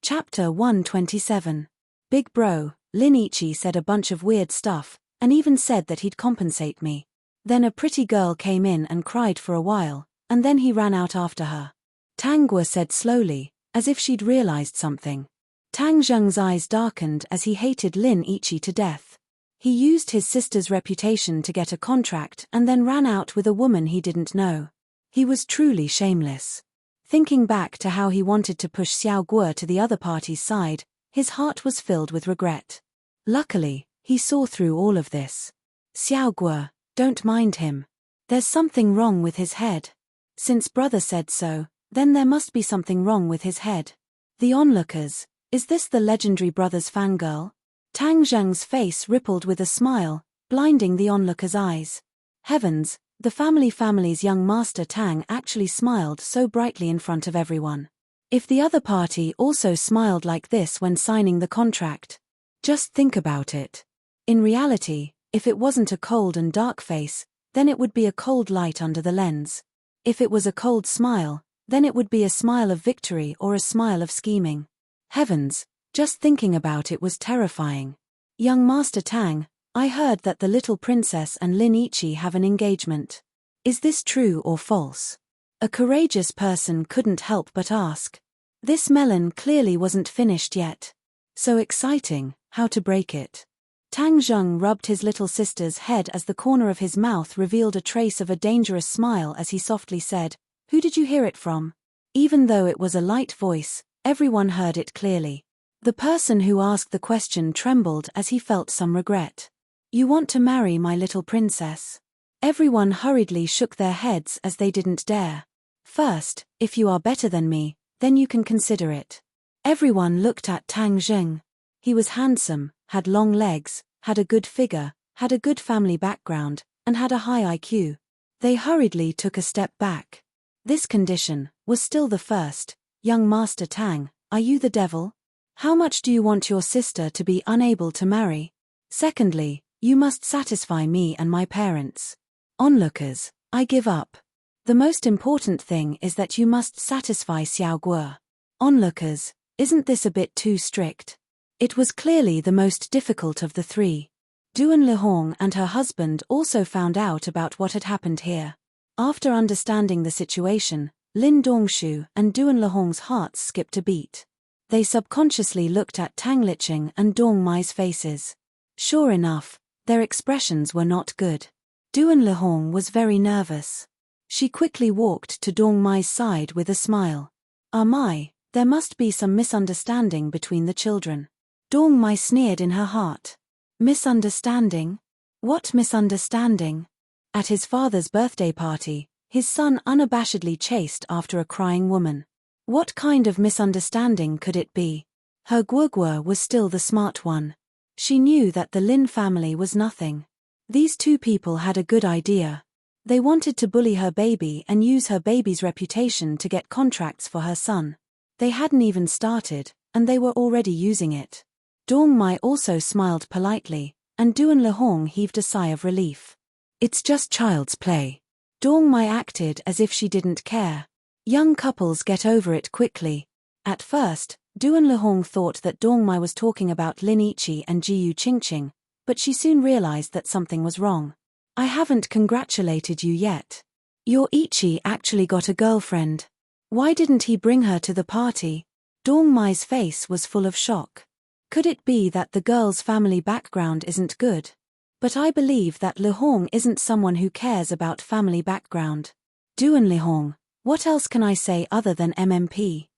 Chapter 127. Big bro, Lin Ichi said a bunch of weird stuff, and even said that he'd compensate me. Then a pretty girl came in and cried for a while, and then he ran out after her. Tang Guo said slowly, as if she'd realized something. Tang Zheng's eyes darkened as he hated Lin Ichi to death. He used his sister's reputation to get a contract and then ran out with a woman he didn't know. He was truly shameless. Thinking back to how he wanted to push Xiao Guo to the other party's side, his heart was filled with regret. Luckily, he saw through all of this. Xiao Guo, don't mind him. There's something wrong with his head. Since brother said so, then there must be something wrong with his head. The onlookers, is this the legendary brother's fangirl? Tang Zheng's face rippled with a smile, blinding the onlookers' eyes. Heavens, the family's young master Tang actually smiled so brightly in front of everyone. If the other party also smiled like this when signing the contract. Just think about it. In reality, if it wasn't a cold and dark face, then it would be a cold light under the lens. If it was a cold smile, then it would be a smile of victory or a smile of scheming. Heavens, just thinking about it was terrifying. Young Master Tang, I heard that the little princess and Lin Ichi have an engagement. Is this true or false? A courageous person couldn't help but ask. This melon clearly wasn't finished yet. So exciting, how to break it? Tang Zheng rubbed his little sister's head as the corner of his mouth revealed a trace of a dangerous smile as he softly said, Who did you hear it from? Even though it was a light voice, everyone heard it clearly. The person who asked the question trembled as he felt some regret. You want to marry my little princess? Everyone hurriedly shook their heads as they didn't dare. First, if you are better than me, then you can consider it. Everyone looked at Tang Zheng. He was handsome, had long legs, had a good figure, had a good family background, and had a high IQ. They hurriedly took a step back. This condition was still the first. Young Master Tang, are you the devil? How much do you want your sister to be unable to marry? Secondly, you must satisfy me and my parents. Onlookers, I give up. The most important thing is that you must satisfy Xiao Guo. Onlookers, isn't this a bit too strict? It was clearly the most difficult of the three. Duan Lihong and her husband also found out about what had happened here. After understanding the situation, Lin Dongshu and Duan Lihong's hearts skipped a beat. They subconsciously looked at Tang Liqing and Dong Mai's faces. Sure enough, their expressions were not good. Duan Lihong was very nervous. She quickly walked to Dong Mai's side with a smile. Ah my, there must be some misunderstanding between the children. Dong Mai sneered in her heart. Misunderstanding? What misunderstanding? At his father's birthday party, his son unabashedly chased after a crying woman. What kind of misunderstanding could it be? Her Guogua was still the smart one. She knew that the Lin family was nothing. These two people had a good idea. They wanted to bully her baby and use her baby's reputation to get contracts for her son. They hadn't even started, and they were already using it. Dong Mai also smiled politely, and Duan Lehong heaved a sigh of relief. It's just child's play. Dong Mai acted as if she didn't care. Young couples get over it quickly. At first, Duan Lehong thought that Dong Mai was talking about Lin Ichi and Jiyu Qingqing, but she soon realized that something was wrong. I haven't congratulated you yet. Your Ichi actually got a girlfriend. Why didn't he bring her to the party? Dong Mai's face was full of shock. Could it be that the girl's family background isn't good? But I believe that Lehong isn't someone who cares about family background. Duan Lehong, what else can I say other than MMP?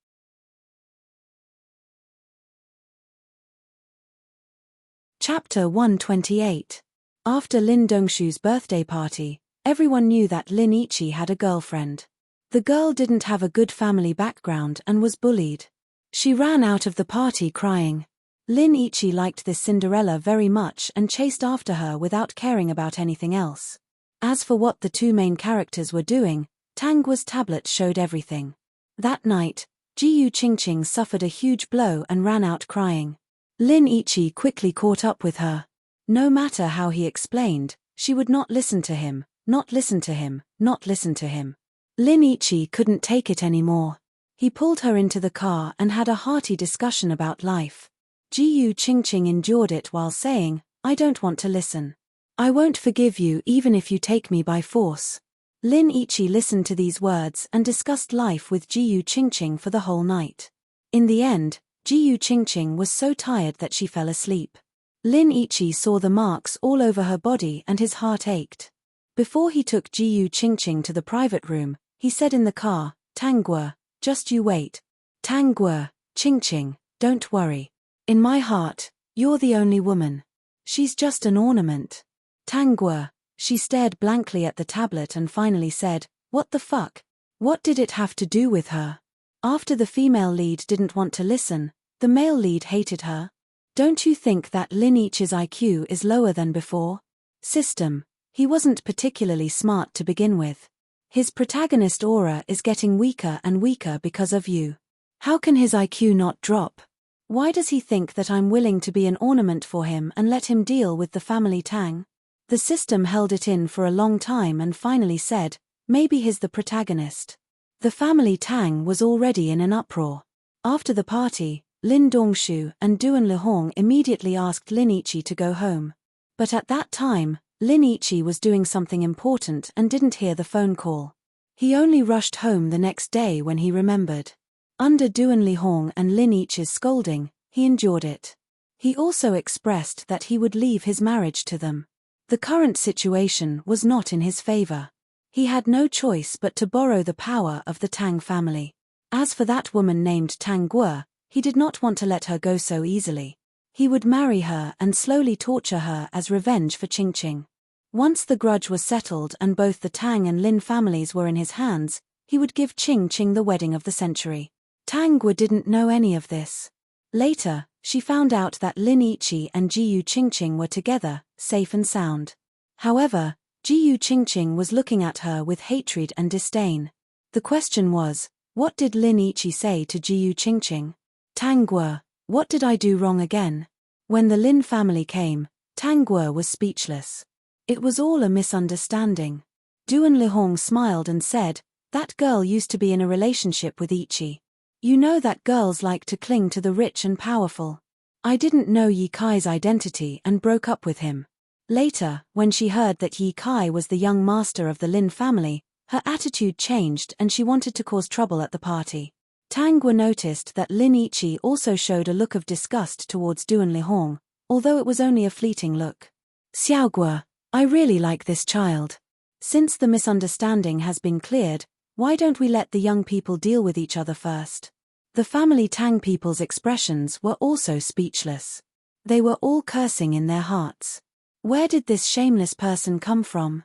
Chapter 128. After Lin Dongshu's birthday party, everyone knew that Lin Ichi had a girlfriend. The girl didn't have a good family background and was bullied. She ran out of the party crying. Lin Ichi liked this Cinderella very much and chased after her without caring about anything else. As for what the two main characters were doing, Tangua's tablet showed everything. That night, Jiyu Qingqing suffered a huge blow and ran out crying. Lin Ichi quickly caught up with her. No matter how he explained, she would not listen to him, not listen to him, not listen to him. Lin Ichi couldn't take it anymore. He pulled her into the car and had a hearty discussion about life. Jiyu Qingqing endured it while saying, I don't want to listen. I won't forgive you even if you take me by force. Lin Ichi listened to these words and discussed life with Jiyu Qingqing for the whole night. In the end, Jiyu Qingqing was so tired that she fell asleep. Lin Ichi saw the marks all over her body and his heart ached. Before he took Jiyu Qingqing to the private room, he said in the car, Tangua, just you wait. Tangua, Qingqing, don't worry. In my heart, you're the only woman. She's just an ornament. Tangua, she stared blankly at the tablet and finally said, what the fuck? What did it have to do with her? After the female lead didn't want to listen, the male lead hated her. Don't you think that Lin Ichi's IQ is lower than before? System, he wasn't particularly smart to begin with. His protagonist aura is getting weaker and weaker because of you. How can his IQ not drop? Why does he think that I'm willing to be an ornament for him and let him deal with the family Tang? The system held it in for a long time and finally said, maybe he's the protagonist. The family Tang was already in an uproar. After the party, Lin Dongshu and Duan Lehong immediately asked Lin Ichi to go home. But at that time, Lin Ichi was doing something important and didn't hear the phone call. He only rushed home the next day when he remembered. Under Duan Lehong and Lin Ichi's scolding, he endured it. He also expressed that he would leave his marriage to them. The current situation was not in his favor. He had no choice but to borrow the power of the Tang family. As for that woman named Tangua, he did not want to let her go so easily. He would marry her and slowly torture her as revenge for Qingqing. Once the grudge was settled and both the Tang and Lin families were in his hands, he would give Qingqing the wedding of the century. Tangua didn't know any of this. Later, she found out that Lin Ichi and Jiyu Qingqing were together, safe and sound. However, Jiyu Qingqing was looking at her with hatred and disdain. The question was, what did Lin Ichi say to Jiyu Qingqing? Tangua, what did I do wrong again? When the Lin family came, Tangua was speechless. It was all a misunderstanding. Duan Lehong smiled and said, that girl used to be in a relationship with Ichi. You know that girls like to cling to the rich and powerful. I didn't know Yi Kai's identity and broke up with him. Later, when she heard that Yi Kai was the young master of the Lin family, her attitude changed and she wanted to cause trouble at the party. Tangua noticed that Lin Ichi also showed a look of disgust towards Duan Lehong, although it was only a fleeting look. Xiaogua, I really like this child. Since the misunderstanding has been cleared, why don't we let the young people deal with each other first? The family Tang people's expressions were also speechless. They were all cursing in their hearts. Where did this shameless person come from?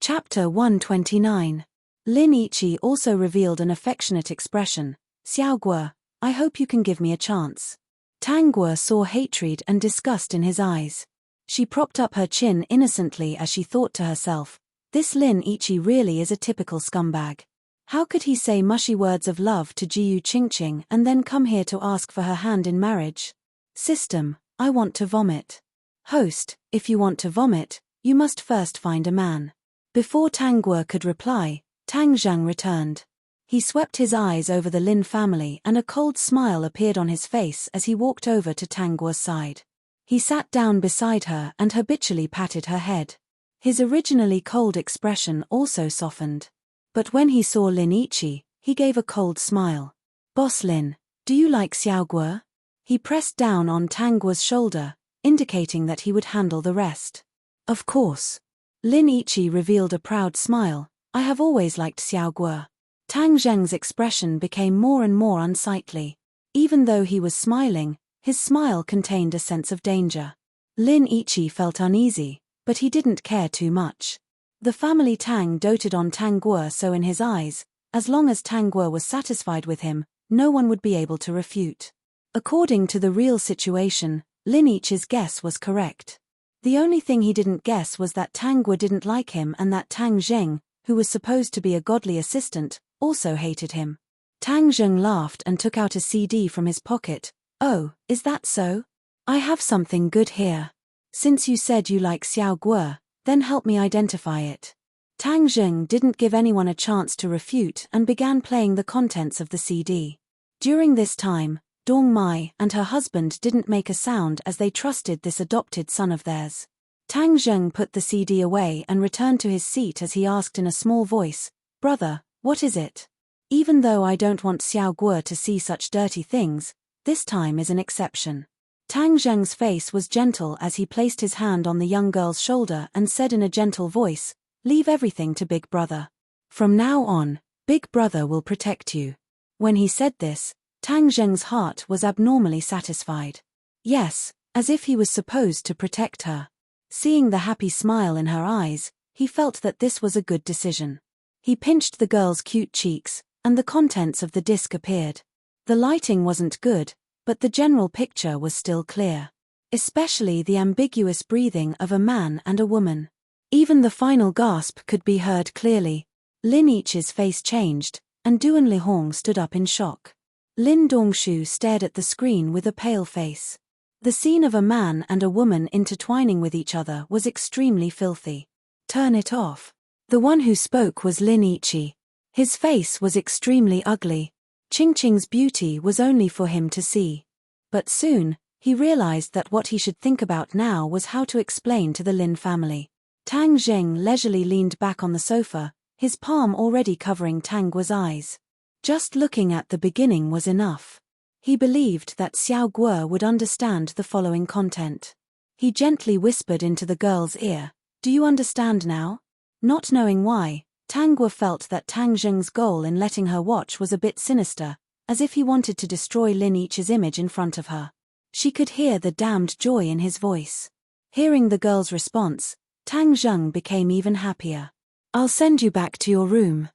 Chapter 129. Lin Ichi also revealed an affectionate expression. Xiao Guo, I hope you can give me a chance. Tang Guo saw hatred and disgust in his eyes. She propped up her chin innocently as she thought to herself, this Lin Ichi really is a typical scumbag. How could he say mushy words of love to Jiyu Qingqing and then come here to ask for her hand in marriage? System, I want to vomit. Host, if you want to vomit, you must first find a man. Before Tang Guo could reply, Tang Zhang returned. He swept his eyes over the Lin family and a cold smile appeared on his face as he walked over to Tang Guo's side. He sat down beside her and habitually patted her head. His originally cold expression also softened. But when he saw Lin Ichi, he gave a cold smile. Boss Lin, do you like Xiao Guo? He pressed down on Tang Guo's shoulder, indicating that he would handle the rest. Of course. Lin Ichi revealed a proud smile. I have always liked Xiao Guo. Tang Zheng's expression became more and more unsightly. Even though he was smiling, his smile contained a sense of danger. Lin Ichi felt uneasy, but he didn't care too much. The family Tang doted on Tang Guo, so in his eyes, as long as Tang Guo was satisfied with him, no one would be able to refute. According to the real situation, Lin Ichi's guess was correct. The only thing he didn't guess was that Tang Guo didn't like him and that Tang Zheng, who was supposed to be a godly assistant, also hated him. Tang Zheng laughed and took out a CD from his pocket. Oh, is that so? I have something good here. Since you said you like Xiao Guo, then help me identify it. Tang Zheng didn't give anyone a chance to refute and began playing the contents of the CD. During this time, Dong Mai and her husband didn't make a sound as they trusted this adopted son of theirs. Tang Zheng put the CD away and returned to his seat as he asked in a small voice, Brother, what is it? Even though I don't want Xiao Guo to see such dirty things, this time is an exception. Tang Zheng's face was gentle as he placed his hand on the young girl's shoulder and said in a gentle voice, Leave everything to Big Brother. From now on, Big Brother will protect you. When he said this, Tang Zheng's heart was abnormally satisfied. Yes, as if he was supposed to protect her. Seeing the happy smile in her eyes, he felt that this was a good decision. He pinched the girl's cute cheeks, and the contents of the disc appeared. The lighting wasn't good, but the general picture was still clear. Especially the ambiguous breathing of a man and a woman. Even the final gasp could be heard clearly. Lin Ichi's face changed, and Duan Lihong stood up in shock. Lin Dongshu stared at the screen with a pale face. The scene of a man and a woman intertwining with each other was extremely filthy. Turn it off. The one who spoke was Lin Ichi. His face was extremely ugly. Qingqing's beauty was only for him to see. But soon, he realized that what he should think about now was how to explain to the Lin family. Tang Zheng leisurely leaned back on the sofa, his palm already covering Tang Guo's eyes. Just looking at the beginning was enough. He believed that Xiao Guo would understand the following content. He gently whispered into the girl's ear, Do you understand now? Not knowing why, Tang Guo felt that Tang Zheng's goal in letting her watch was a bit sinister, as if he wanted to destroy Lin Ichi's image in front of her. She could hear the damned joy in his voice. Hearing the girl's response, Tang Zheng became even happier. I'll send you back to your room.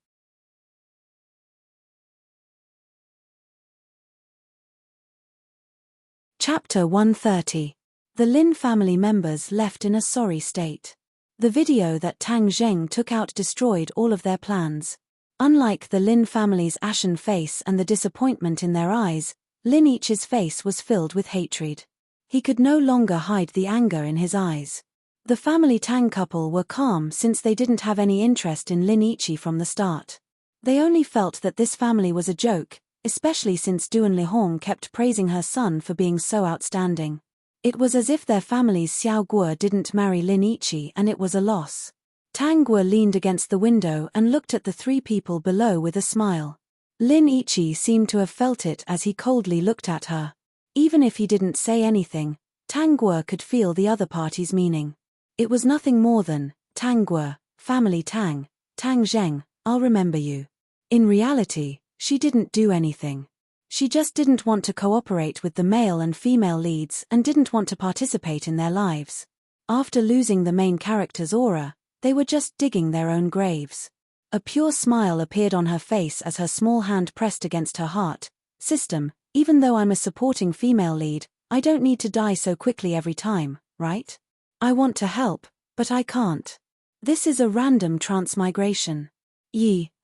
Chapter 130. The Lin family members left in a sorry state. The video that Tang Zheng took out destroyed all of their plans. Unlike the Lin family's ashen face and the disappointment in their eyes, Lin Ichi's face was filled with hatred. He could no longer hide the anger in his eyes. The family Tang couple were calm since they didn't have any interest in Lin Ichi from the start. They only felt that this family was a joke, especially since Duan Lihong kept praising her son for being so outstanding. It was as if their family's Xiao Guo didn't marry Lin Ichi and it was a loss. Tang Guo leaned against the window and looked at the three people below with a smile. Lin Ichi seemed to have felt it as he coldly looked at her. Even if he didn't say anything, Tang Guo could feel the other party's meaning. It was nothing more than, Tang Guo, family Tang, Tang Zheng, I'll remember you. In reality, she didn't do anything. She just didn't want to cooperate with the male and female leads and didn't want to participate in their lives. After losing the main character's aura, they were just digging their own graves. A pure smile appeared on her face as her small hand pressed against her heart. System, even though I'm a supporting female lead, I don't need to die so quickly every time, right? I want to help, but I can't. This is a random transmigration.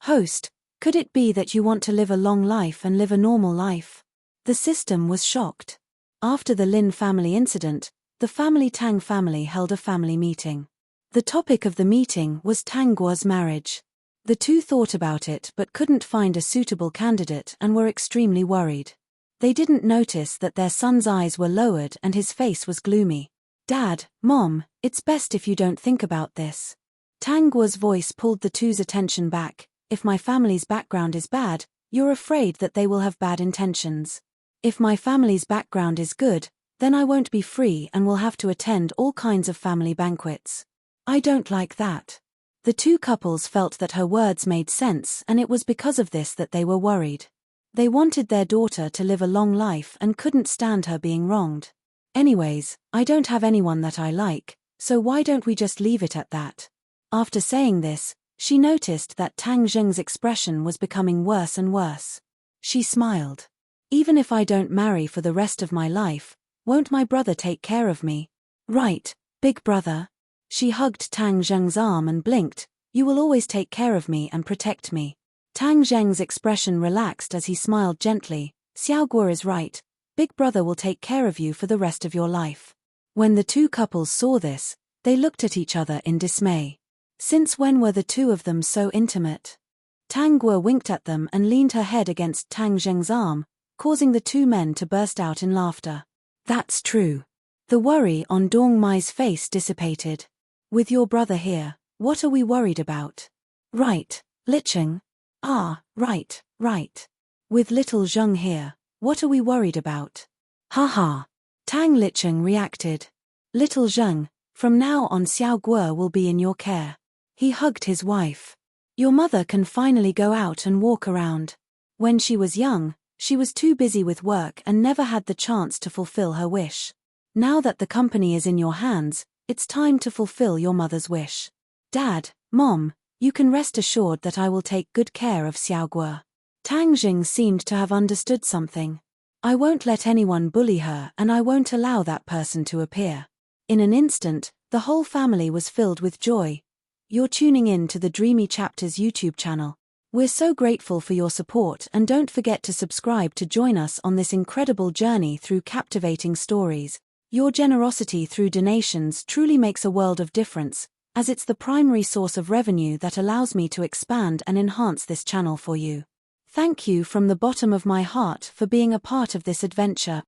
Host, could it be that you want to live a long life and live a normal life? The system was shocked. After the Lin family incident, the family Tang family held a family meeting. The topic of the meeting was Tang Guo's marriage. The two thought about it but couldn't find a suitable candidate and were extremely worried. They didn't notice that their son's eyes were lowered and his face was gloomy. Dad, Mom, it's best if you don't think about this. Tang Guo's voice pulled the two's attention back. If my family's background is bad, you're afraid that they will have bad intentions. If my family's background is good, then I won't be free and will have to attend all kinds of family banquets. I don't like that. The two couples felt that her words made sense, and it was because of this that they were worried. They wanted their daughter to live a long life and couldn't stand her being wronged. Anyways, I don't have anyone that I like, so why don't we just leave it at that? After saying this, she noticed that Tang Zheng's expression was becoming worse and worse. She smiled. Even if I don't marry for the rest of my life, won't my brother take care of me? Right, big brother. She hugged Tang Zheng's arm and blinked. You will always take care of me and protect me. Tang Zheng's expression relaxed as he smiled gently. Xiao Guo is right. Big brother will take care of you for the rest of your life. When the two couples saw this, they looked at each other in dismay. Since when were the two of them so intimate? Tang Guo winked at them and leaned her head against Tang Zheng's arm, causing the two men to burst out in laughter. That's true. The worry on Dong Mai's face dissipated. With your brother here, what are we worried about? Right, Licheng. Ah, right. With little Zheng here, what are we worried about? Ha. Tang Licheng reacted. Little Zheng, from now on Xiao Guo will be in your care. He hugged his wife. Your mother can finally go out and walk around. When she was young, she was too busy with work and never had the chance to fulfill her wish. Now that the company is in your hands, it's time to fulfill your mother's wish. Dad, Mom, you can rest assured that I will take good care of Xiao Guo. Tang Jing seemed to have understood something. I won't let anyone bully her and I won't allow that person to appear. In an instant, the whole family was filled with joy. You're tuning in to the Dreamy Chapters YouTube channel. We're so grateful for your support and don't forget to subscribe to join us on this incredible journey through captivating stories. Your generosity through donations truly makes a world of difference, as it's the primary source of revenue that allows me to expand and enhance this channel for you. Thank you from the bottom of my heart for being a part of this adventure.